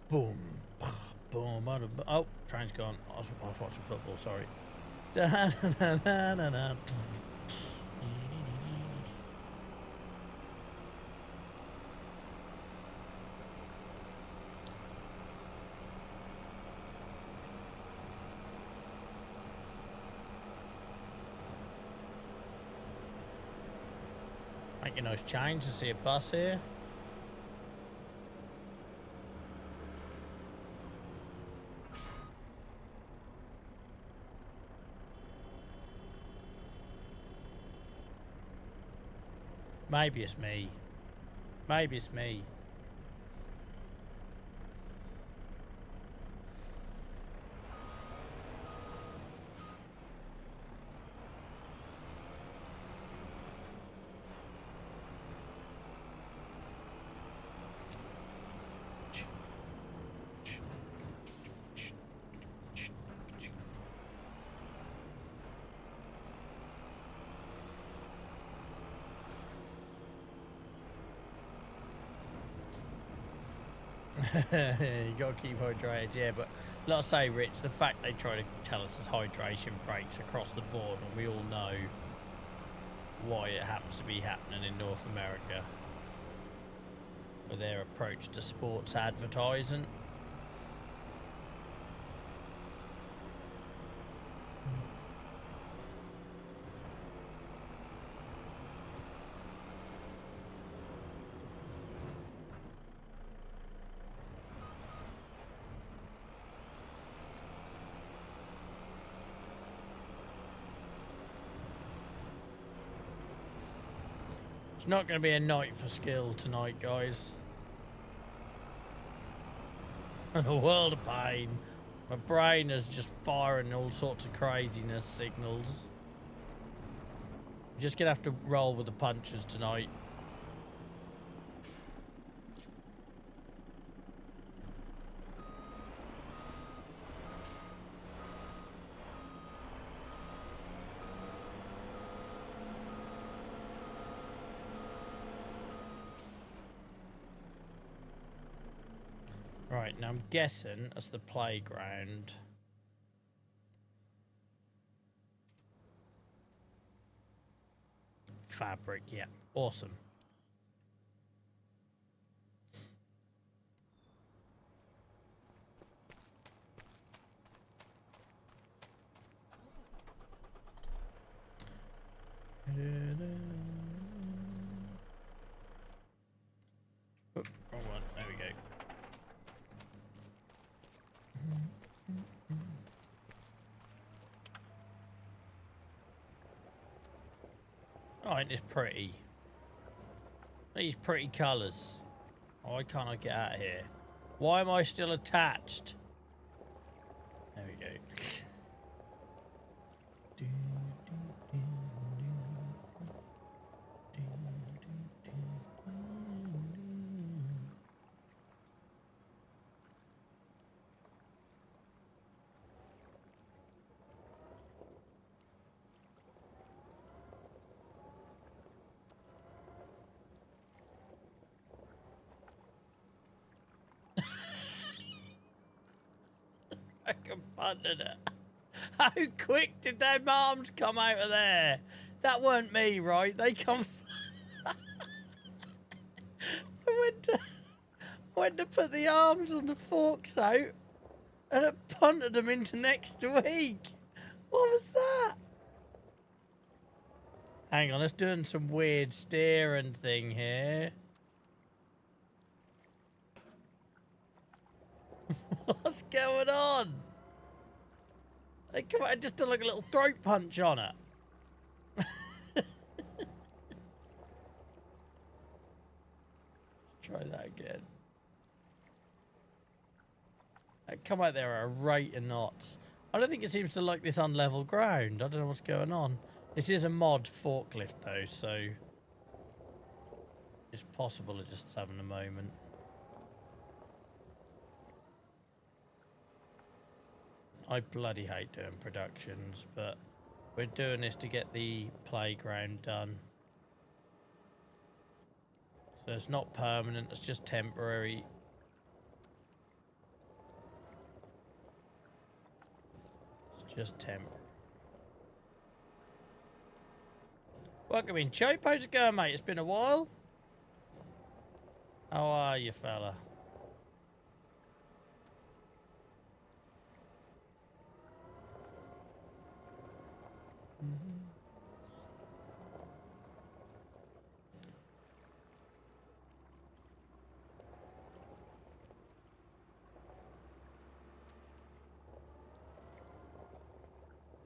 boom. Boom. Oh, train's gone. I was watching football, sorry. Making those changes to see a bus here. Maybe it's me. Maybe it's me. You gotta keep hydrated, yeah, but like I say, Rich, the fact they try to tell us there's hydration breaks across the board when we all know why it happens to be happening in North America with their approach to sports advertising. It's not going to be a night for skill tonight, guys. And a world of pain. My brain is just firing all sorts of craziness signals. I'm just going to have to roll with the punches tonight. Right, now I'm guessing that's the playground. Fabric, yeah, awesome. Oh, wrong one, there we go. Oh, ain't this pretty? These pretty colours. Why can't I get out of here? Why am I still attached? There we go. I can punted it. How quick did them arms come out of there? That weren't me, right? They come. I went to put the arms on the forks out, and it punted them into next week. What was that? Hang on, it's doing some weird steering thing here. What's going on? They come out and just do like a little throat punch on it. Let's try that again. They come out there at a rate of knots. I don't think it seems to like this unlevel ground. I don't know what's going on. This is a mod forklift though, so it's possible it's just having a moment. I bloody hate doing productions, but we're doing this to get the playground done. So it's not permanent, it's just temporary. It's just temporary. Welcome in, Chope. How's it going, mate? It's been a while. How are you, fella?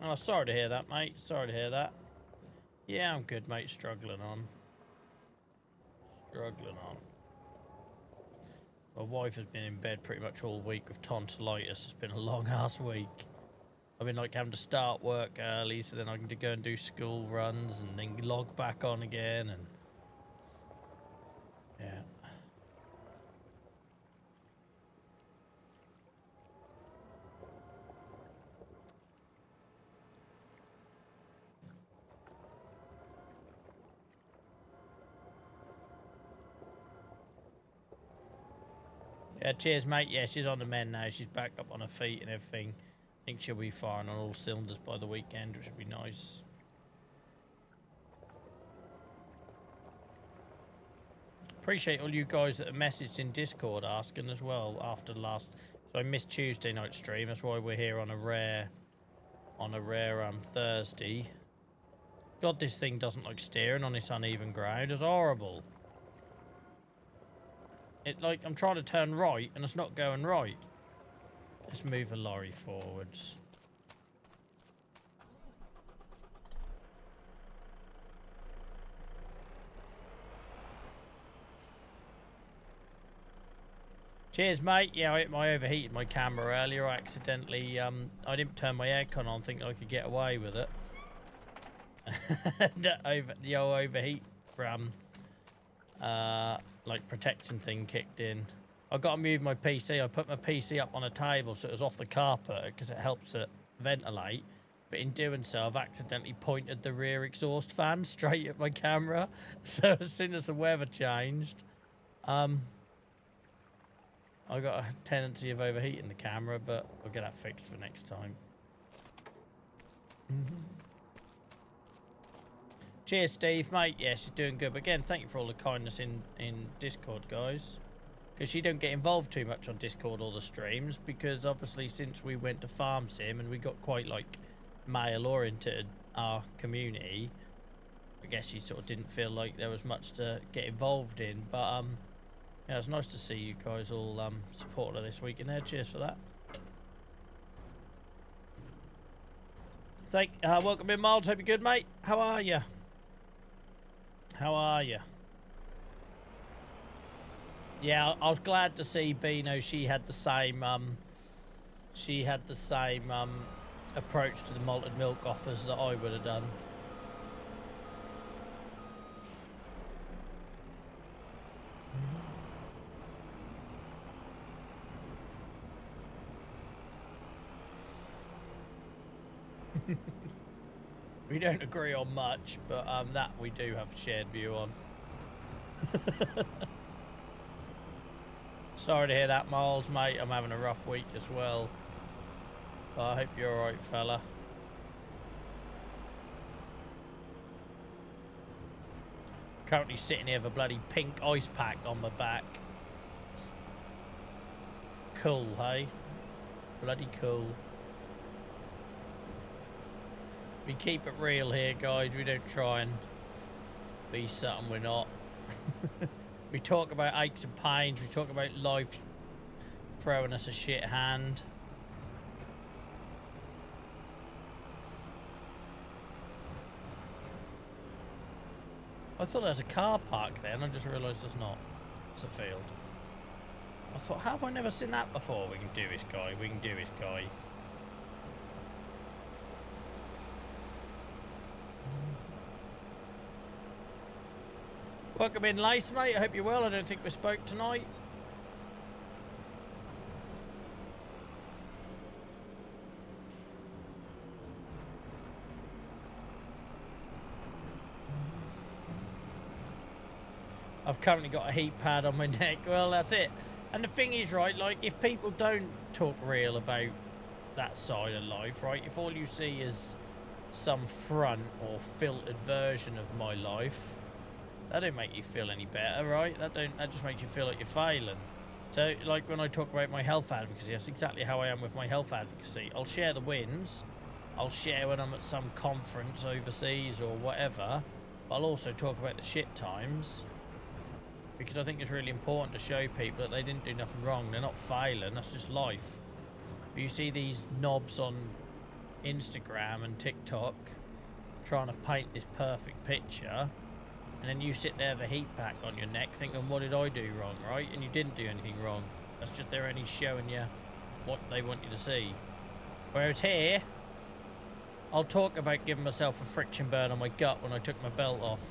Oh, sorry to hear that, mate. Sorry to hear that. Yeah, I'm good, mate. Struggling on. Struggling on. My wife has been in bed pretty much all week with tonsillitis. It's been a long-ass week. I've been like having to start work early so then I can go and do school runs and then log back on again and yeah. Yeah, cheers, mate. Yeah, she's on the mend now. She's back up on her feet and everything. I think she'll be firing on all cylinders by the weekend, which would be nice. Appreciate all you guys that have messaged in Discord asking as well after the last. So I missed Tuesday night stream. That's why we're here on a rare Thursday. God, this thing doesn't like steering on this uneven ground. It's horrible. It like I'm trying to turn right and it's not going right. Let's move a lorry forwards. Cheers, mate. Yeah, I overheated my camera earlier. I accidentally, I didn't turn my aircon on thinking I could get away with it. The old overheat like protection thing kicked in. I got to move my PC. I put my PC up on a table so it was off the carpet because it helps it ventilate. But in doing so, I've accidentally pointed the rear exhaust fan straight at my camera. So as soon as the weather changed, I got a tendency of overheating the camera, but I'll get that fixed for next time. Cheers, Steve, mate. Yeah, she's doing good. But again, thank you for all the kindness in Discord, guys. Because she don't get involved too much on Discord or the streams, because obviously since we went to Farm Sim and we got quite like male-oriented our community, I guess she sort of didn't feel like there was much to get involved in. But yeah, it's nice to see you guys all support her this week in there. Cheers for that. Welcome in, Miles. Hope you're good, mate. How are you? How are you? Yeah, I was glad to see Beano. She had the same approach to the malted milk offers that I would have done. We don't agree on much, but that we do have a shared view on. Sorry to hear that, Miles, mate. I'm having a rough week as well. But I hope you're alright, fella. Currently sitting here with a bloody pink ice pack on my back. Cool, hey? Bloody cool. We keep it real here, guys. We don't try and be something we're not. We talk about aches and pains. We talk about life throwing us a shit hand. I thought there was a car park then. I just realised there's not. It's a field. I thought, how have I never seen that before? We can do this, guy. We can do this, guy. Welcome in, Lace, mate. I hope you're well. I don't think we spoke tonight. I've currently got a heat pad on my neck. Well, that's it. And the thing is, right, like, if people don't talk real about that side of life, right, if all you see is some front or filtered version of my life, that don't make you feel any better, right? That just makes you feel like you're failing. So, like, when I talk about my health advocacy, that's exactly how I am with my health advocacy. I'll share the wins. I'll share when I'm at some conference overseas or whatever. I'll also talk about the shit times, because I think it's really important to show people that they didn't do nothing wrong. They're not failing. That's just life. But you see these knobs on Instagram and TikTok trying to paint this perfect picture, and then you sit there with a heat pack on your neck thinking, what did I do wrong, right? And you didn't do anything wrong. That's just they're only showing you what they want you to see. Whereas here, I'll talk about giving myself a friction burn on my gut when I took my belt off.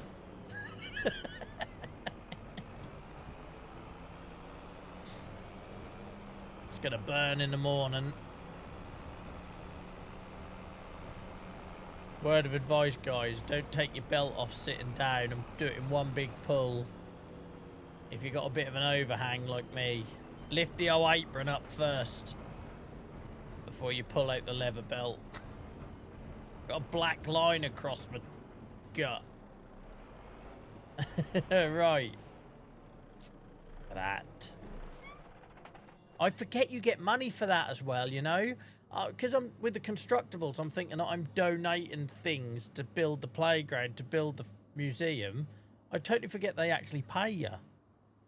It's gonna burn in the morning. Word of advice, guys, don't take your belt off sitting down and do it in one big pull. If you've got a bit of an overhang like me, lift the old apron up first before you pull out the leather belt. Got a black line across my gut. Right. That. I forget you get money for that as well, you know? Because I'm with the Constructables, I'm thinking that I'm donating things to build the playground, to build the museum. I totally forget they actually pay you.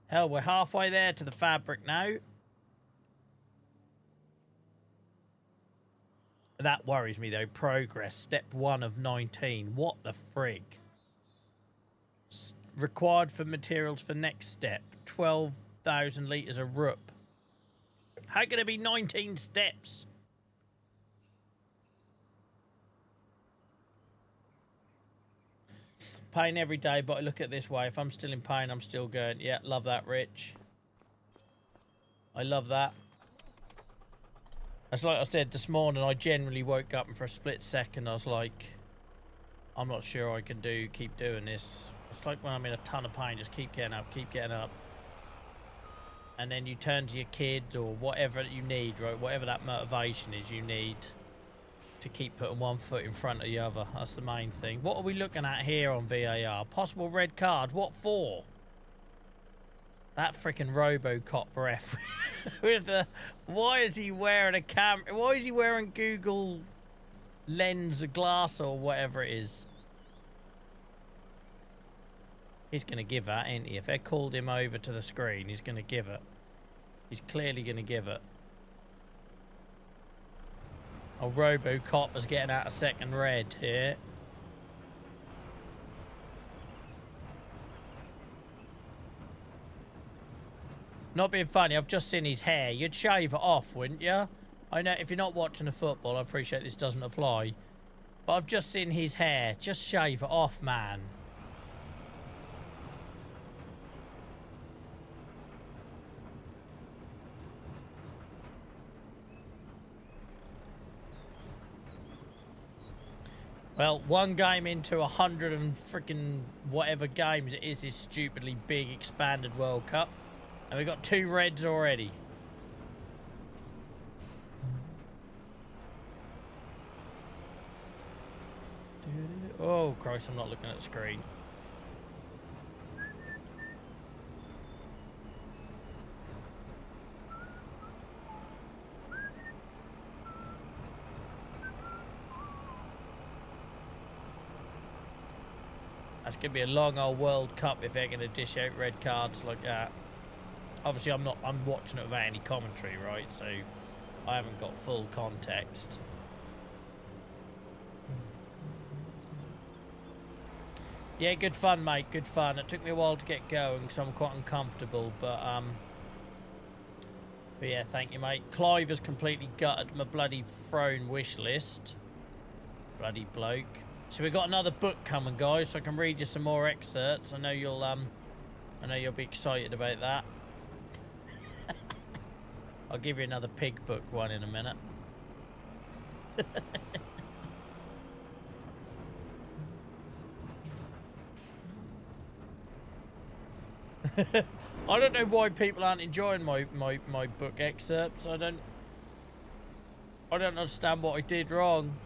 Hell, we're halfway there to the fabric now. That worries me though. Progress, step 1 of 19. What the frig? Required for materials for next step. 12,000 litres of roop. How can it be 19 steps? Pain every day, but I look at it this way. If I'm still in pain, I'm still going. Yeah, love that, Rich. I love that. That's like I said this morning, I generally woke up and for a split second I was like, I'm not sure I can keep doing this. It's like when I'm in a ton of pain, just keep getting up, keep getting up. And then you turn to your kid or whatever you need, right? Whatever that motivation is you need to keep putting one foot in front of the other. That's the main thing. What are we looking at here on VAR? Possible red card. What for? That freaking RoboCop ref with the... Why is he wearing a camera? Why is he wearing Google Lens glass or whatever it is? He's going to give that, ain't he? If they called him over to the screen, he's going to give it. He's clearly going to give it. Oh, RoboCop is getting out a second red here. Not being funny, I've just seen his hair. You'd shave it off, wouldn't you? I know if you're not watching the football, I appreciate this doesn't apply. But I've just seen his hair. Just shave it off, man. Well, one game into 100 and freaking whatever games it is this stupidly big expanded World Cup. And we got 2 reds already. Oh, Christ, I'm not looking at the screen. That's going to be a long old World Cup if they're going to dish out red cards like that. Obviously, I'm watching it without any commentary, right? So I haven't got full context. Yeah, good fun, mate. Good fun. It took me a while to get going because I'm quite uncomfortable, but yeah, thank you, mate. Clive has completely gutted my bloody throne wish list. Bloody bloke. So we've got another book coming, guys, so I can read you some more excerpts. I know you'll be excited about that. I'll give you another pig book one in a minute. I don't know why people aren't enjoying my book excerpts. I don't understand what I did wrong.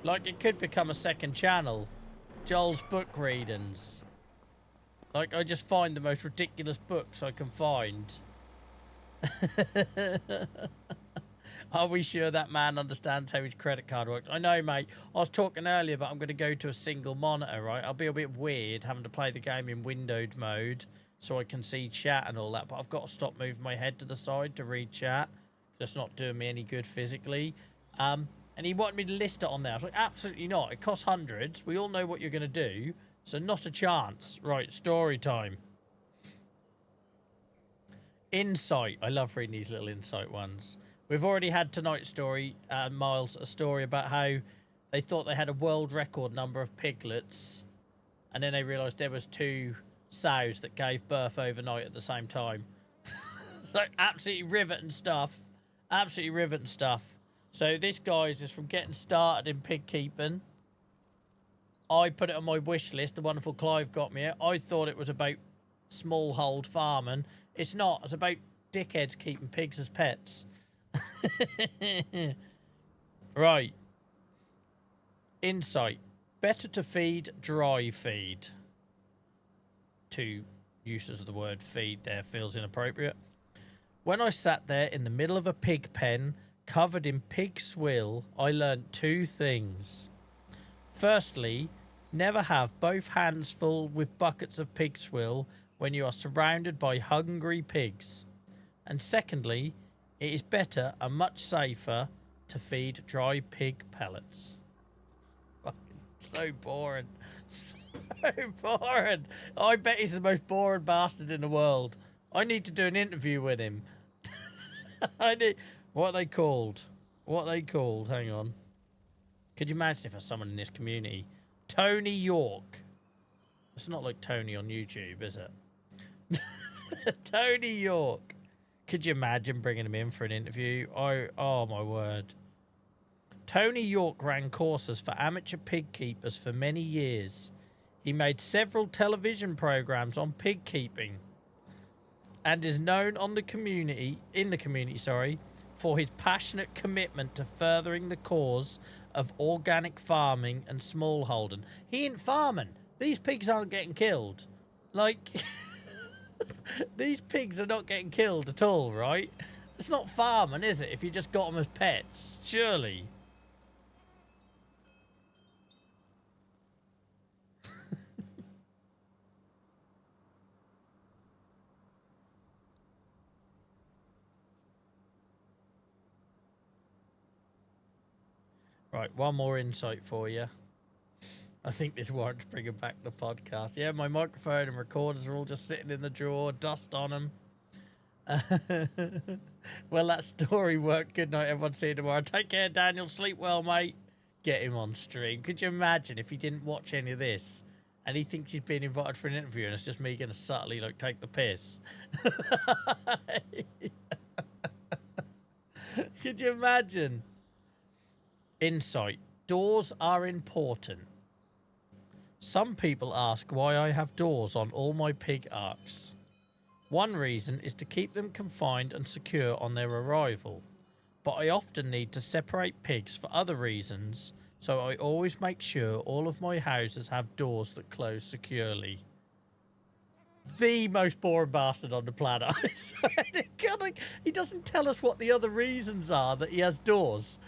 Like, it could become a second channel. Joel's book readings. Like, I just find the most ridiculous books I can find. Are we sure that man understands how his credit card works? I know, mate. I was talking earlier, but I'm going to go to a single monitor, right? I'll be a bit weird having to play the game in windowed mode so I can see chat and all that, but I've got to stop moving my head to the side to read chat. That's not doing me any good physically. And he wanted me to list it on there. I was like, absolutely not. It costs hundreds. We all know what you're going to do. So not a chance. Right, story time. Insight. I love reading these little insight ones. We've already had tonight's story, Miles, a story about how they thought they had a world record number of piglets. And then they realised there was 2 sows that gave birth overnight at the same time. So absolutely riveting stuff. Absolutely riveting stuff. So this guy's just from getting started in pig keeping. I put it on my wish list. The wonderful Clive got me it. I thought it was about smallhold farming. It's not. It's about dickheads keeping pigs as pets. Right. Insight. Better to feed, dry feed. 2 uses of the word feed there feels inappropriate. When I sat there in the middle of a pig pen, covered in pig swill, I learnt 2 things. Firstly, never have both hands full with buckets of pig swill when you are surrounded by hungry pigs. And secondly, it is better and much safer to feed dry pig pellets. Fucking so boring. So boring. I bet he's the most boring bastard in the world. I need to do an interview with him. I need... What are they called? What are they called? Hang on. Could you imagine if there's someone in this community? Tony York. It's not like Tony on YouTube, is it? Tony York. Could you imagine bringing him in for an interview? Oh, my word. Tony York ran courses for amateur pig keepers for many years. He made several television programs on pig keeping and is known in the community, for his passionate commitment to furthering the cause of organic farming and smallholding. He ain't farming. These pigs aren't getting killed. Like, these pigs are not getting killed at all, right? It's not farming, is it, if you just got them as pets? Surely. Right, one more insight for you. I think this warrants bringing back the podcast. Yeah, my microphone and recorders are all just sitting in the drawer, dust on them. Well, that story worked. Good night, everyone. See you tomorrow. Take care, Daniel. Sleep well, mate. Get him on stream. Could you imagine if he didn't watch any of this and he thinks he's been invited for an interview and it's just me going to subtly like take the piss? Could you imagine? Insight. Doors are important. Some people ask why I have doors on all my pig arcs. One reason is to keep them confined and secure on their arrival, but I often need to separate pigs for other reasons, so I always make sure all of my houses have doors that close securely. The most boring bastard on the planet. I swear to God, like, he doesn't tell us what the other reasons are that he has doors.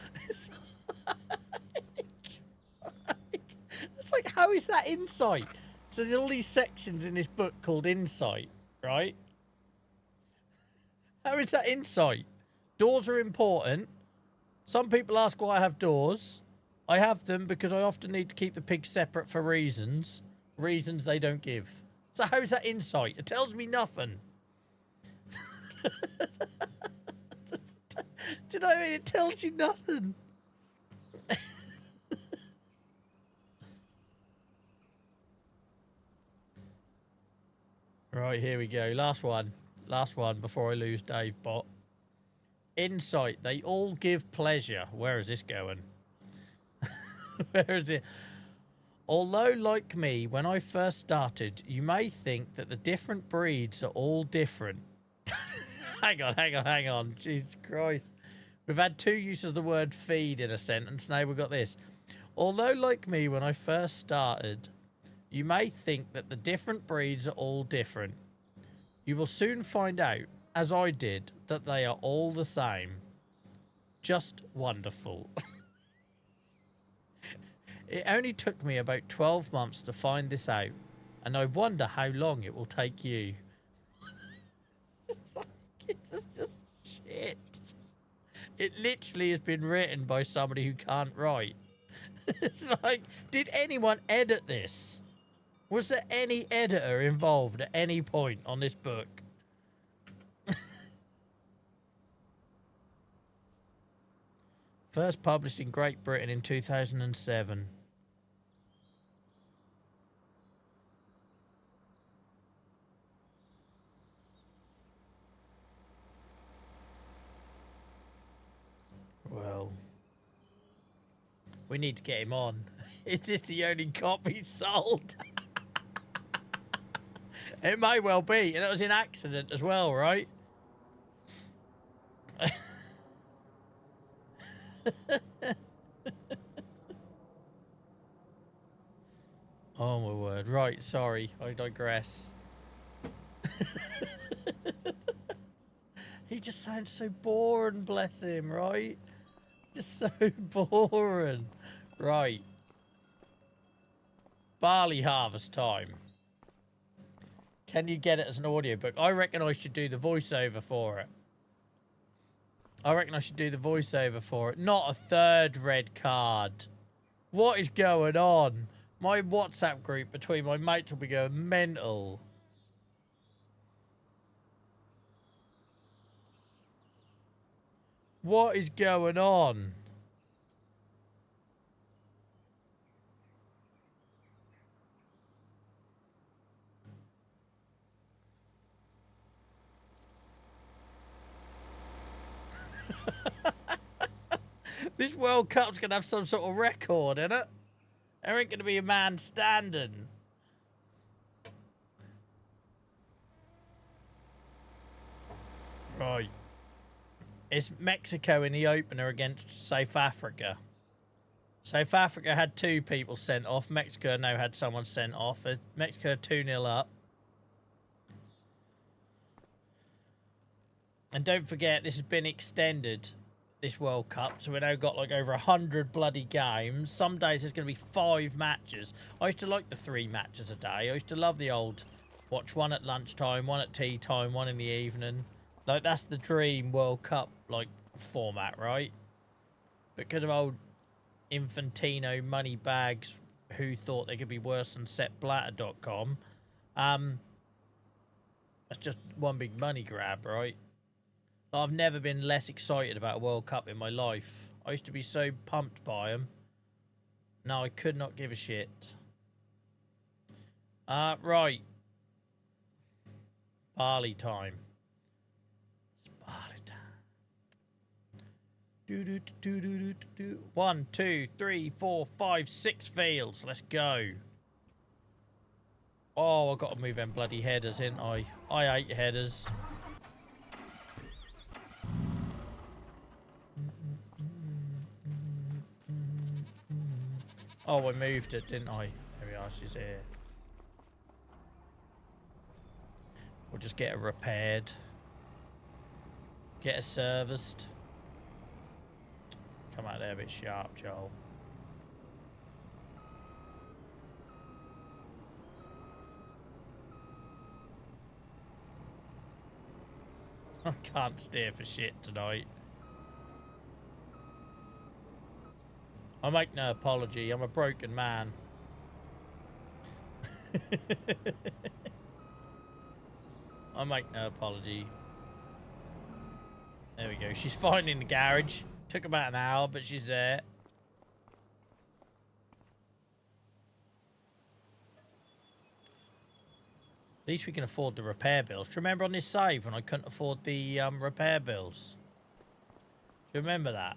It's like, how is that insight? So there's all these sections in this book called Insight, right? How is that insight? Doors are important. Some people ask why I have doors. I have them because I often need to keep the pigs separate for reasons. Reasons they don't give. So how is that insight? It tells me nothing. Do you know what I mean? It tells you nothing. Right, here we go. Last one. Last one before I lose Dave Bot. Insight. They all give pleasure. Where is this going? Where is it? Although, like me, when I first started, you may think that the different breeds are all different. Hang on. Jesus Christ. We've had two uses of the word feed in a sentence. Now we've got this. Although, like me, when I first started, you may think that the different breeds are all different. You will soon find out, as I did, that they are all the same. Just wonderful. It only took me about 12 months to find this out, and I wonder how long it will take you. It's just shit. It literally has been written by somebody who can't write. It's like, did anyone edit this? Was there any editor involved at any point on this book? First published in Great Britain in 2007. Well, we need to get him on. Is this the only copy sold? It may well be, and it was an accident as well, right? Oh my word. Right, sorry, I digress. He just sounds so boring, bless him, right? Just so boring. Right. Barley harvest time. Can you get it as an audiobook? I reckon I should do the voiceover for it. Not a third red card. What is going on? My WhatsApp group between my mates will be going mental. What is going on? This World Cup's going to have some sort of record, in it? There ain't going to be a man standing. Right. It's Mexico in the opener against South Africa. South Africa had 2 people sent off. Mexico now had someone sent off. Mexico 2-0 up. And don't forget, this has been extended, this World Cup. So we've now got like over 100 bloody games. Some days there's going to be 5 matches. I used to like the 3 matches a day. I used to love the old watch one at lunchtime, one at tea time, one in the evening. Like, that's the dream World Cup, like, format, right? Because of old Infantino money bags, who thought they could be worse than seppblatter.com. That's just one big money grab, right? I've never been less excited about a World Cup in my life. I used to be so pumped by them. Now I could not give a shit. Right. Barley time. It's barley time. 1, 2, 3, 4, 5, 6 fields. Let's go. Oh, I've got to move them bloody headers, ain't I? I hate headers. Oh, I moved it, didn't I? There we are, she's here. We'll just get her repaired. Get her serviced. Come out there a bit sharp, Joel. I can't steer for shit tonight. I make no apology. I'm a broken man. I make no apology. There we go. She's fine in the garage. Took about an hour, but she's there. At least we can afford the repair bills. Do you remember on this save when I couldn't afford the repair bills? Do you remember that?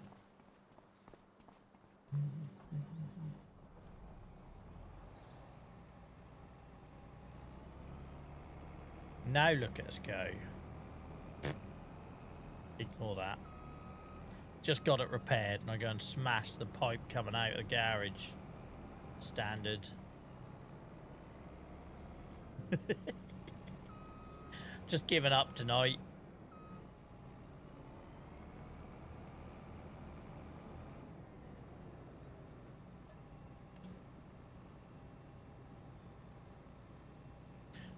Now look at us go. Ignore that. Just got it repaired and I go and smash the pipe coming out of the garage. Standard. Just giving up tonight.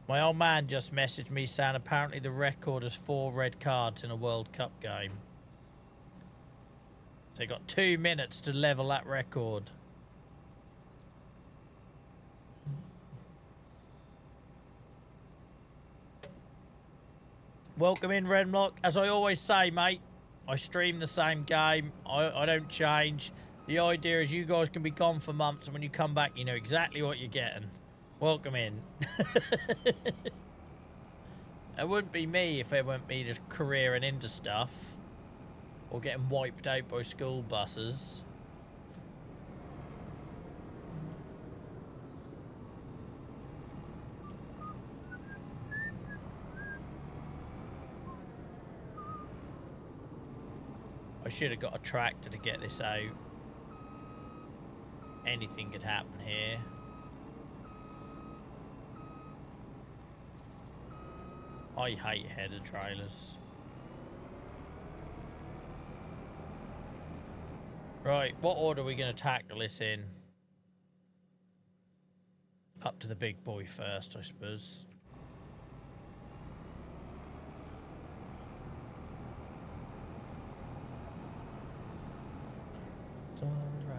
My old man just messaged me saying apparently the record is 4 red cards in a World Cup game. So they got 2 minutes to level that record. Welcome in, Renlock. As I always say, mate, I stream the same game. I don't change. The idea is you guys can be gone for months, and when you come back, you know exactly what you're getting. Welcome in. It wouldn't be me if it weren't me just careering into stuff. Or getting wiped out by school buses. I should have got a tractor to get this out. Anything could happen here. I hate header trailers. Right, what order are we going to tackle this in? Up to the big boy first, I suppose. It's all right.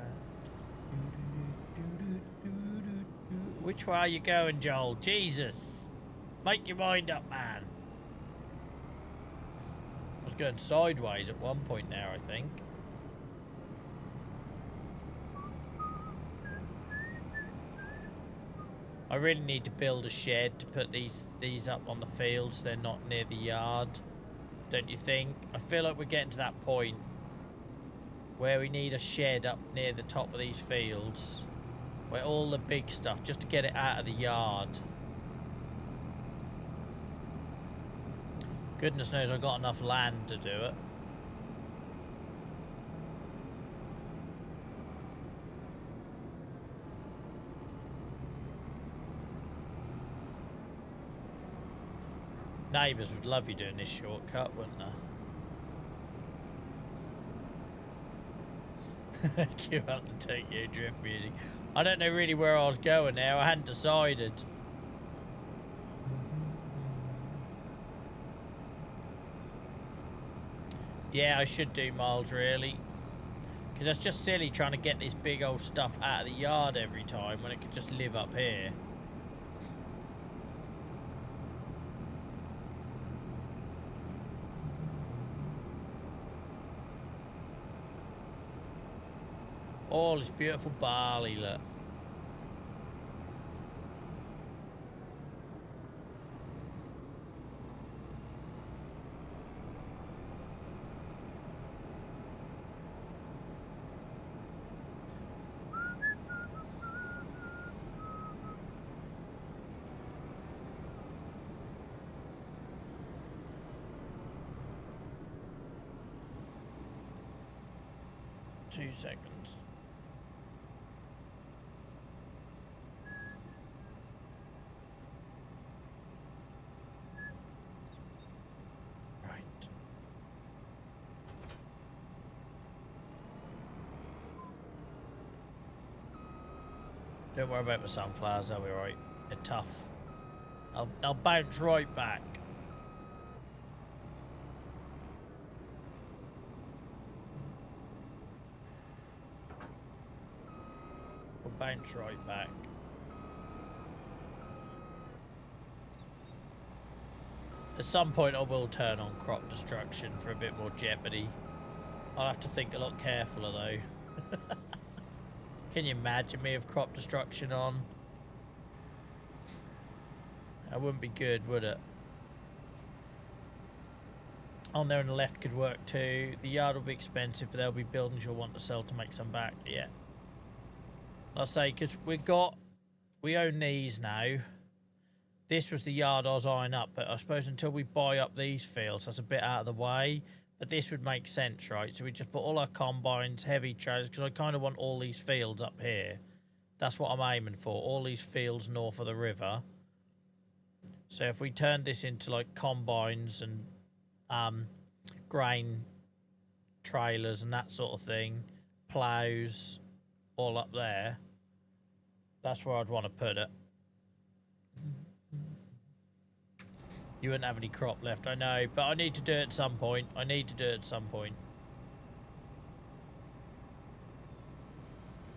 Which way are you going, Joel? Jesus! Make your mind up, man. I was going sideways at one point there, I think. I really need to build a shed to put these up on the fields. They're not near the yard, don't you think? I feel like we're getting to that point where we need a shed up near the top of these fields, where all the big stuff, just to get it out of the yard. Goodness knows I've got enough land to do it. Neighbours would love you doing this shortcut, wouldn't they? Queue up to take you drift music. I don't know really where I was going now. I hadn't decided. Yeah, I should do miles really. Because that's just silly trying to get this big old stuff out of the yard every time when it could just live up here. All this beautiful barley, look. Two seconds. Right. Don't worry about my sunflowers, they'll be right. They're tough. I'll bounce right back. Bounce right back. At some point I will turn on crop destruction for a bit more jeopardy. I'll have to think a lot carefuler though. Can you imagine me with crop destruction on? That wouldn't be good, would it? On there on the left could work too. The yard will be expensive, but there'll be buildings you'll want to sell to make some back. Yeah. I say, because we own these now. This was the yard I was eyeing up, but I suppose until we buy up these fields, that's a bit out of the way. But this would make sense, right? So we just put all our combines, heavy trailers, because I kind of want all these fields up here. That's what I'm aiming for, all these fields north of the river. So if we turn this into like combines and grain trailers and that sort of thing, plows, all up there, that's where I'd want to put it. You wouldn't have any crop left, I know, but I need to do it at some point. I need to do it at some point.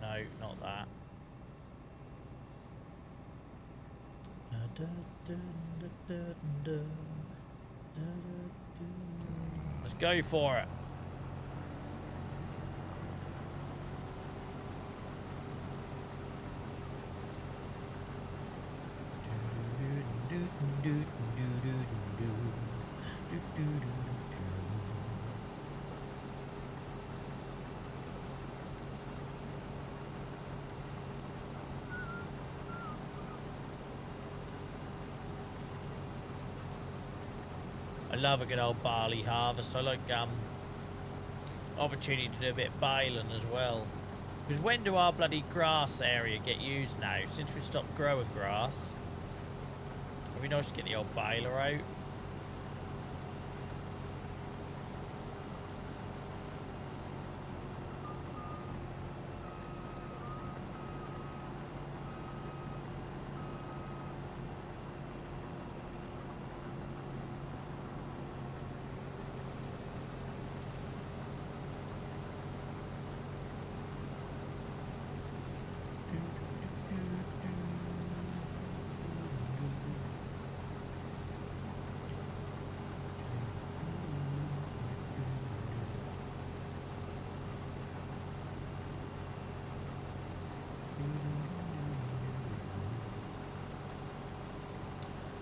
No, not that. Let's go for it. I love a good old barley harvest. I like opportunity to do a bit of baling as well. Because when do our bloody grass area get used now? Since we stopped growing grass. It'd be nice to get the old baler out.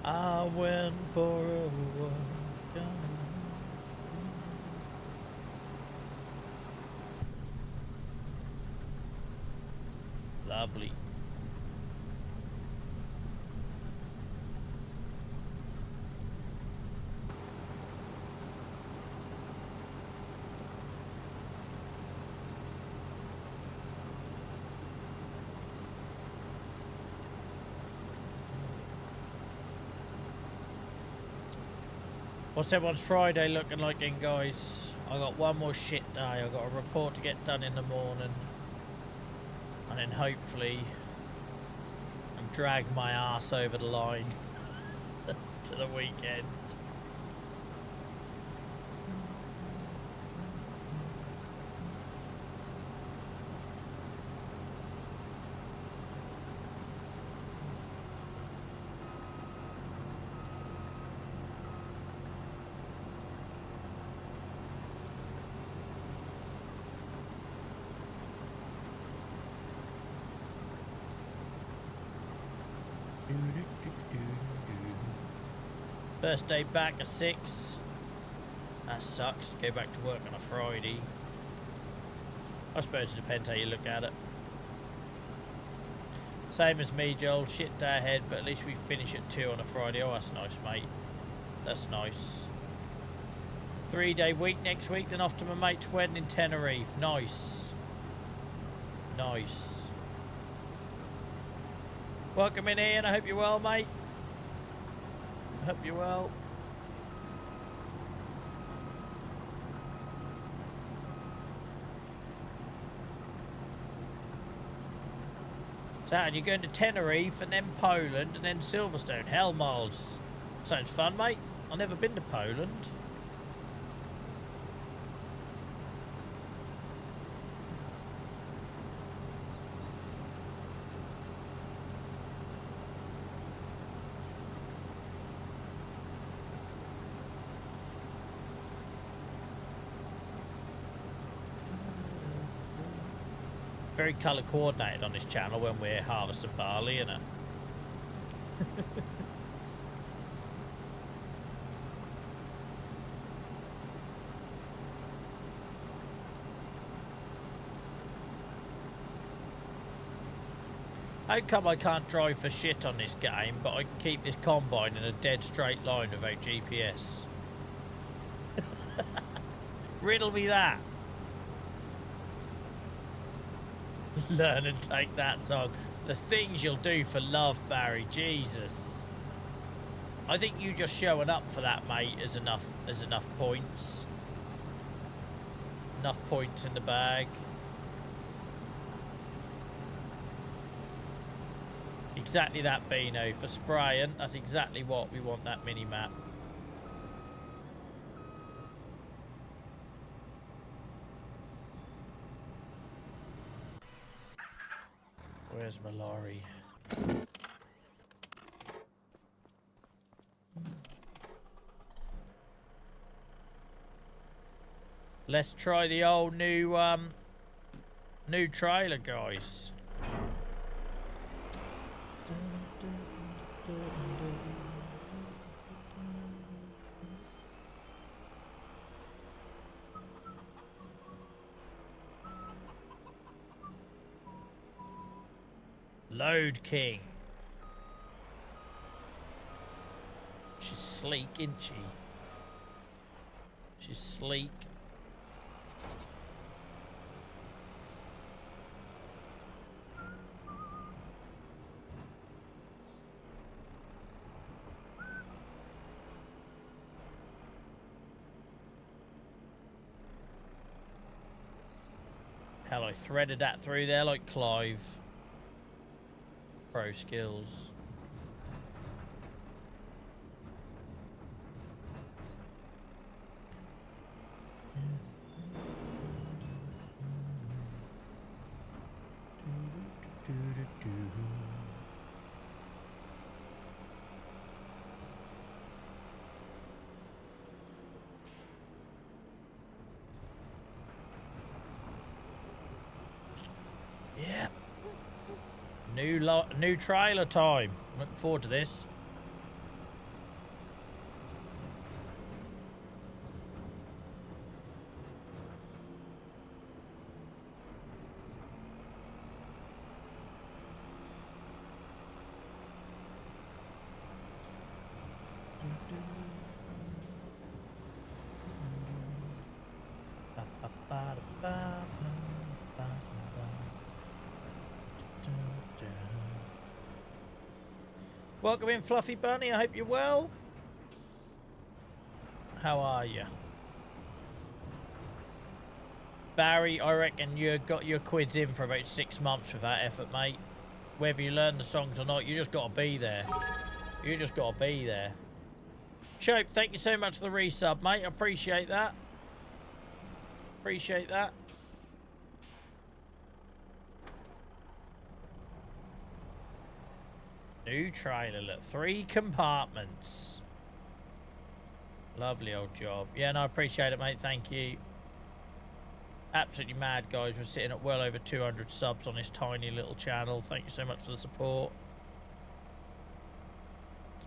I went for a walk. Lovely. What's everyone's Friday looking like then, guys? I got one more shit day. I got a report to get done in the morning. And then hopefully and drag my ass over the line to the weekend. First day back at 6. That sucks to go back to work on a Friday. I suppose it depends how you look at it. Same as me, Joel. Shit day ahead, but at least we finish at 2 on a Friday. Oh, that's nice, mate. That's nice. 3-day week next week, then off to my mate's wedding in Tenerife. Nice. Nice. Welcome in, Ian. I hope you're well, mate. I hope you're well. And you're going to Tenerife and then Poland and then Silverstone. Hell, Miles. Sounds fun, mate. I've never been to Poland. Very colour coordinated on this channel when we're harvesting barley, innit? How come I can't drive for shit on this game, but I keep this combine in a dead straight line without GPS? Riddle me that. Learn and take that song. The things you'll do for love, Barry. Jesus. I think you just showing up for that, mate, is enough points. Enough points in the bag. Exactly that, Beano. For spraying, that's exactly what we want, that mini-map. Where's my lorry? Let's try the old new trailer, guys. Load King. She's sleek, isn't she? She's sleek. Hell, I threaded that through there like Clive. Pro skills. Yeah. New trailer time. Looking forward to this. Welcome in, Fluffy Bunny. I hope you're well. How are you? Barry, I reckon you got your quids in for about 6 months with that effort, mate. Whether you learn the songs or not, you just got to be there. You just got to be there. Chope, thank you so much for the resub, mate. I appreciate that. Appreciate that. New trailer, look. 3 compartments. Lovely old job. Yeah, no, I appreciate it, mate. Thank you. Absolutely mad, guys. We're sitting at well over 200 subs on this tiny little channel. Thank you so much for the support.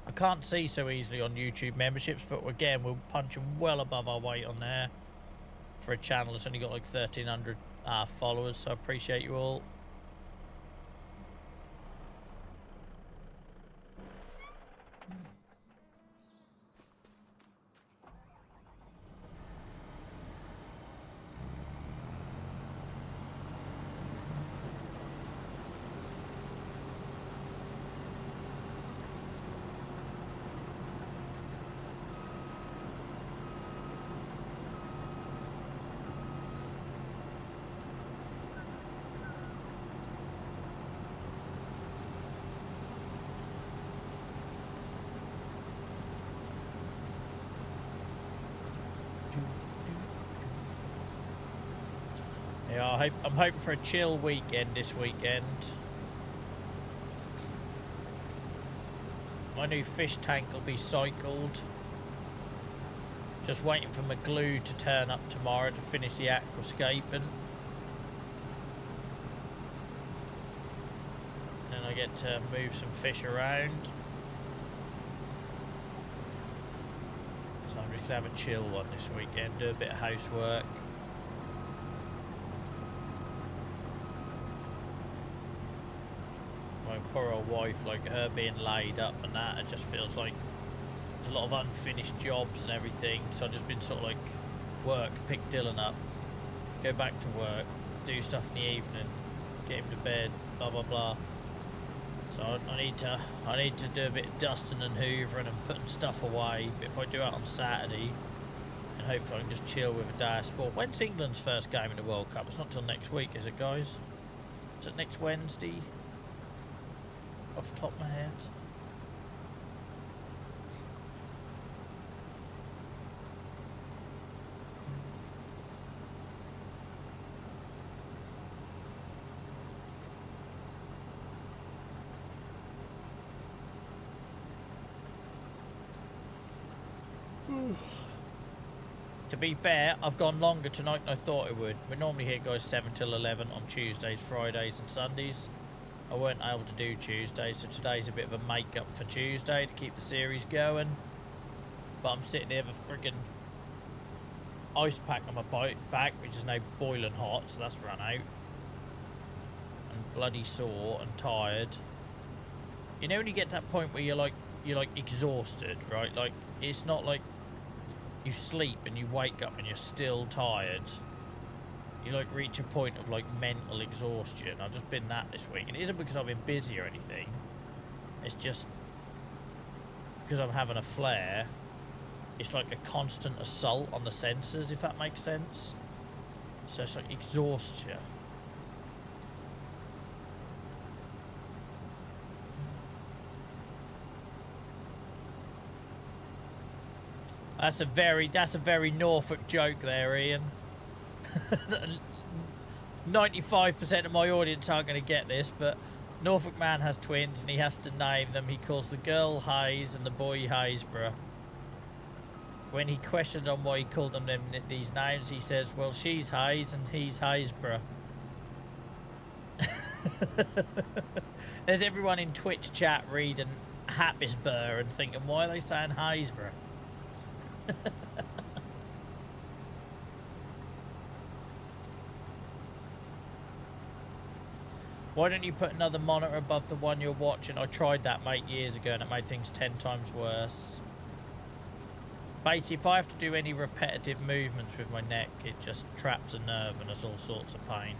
I can't see so easily on YouTube memberships, but again, we're punching well above our weight on there for a channel that's only got like 1,300 followers, so I appreciate you all. Yeah, I'm hoping for a chill weekend this weekend. My new fish tank will be cycled. Just waiting for my glue to turn up tomorrow to finish the aquascaping. Then I get to move some fish around. So I'm just going to have a chill one this weekend, do a bit of housework. My poor old wife, like her being laid up and that, it just feels like there's a lot of unfinished jobs and everything. So I've just been sort of like work, pick Dylan up, go back to work, do stuff in the evening, get him to bed, blah blah blah. So I need to do a bit of dusting and hoovering and putting stuff away. But if I do it on Saturday, and hopefully I can just chill with a day of sport. When's England's first game in the World Cup? It's not till next week, is it, guys? Is it next Wednesday? Off the top of my head. To be fair, I've gone longer tonight than I thought it would. We normally here guys 7 till 11 on Tuesdays, Fridays and Sundays. I weren't able to do Tuesday, so today's a bit of a make-up for Tuesday to keep the series going. But I'm sitting here with a friggin' ice pack on my back, which is now boiling hot, so that's run out. And bloody sore and tired. You know when you get to that point where you're like exhausted, right? Like, it's not like you sleep and you wake up and you're still tired. You like reach a point of like mental exhaustion. I've just been that this week, and it isn't because I've been busy or anything. It's just because I'm having a flare. It's like a constant assault on the senses, if that makes sense. So it's like exhausts you. That's a very Norfolk joke there, Ian. 95% of my audience aren't going to get this, but Norfolk man has twins and he has to name them. He calls the girl Hayes and the boy Haysborough. When he questioned on why he called them these names, he says, well, she's Hayes and he's Haysborough. There's everyone in Twitch chat reading Hapisburgh and thinking, why are they saying Haysborough? Why don't you put another monitor above the one you're watching? I tried that, mate, years ago, and it made things 10 times worse. Basically, if I have to do any repetitive movements with my neck, it just traps a nerve and there's all sorts of pain.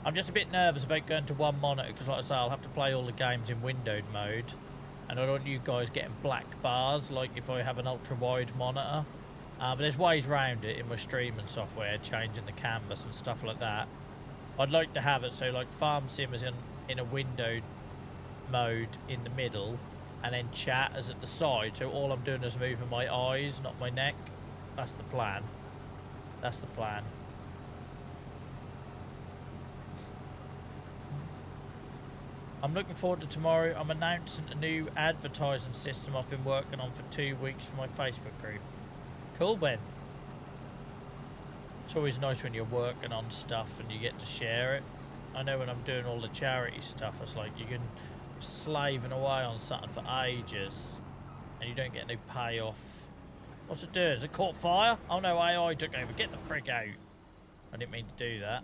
I'm just a bit nervous about going to one monitor because, like I say, I'll have to play all the games in windowed mode. And I don't want you guys getting black bars like if I have an ultra-wide monitor. But there's ways around it in my streaming software, changing the canvas and stuff like that. I'd like to have it so like Farm Sim is in a windowed mode in the middle, and then chat is at the side, so all I'm doing is moving my eyes, not my neck. That's the plan. That's the plan. I'm looking forward to tomorrow. I'm announcing a new advertising system I've been working on for 2 weeks for my Facebook group. Cool, Ben. It's always nice when you're working on stuff and you get to share it. I know when I'm doing all the charity stuff, it's like you can slaving away on something for ages and you don't get no payoff. What's it doing? Has it caught fire? Oh no, AI took over. Get the frick out. I didn't mean to do that.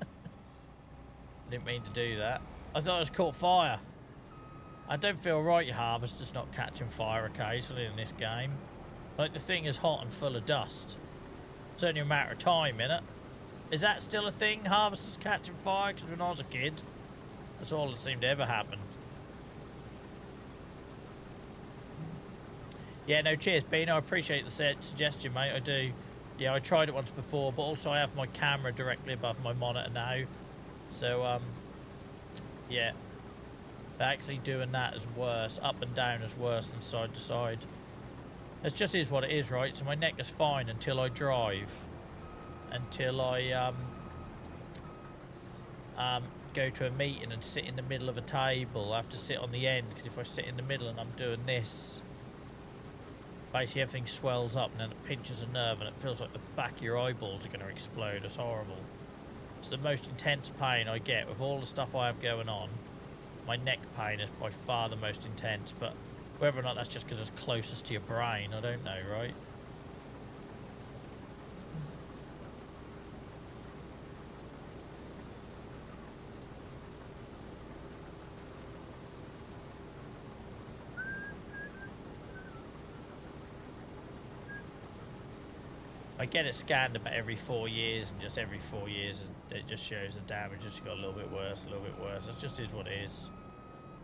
I didn't mean to do that. I thought it was caught fire. I don't feel right, Harvester's not catching fire occasionally in this game. Like, the thing is hot and full of dust. It's only a matter of time, innit? Is that still a thing, Harvester's catching fire? Because when I was a kid, that's all that seemed to ever happen. Yeah, no, cheers, Bean. I appreciate the suggestion, mate. I do. Yeah, I tried it once before, but also I have my camera directly above my monitor now. So, yeah. But actually doing that is worse. Up and down is worse than side to side. It just is what it is, right? So my neck is fine until I drive. Until I, go to a meeting and sit in the middle of a table. I have to sit on the end, because if I sit in the middle and I'm doing this, basically everything swells up and then it pinches a nerve and it feels like the back of your eyeballs are going to explode. It's horrible. It's the most intense pain I get with all the stuff I have going on. My neck pain is by far the most intense, but whether or not that's just because it's closest to your brain, I don't know, right? I get it scanned about every 4 years, and just every 4 years it just shows the damage just got a little bit worse, a little bit worse. It just is what it is.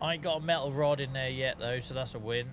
I ain't got a metal rod in there yet though, so that's a win.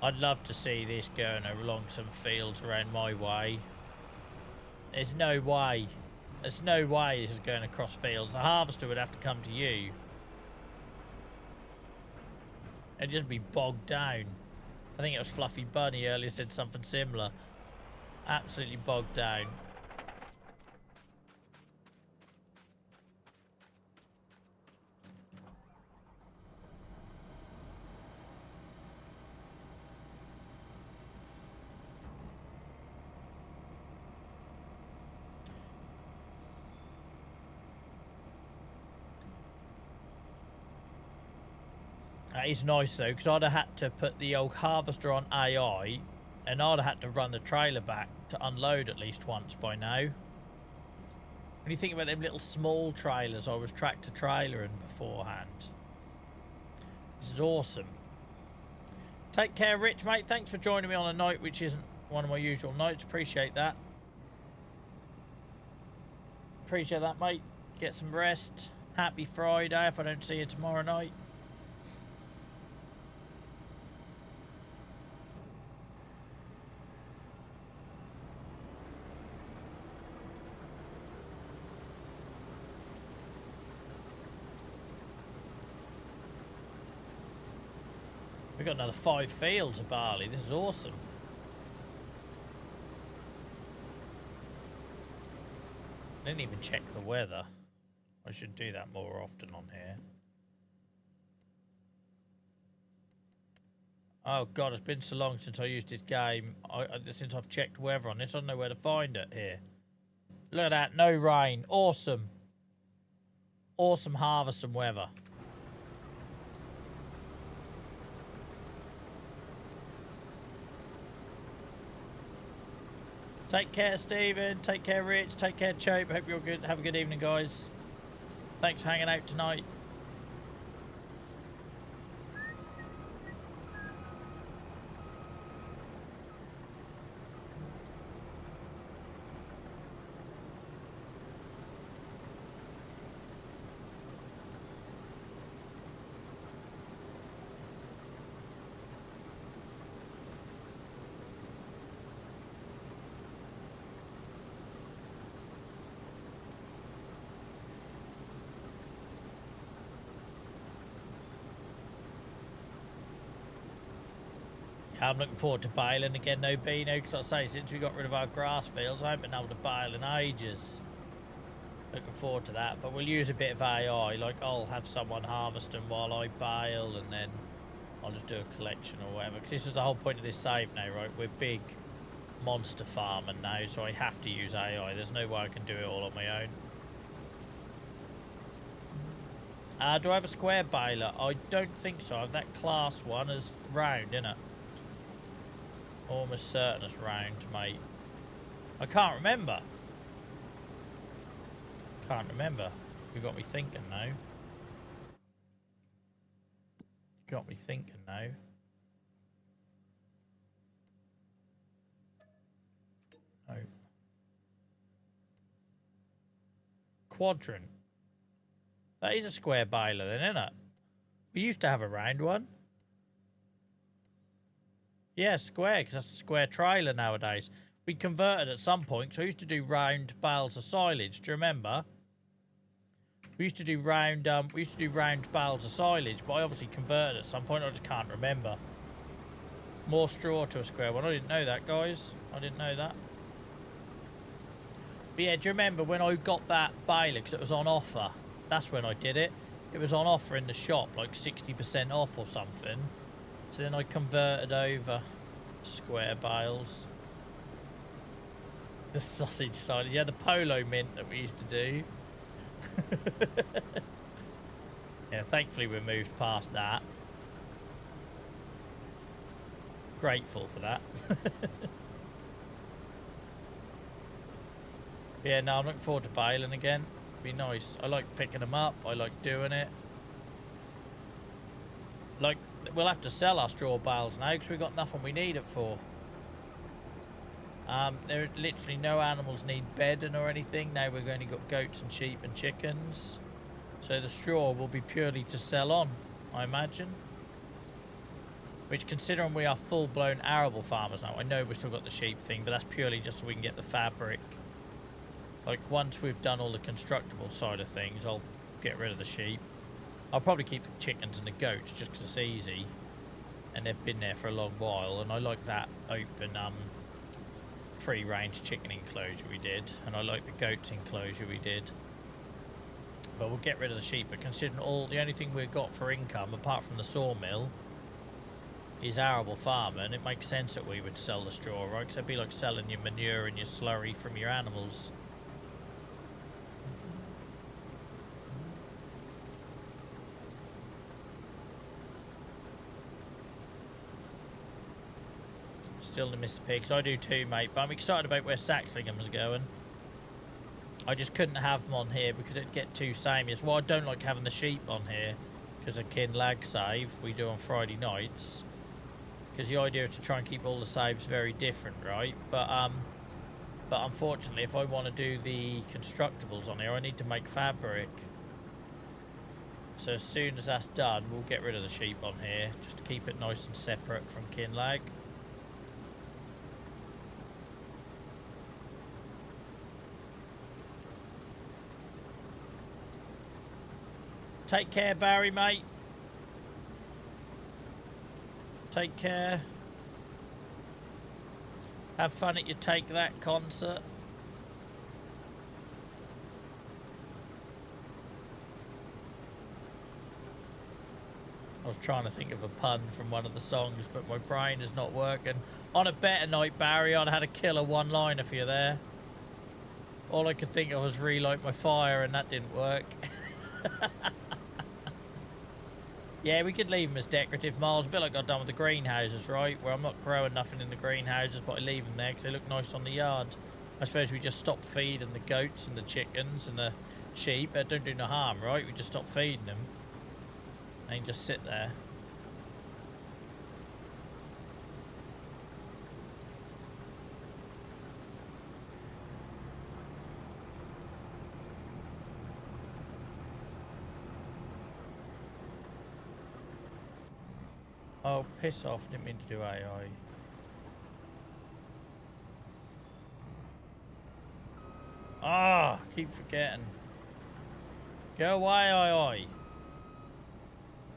I'd love to see this going along some fields around my way. There's no way. There's no way this is going across fields. The harvester would have to come to you. It'd just be bogged down. I think it was Fluffy Bunny earlier said something similar. Absolutely bogged down. That is nice though, because I'd have had to put the old harvester on AI, and I'd have had to run the trailer back to unload at least once by now. When you think about them little small trailers I was tractor trailering beforehand. This is awesome. Take care, Rich, mate. Thanks for joining me on a night which isn't one of my usual nights. Appreciate that. Appreciate that, mate. Get some rest. Happy Friday if I don't see you tomorrow night. We've got another 5 fields of barley. This is awesome. I didn't even check the weather. I should do that more often on here. Oh god, it's been so long since I used this game. Since I've checked weather on this, I don't know where to find it here. Look at that, no rain. Awesome. Awesome harvest and weather. Take care, Stephen. Take care, Rich. Take care, Chope. Hope you're good. Have a good evening, guys. Thanks for hanging out tonight. I'm looking forward to baling again, though, Beano, because I say, since we got rid of our grass fields, I haven't been able to bale in ages. Looking forward to that, but we'll use a bit of AI. Like, I'll have someone harvest them while I bale, and then I'll just do a collection or whatever. Because this is the whole point of this save now, right? We're big monster farming now, so I have to use AI. There's no way I can do it all on my own. Do I have a square baler? I don't think so. I have that class one as round, innit? Almost certain it's round, mate. I can't remember. Can't remember. You got me thinking now. You got me thinking now. No. Quadrant. That is a square baler then, isn't it? We used to have a round one. Yeah, square, because that's a square trailer nowadays. We converted at some point, so I used to do round bales of silage. Do you remember? We used to do round bales of silage, but I obviously converted at some point. I just can't remember. More straw to a square one. I didn't know that, guys. I didn't know that. But yeah, do you remember when I got that baler because it was on offer? That's when I did it. It was on offer in the shop, like 60% off or something. So then I converted over to square bales. The sausage silage. Yeah, the polo mint that we used to do. Yeah, thankfully we moved past that. Grateful for that. Yeah, no, I'm looking forward to baling again. Be nice. I like picking them up. I like doing it. Like, we'll have to sell our straw bales now because we've got nothing we need it for. There are literally no animals need bedding or anything. Now we've only got goats and sheep and chickens. So the straw will be purely to sell on, I imagine. Which, considering we are full-blown arable farmers now, I know we've still got the sheep thing, but that's purely just so we can get the fabric. Like, once we've done all the constructible side of things, I'll get rid of the sheep. I'll probably keep the chickens and the goats just because it's easy. And they've been there for a long while. And I like that open, free-range chicken enclosure we did. And I like the goats enclosure we did. But we'll get rid of the sheep. But considering the only thing we've got for income, apart from the sawmill, is arable farming, it makes sense that we would sell the straw, right? Because it'd be like selling your manure and your slurry from your animals. Still to miss the pigs. I do too, mate. But I'm excited about where Saxlingham's going. I just couldn't have them on here because it'd get too samey. It's why I don't like having the sheep on here, because of kin lag save we do on Friday nights. Because the idea is to try and keep all the saves very different, right? But unfortunately, if I want to do the constructibles on here, I need to make fabric. So as soon as that's done, we'll get rid of the sheep on here, just to keep it nice and separate from kin lag. Take care, Barry, mate. Take care. Have fun at your Take That concert. I was trying to think of a pun from one of the songs, but my brain is not working. On a better night, Barry, I'd had a killer one-liner for you there. All I could think of was relight my fire, and that didn't work. Yeah, we could leave them as decorative miles, a bit like I've done with the greenhouses, right? Where I'm not growing nothing in the greenhouses, but I leave them there because they look nice on the yard. I suppose we just stop feeding the goats and the chickens and the sheep. That don't do no harm, right? We just stop feeding them. And just sit there. Oh, piss off. Didn't mean to do AI. Ah, keep forgetting. Go away, AI.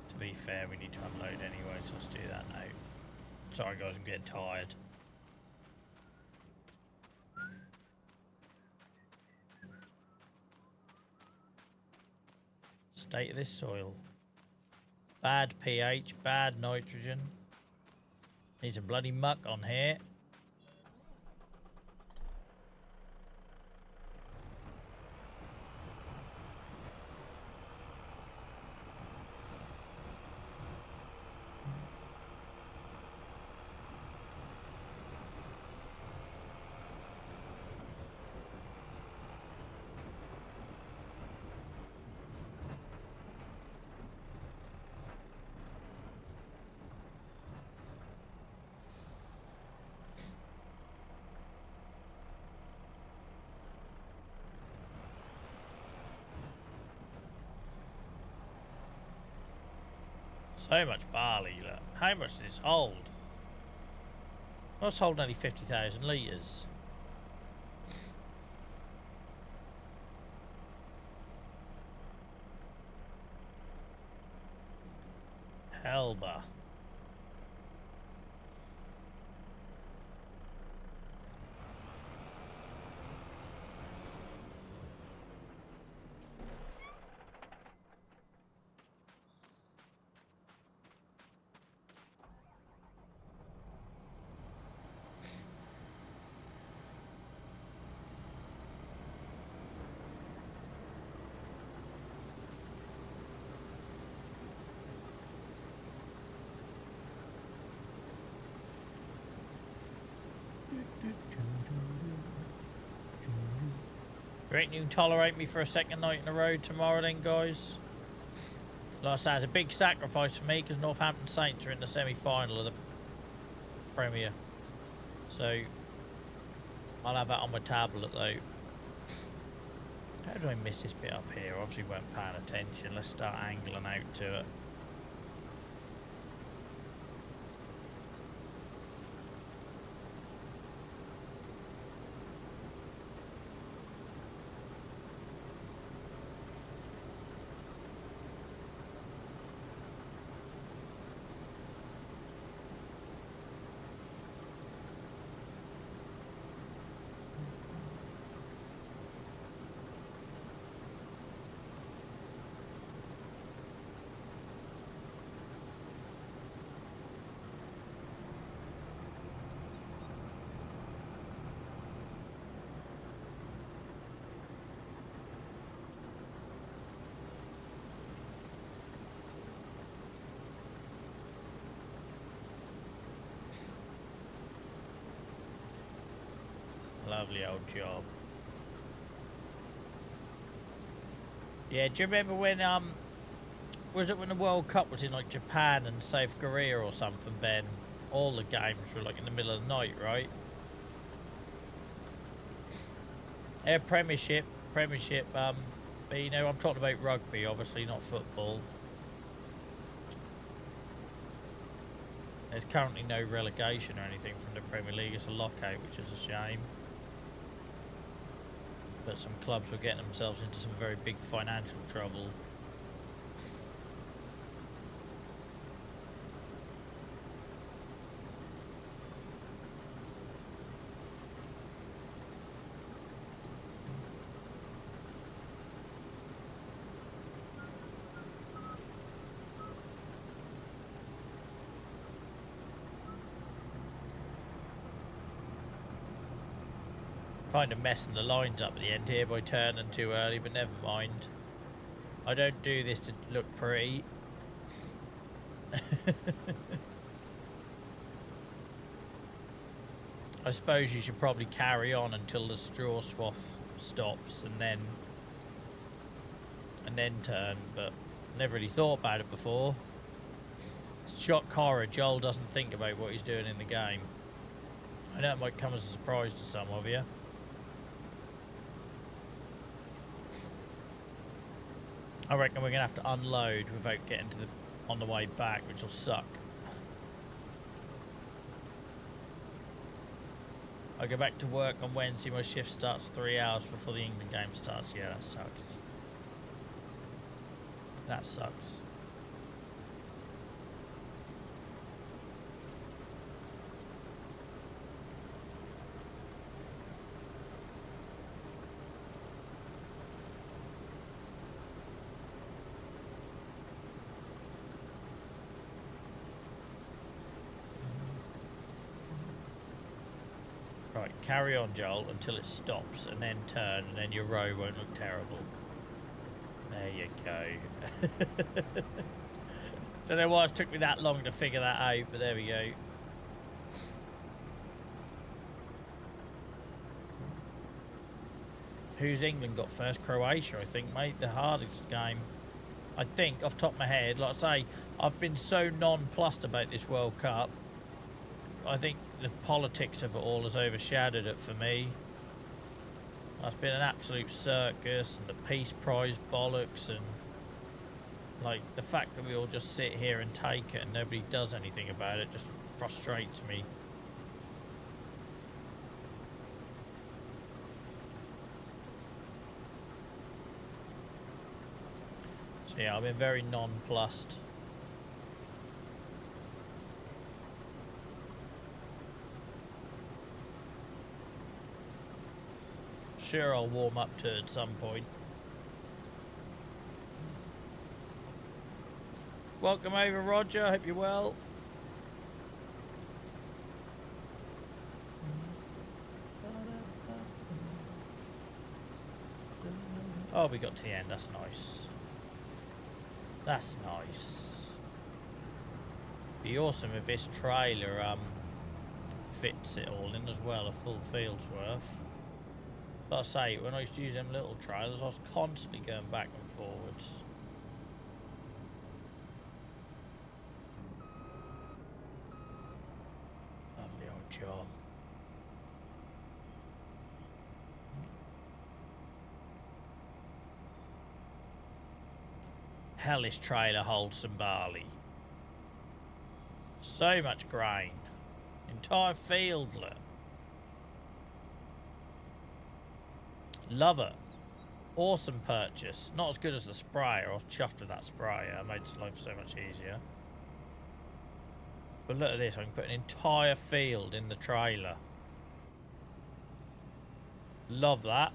To be fair, we need to unload anyway, so let's do that now. Sorry guys, I'm getting tired. State of this soil. Bad pH, bad nitrogen. Need some bloody muck on here. So much barley, look. How much does this hold? Must hold only 50,000 litres. Helba. Reckon you can tolerate me for a second night in the road tomorrow then, guys? Like I say, it's a big sacrifice for me because Northampton Saints are in the semi-final of the Premier. So, I'll have that on my tablet though. How do I miss this bit up here? Obviously weren't paying attention. Let's start angling out to it. Lovely old job. Yeah, do you remember when was it when the World Cup was in like Japan and South Korea or something, Ben? All the games were like in the middle of the night, right? Yeah, Premiership, but you know, I'm talking about rugby, obviously, not football. There's currently no relegation or anything from the Premier League. It's a lockout, which is a shame. But some clubs were getting themselves into some very big financial trouble. Kind of messing the lines up at the end here by turning too early, but never mind. I don't do this to look pretty. I suppose you should probably carry on until the straw swath stops and then turn, but never really thought about it before. Shock horror, Joel doesn't think about what he's doing in the game. I know it might come as a surprise to some of you. I reckon we're gonna have to unload without getting to on the way back, which will suck. I go back to work on Wednesday. My shift starts 3 hours before the England game starts. Yeah, that sucks. That sucks. Right, carry on, Joel, until it stops, and then turn, and then your row won't look terrible. There you go. Don't know why it took me that long to figure that out, but there we go. Who's England got first? Croatia, I think, mate. The hardest game. I think, off the top of my head. Like I say, I've been so nonplussed about this World Cup. I think the politics of it all has overshadowed it for me. It's been an absolute circus, and the Peace Prize bollocks, and like the fact that we all just sit here and take it and nobody does anything about it just frustrates me. So yeah, I've been very nonplussed. Sure, I'll warm up to it at some point. Welcome over, Roger. I hope you're well. Oh, we got to the end. That's nice. That's nice. Be awesome if this trailer fits it all in as well, a full field's worth. Like I say, when I used to use them little trailers, I was constantly going back and forwards. Lovely old job. Hell, this trailer holds some barley. So much grain. Entire field, look. Love it. Awesome purchase. Not as good as the sprayer. I was chuffed with that sprayer. It made life so much easier. But look at this. I can put an entire field in the trailer. Love that.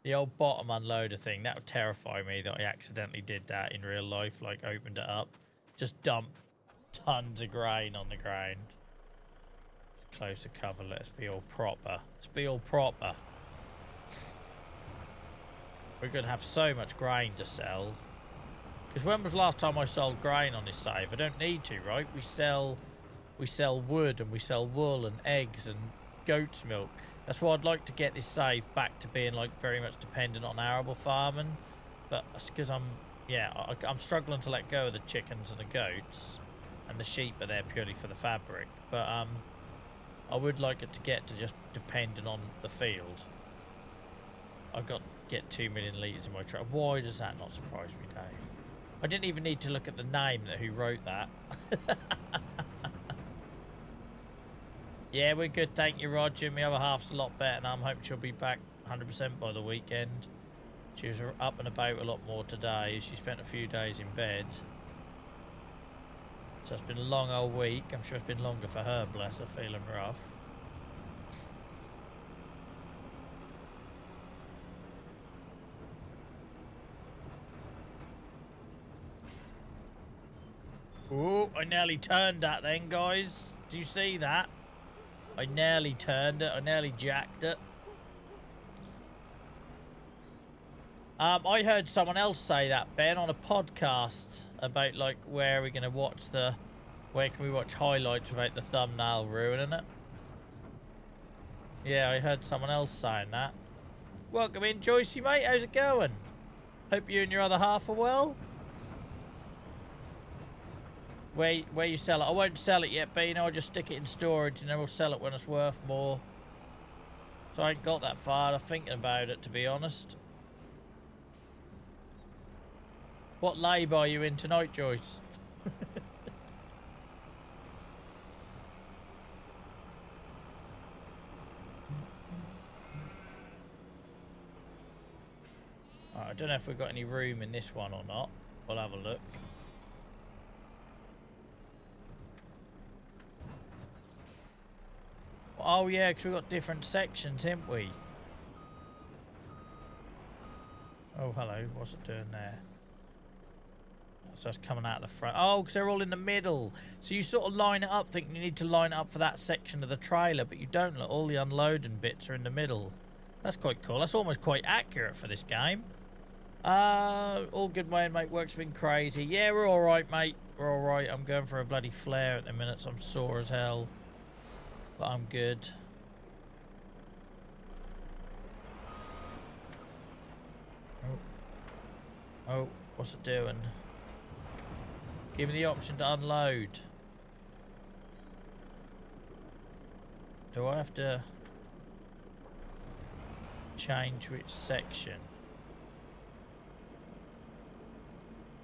The old bottom unloader thing, that would terrify me that I accidentally did that in real life, like opened it up. Just dump tons of grain on the ground. Close the cover, let's be all proper. Let's be all proper. We're going to have so much grain to sell. Because when was the last time I sold grain on this save? I don't need to, right? We sell wood, and we sell wool and eggs and goat's milk. That's why I'd like to get this save back to being like very much dependent on arable farming, but that's because I'm struggling to let go of the chickens and the goats, and the sheep are there purely for the fabric. But I would like it to get to just dependent on the field. I've got to get 2 million litres in my truck. Why does that not surprise me, Dave? I didn't even need to look at the name that who wrote that. Yeah, we're good, thank you, Roger. My other half's a lot better, and I'm hoping she'll be back 100% by the weekend. She was up and about a lot more today. She spent a few days in bed. So it's been a long old week. I'm sure it's been longer for her, bless her, feeling rough. Ooh, I nearly turned that then, guys. Do you see that? I nearly turned it. I nearly jacked it. I heard someone else say that, Ben, on a podcast about, like, where we're going to watch the... Where can we watch highlights without the thumbnail ruining it? Yeah, I heard someone else saying that. Welcome in, Joycey, mate. How's it going? Hope you and your other half are well. Where you sell it? I won't sell it yet, Beano. I'll just stick it in storage and then we'll sell it when it's worth more. So I ain't got that far. I'm thinking about it, to be honest. What lab are you in tonight, Joyce? Right, I don't know if we've got any room in this one or not. We'll have a look. Oh yeah, because we've got different sections, haven't we? Oh, hello. What's it doing there? So it's coming out the front. Oh, because they're all in the middle. So you sort of line it up, thinking you need to line it up for that section of the trailer, but you don't. Look, all the unloading bits are in the middle. That's quite cool. That's almost quite accurate for this game. All good, mate. Work's been crazy. Yeah, we're all right, mate. We're all right. I'm going for a bloody flare at the minute, so I'm sore as hell. But I'm good. Oh, what's it doing? Give me the option to unload. Do I have to change which section?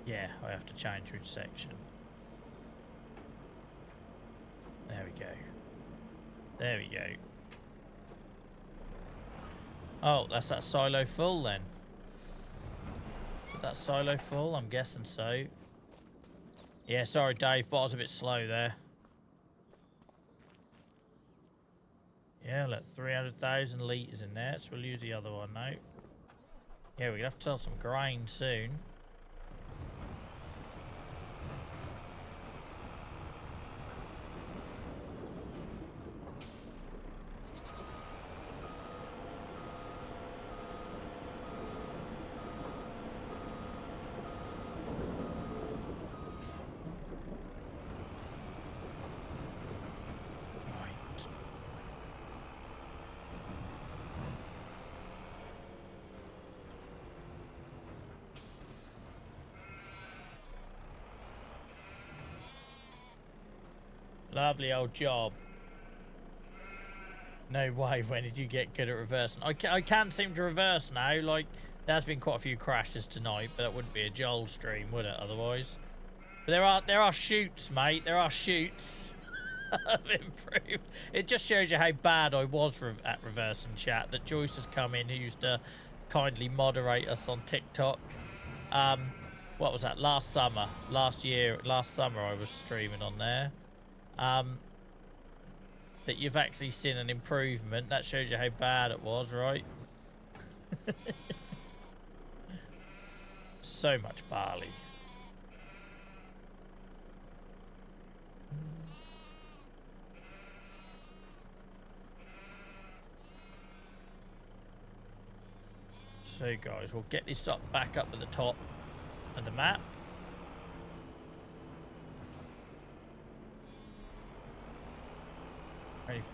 Yeah, I have to change which section. There we go. There we go. Oh, that's that silo full then. Is that silo full? I'm guessing so. Yeah, sorry Dave, but I was a bit slow there. Yeah, look, 300,000 litres in there, so we'll use the other one now. Yeah, we're going to have to sell some grain soon. Lovely old job. No way, when did you get good at reversing? I can seem to reverse now. Like, there's been quite a few crashes tonight, but that wouldn't be a Joel stream, would it, otherwise? But there are shoots, mate. There are shoots of improved. It just shows you how bad I was at reversing chat, that Joyce has come in, who used to kindly moderate us on TikTok. What was that? Last summer I was streaming on there. That you've actually seen an improvement. That shows you how bad it was, right? So much barley. So guys, we'll get this up back up at the top of the map.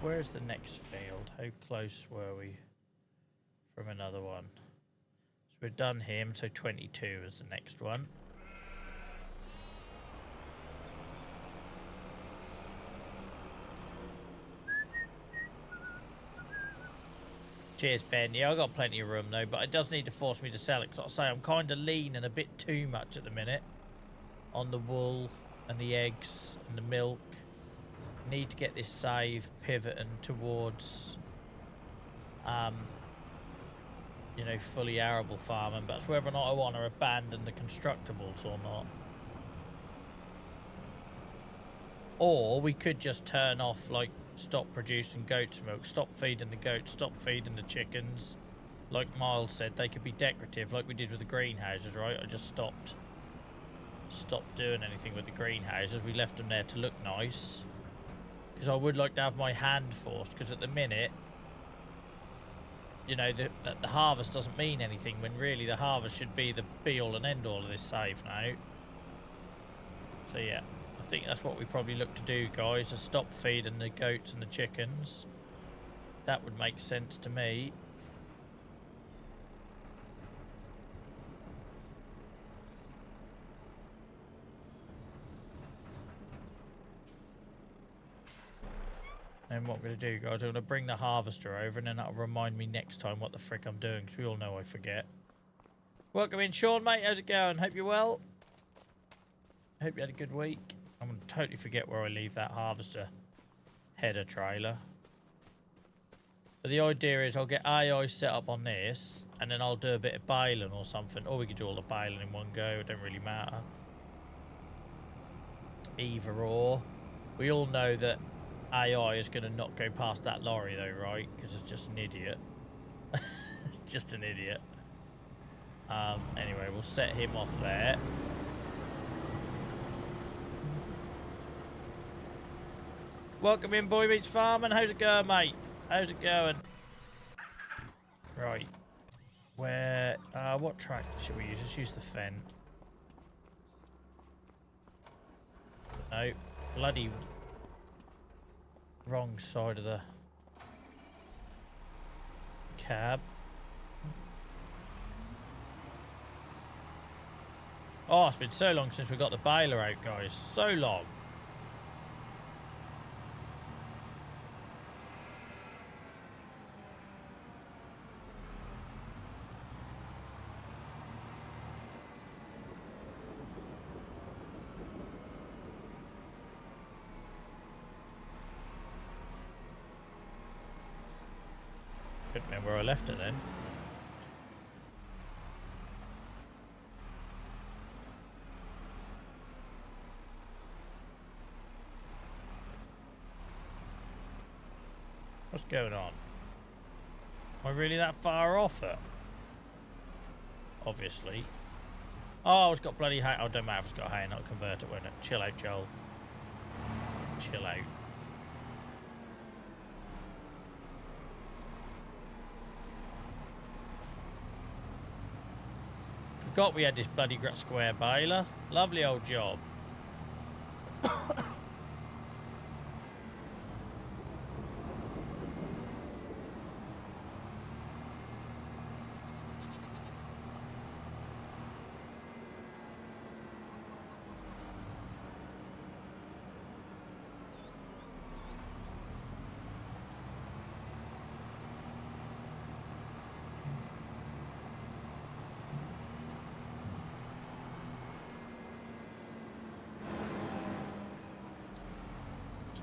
Where's the next field? How close were we from another one? So we've done him, so 22 is the next one. Cheers, Ben. Yeah, I've got plenty of room though, but it does need to force me to sell it, because I'll say I'm kind of lean and a bit too much at the minute on the wool and the eggs and the milk. Need to get this save pivoting towards you know, fully arable farming, but it's whether or not I want to abandon the constructibles or not. Or we could just turn off, like, stop producing goat's milk, stop feeding the goats, stop feeding the chickens. Like Miles said, they could be decorative, like we did with the greenhouses, right? I just stopped doing anything with the greenhouses. We left them there to look nice. Because I would like to have my hand forced, because at the minute, you know, the harvest doesn't mean anything, when really the harvest should be the be-all and end-all of this save now. So yeah, I think that's what we probably look to do, guys, is stop feeding the goats and the chickens. That would make sense to me. And what I'm going to do, guys, I'm going to bring the harvester over, and then that'll remind me next time what the frick I'm doing, because we all know I forget. Welcome in, Sean, mate. How's it going? Hope you're well. Hope you had a good week. I'm going to totally forget where I leave that harvester header trailer. But the idea is I'll get AI set up on this, and then I'll do a bit of baling or something. Or we could do all the baling in one go. It don't really matter. Either or. We all know that AI is going to not go past that lorry though, right? Because it's just an idiot. It's just an idiot. Anyway, we'll set him off there. Welcome in, Boy Meets Farming. How's it going, mate? How's it going? Right. Where, what track should we use? Let's use the fen. No. Bloody wrong side of the cab. Oh, it's been so long since we got the baler out, guys. So long. Couldn't remember where I left it then. What's going on? Am I really that far off it? Obviously. Oh, it's got bloody hay. Oh, don't matter if it's got hay, not convert it, won't it? Chill out, Joel. Chill out. Forgot we had this bloody square baler. Lovely old job.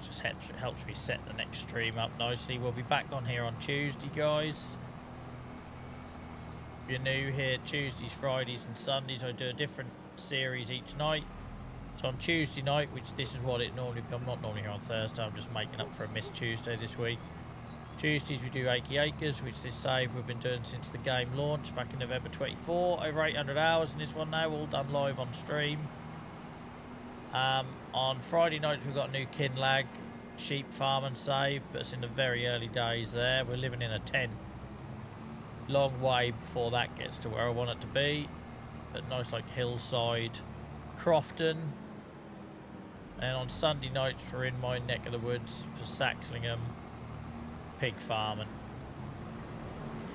Just helps me set the next stream up nicely. We'll be back on here on Tuesday, guys. If you're new here, Tuesdays, Fridays and Sundays I do a different series each night. So on Tuesday night, which this is what it normally be, I'm not normally here on Thursday, I'm just making up for a missed Tuesday this week. Tuesdays we do Achy Acres, which this save we've been doing since the game launched back in November 24, over 800 hours in this one now, all done live on stream. On Friday nights we've got a new Kinlag sheep farm and save, but it's in the very early days there. We're living in a tent. Long way before that gets to where I want it to be. But nice like hillside, Crofton. And on Sunday nights we're in my neck of the woods for Saxlingham, pig farming.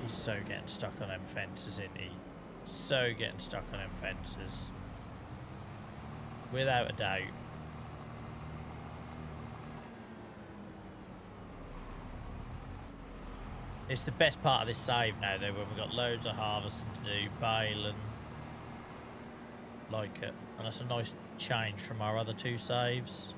He's so getting stuck on them fences, isn't he? So getting stuck on them fences. Without a doubt. It's the best part of this save now, though, when we've got loads of harvesting to do, bale and like it. And that's a nice change from our other two saves.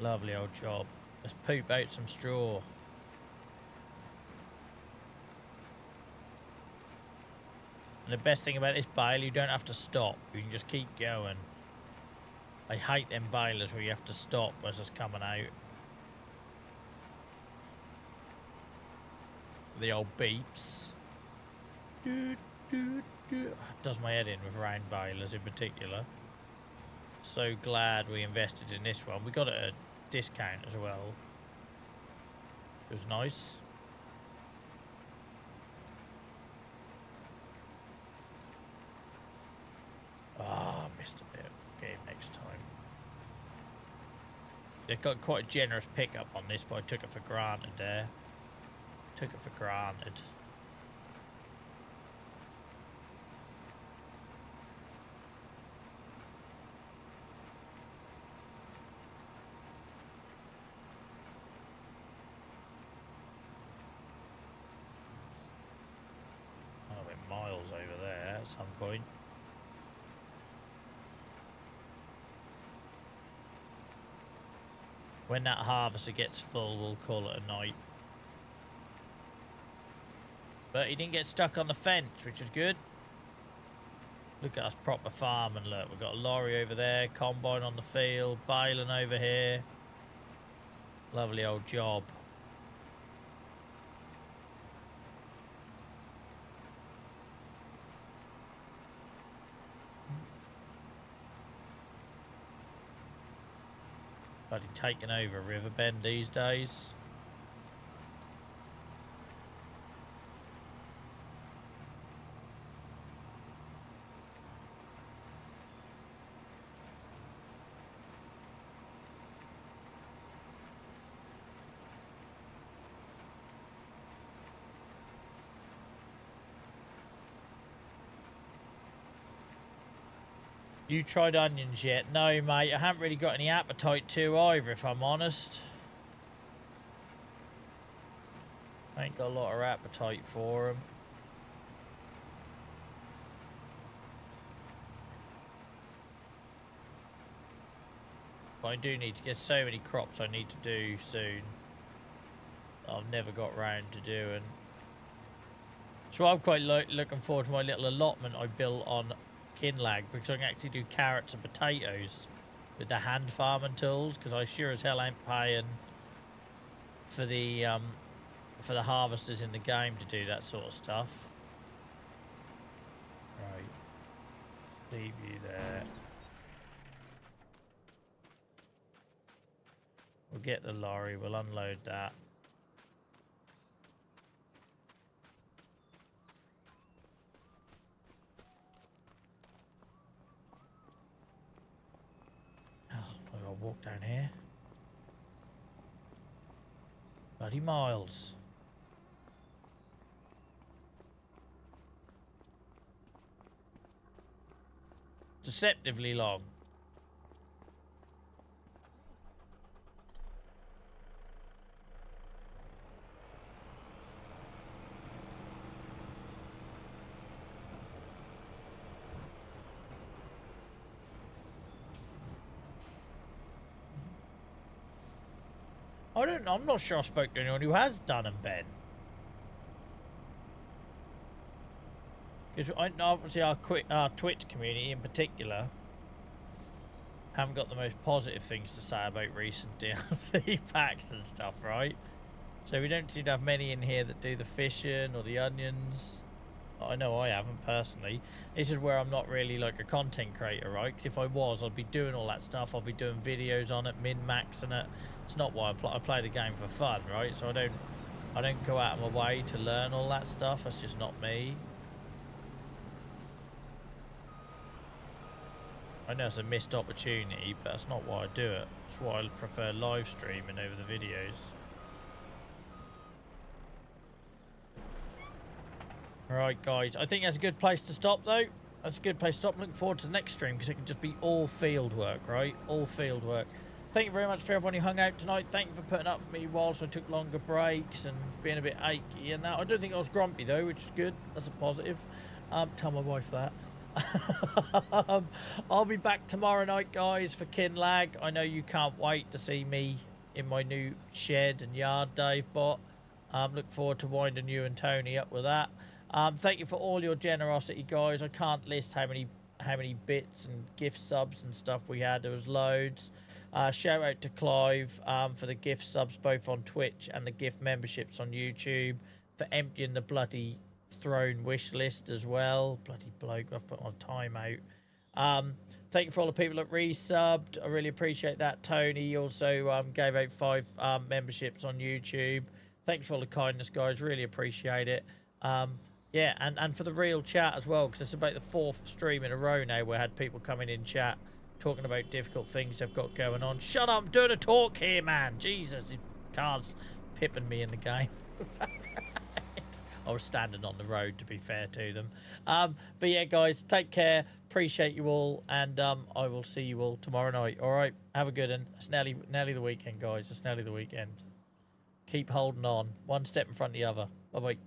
Lovely old job. Let's poop out some straw. And the best thing about this bale, you don't have to stop. You can just keep going. I hate them balers where you have to stop as it's coming out. The old beeps. It does my head in with round balers in particular. So glad we invested in this one. We got it at a discount as well. It was nice. Ah, missed a bit. Game next time. They got quite a generous pickup on this, but I took it for granted there. Took it for granted. Miles over there at some point. When that harvester gets full, we'll call it a night. But he didn't get stuck on the fence, which is good. Look at us proper farming, look. We've got a lorry over there, combine on the field, baling over here. Lovely old job. Bloody taking over Riverbend these days. You tried onions yet? No, mate. I haven't really got any appetite to either, if I'm honest. I ain't got a lot of appetite for them. But I do need to get so many crops I need to do soon. I've never got round to doing. So I'm quite looking forward to my little allotment I built on Kinlag, because I can actually do carrots and potatoes with the hand farming tools, because I sure as hell ain't paying for the harvesters in the game to do that sort of stuff. Right. Leave you there. We'll get the lorry, we'll unload that. Walk down here. Bloody miles. Deceptively long. I'm not sure I spoke to anyone who has done and Ben. Because obviously our Twitch community in particular haven't got the most positive things to say about recent DLC packs and stuff, right? So we don't seem to have many in here that do the fishing or the onions. I know I haven't personally. This is where I'm not really like a content creator, right? Because if I was, I'd be doing all that stuff. I'd be doing videos on it, min-maxing it. It's not why I play the game for fun, right? So I don't go out of my way to learn all that stuff. That's just not me. I know it's a missed opportunity, but that's not why I do it. That's why I prefer live streaming over the videos. Alright guys, I think that's a good place to stop though. That's a good place to stop. I'm looking forward to the next stream because it can just be all field work, right? All field work. Thank you very much for everyone who hung out tonight. Thank you for putting up for me whilst I took longer breaks and being a bit achy and that. I don't think I was grumpy though, which is good. That's a positive. Tell my wife that. I'll be back tomorrow night, guys, for Kinlag. I know you can't wait to see me in my new shed and yard, Dave, but look forward to winding you and Tony up with that. Thank you for all your generosity, guys. I can't list how many bits and gift subs and stuff we had. There was loads. Shout out to Clive for the gift subs both on Twitch and the gift memberships on YouTube, for emptying the bloody throne wish list as well. Bloody bloke, I've put on timeout. Thank you for all the people that resubbed. I really appreciate that. Tony also gave out 5 memberships on YouTube. Thanks for all the kindness, guys. Really appreciate it. Yeah, and for the real chat as well, because it's about the 4th stream in a row now where I had people coming in chat talking about difficult things they've got going on. Shut up, I'm doing a talk here, man. Jesus, the car's pipping me in the game. I was standing on the road, to be fair to them. But yeah, guys, take care. Appreciate you all, and I will see you all tomorrow night. All right, have a good one. It's nearly the weekend, guys. It's nearly the weekend. Keep holding on. One step in front of the other. Bye-bye.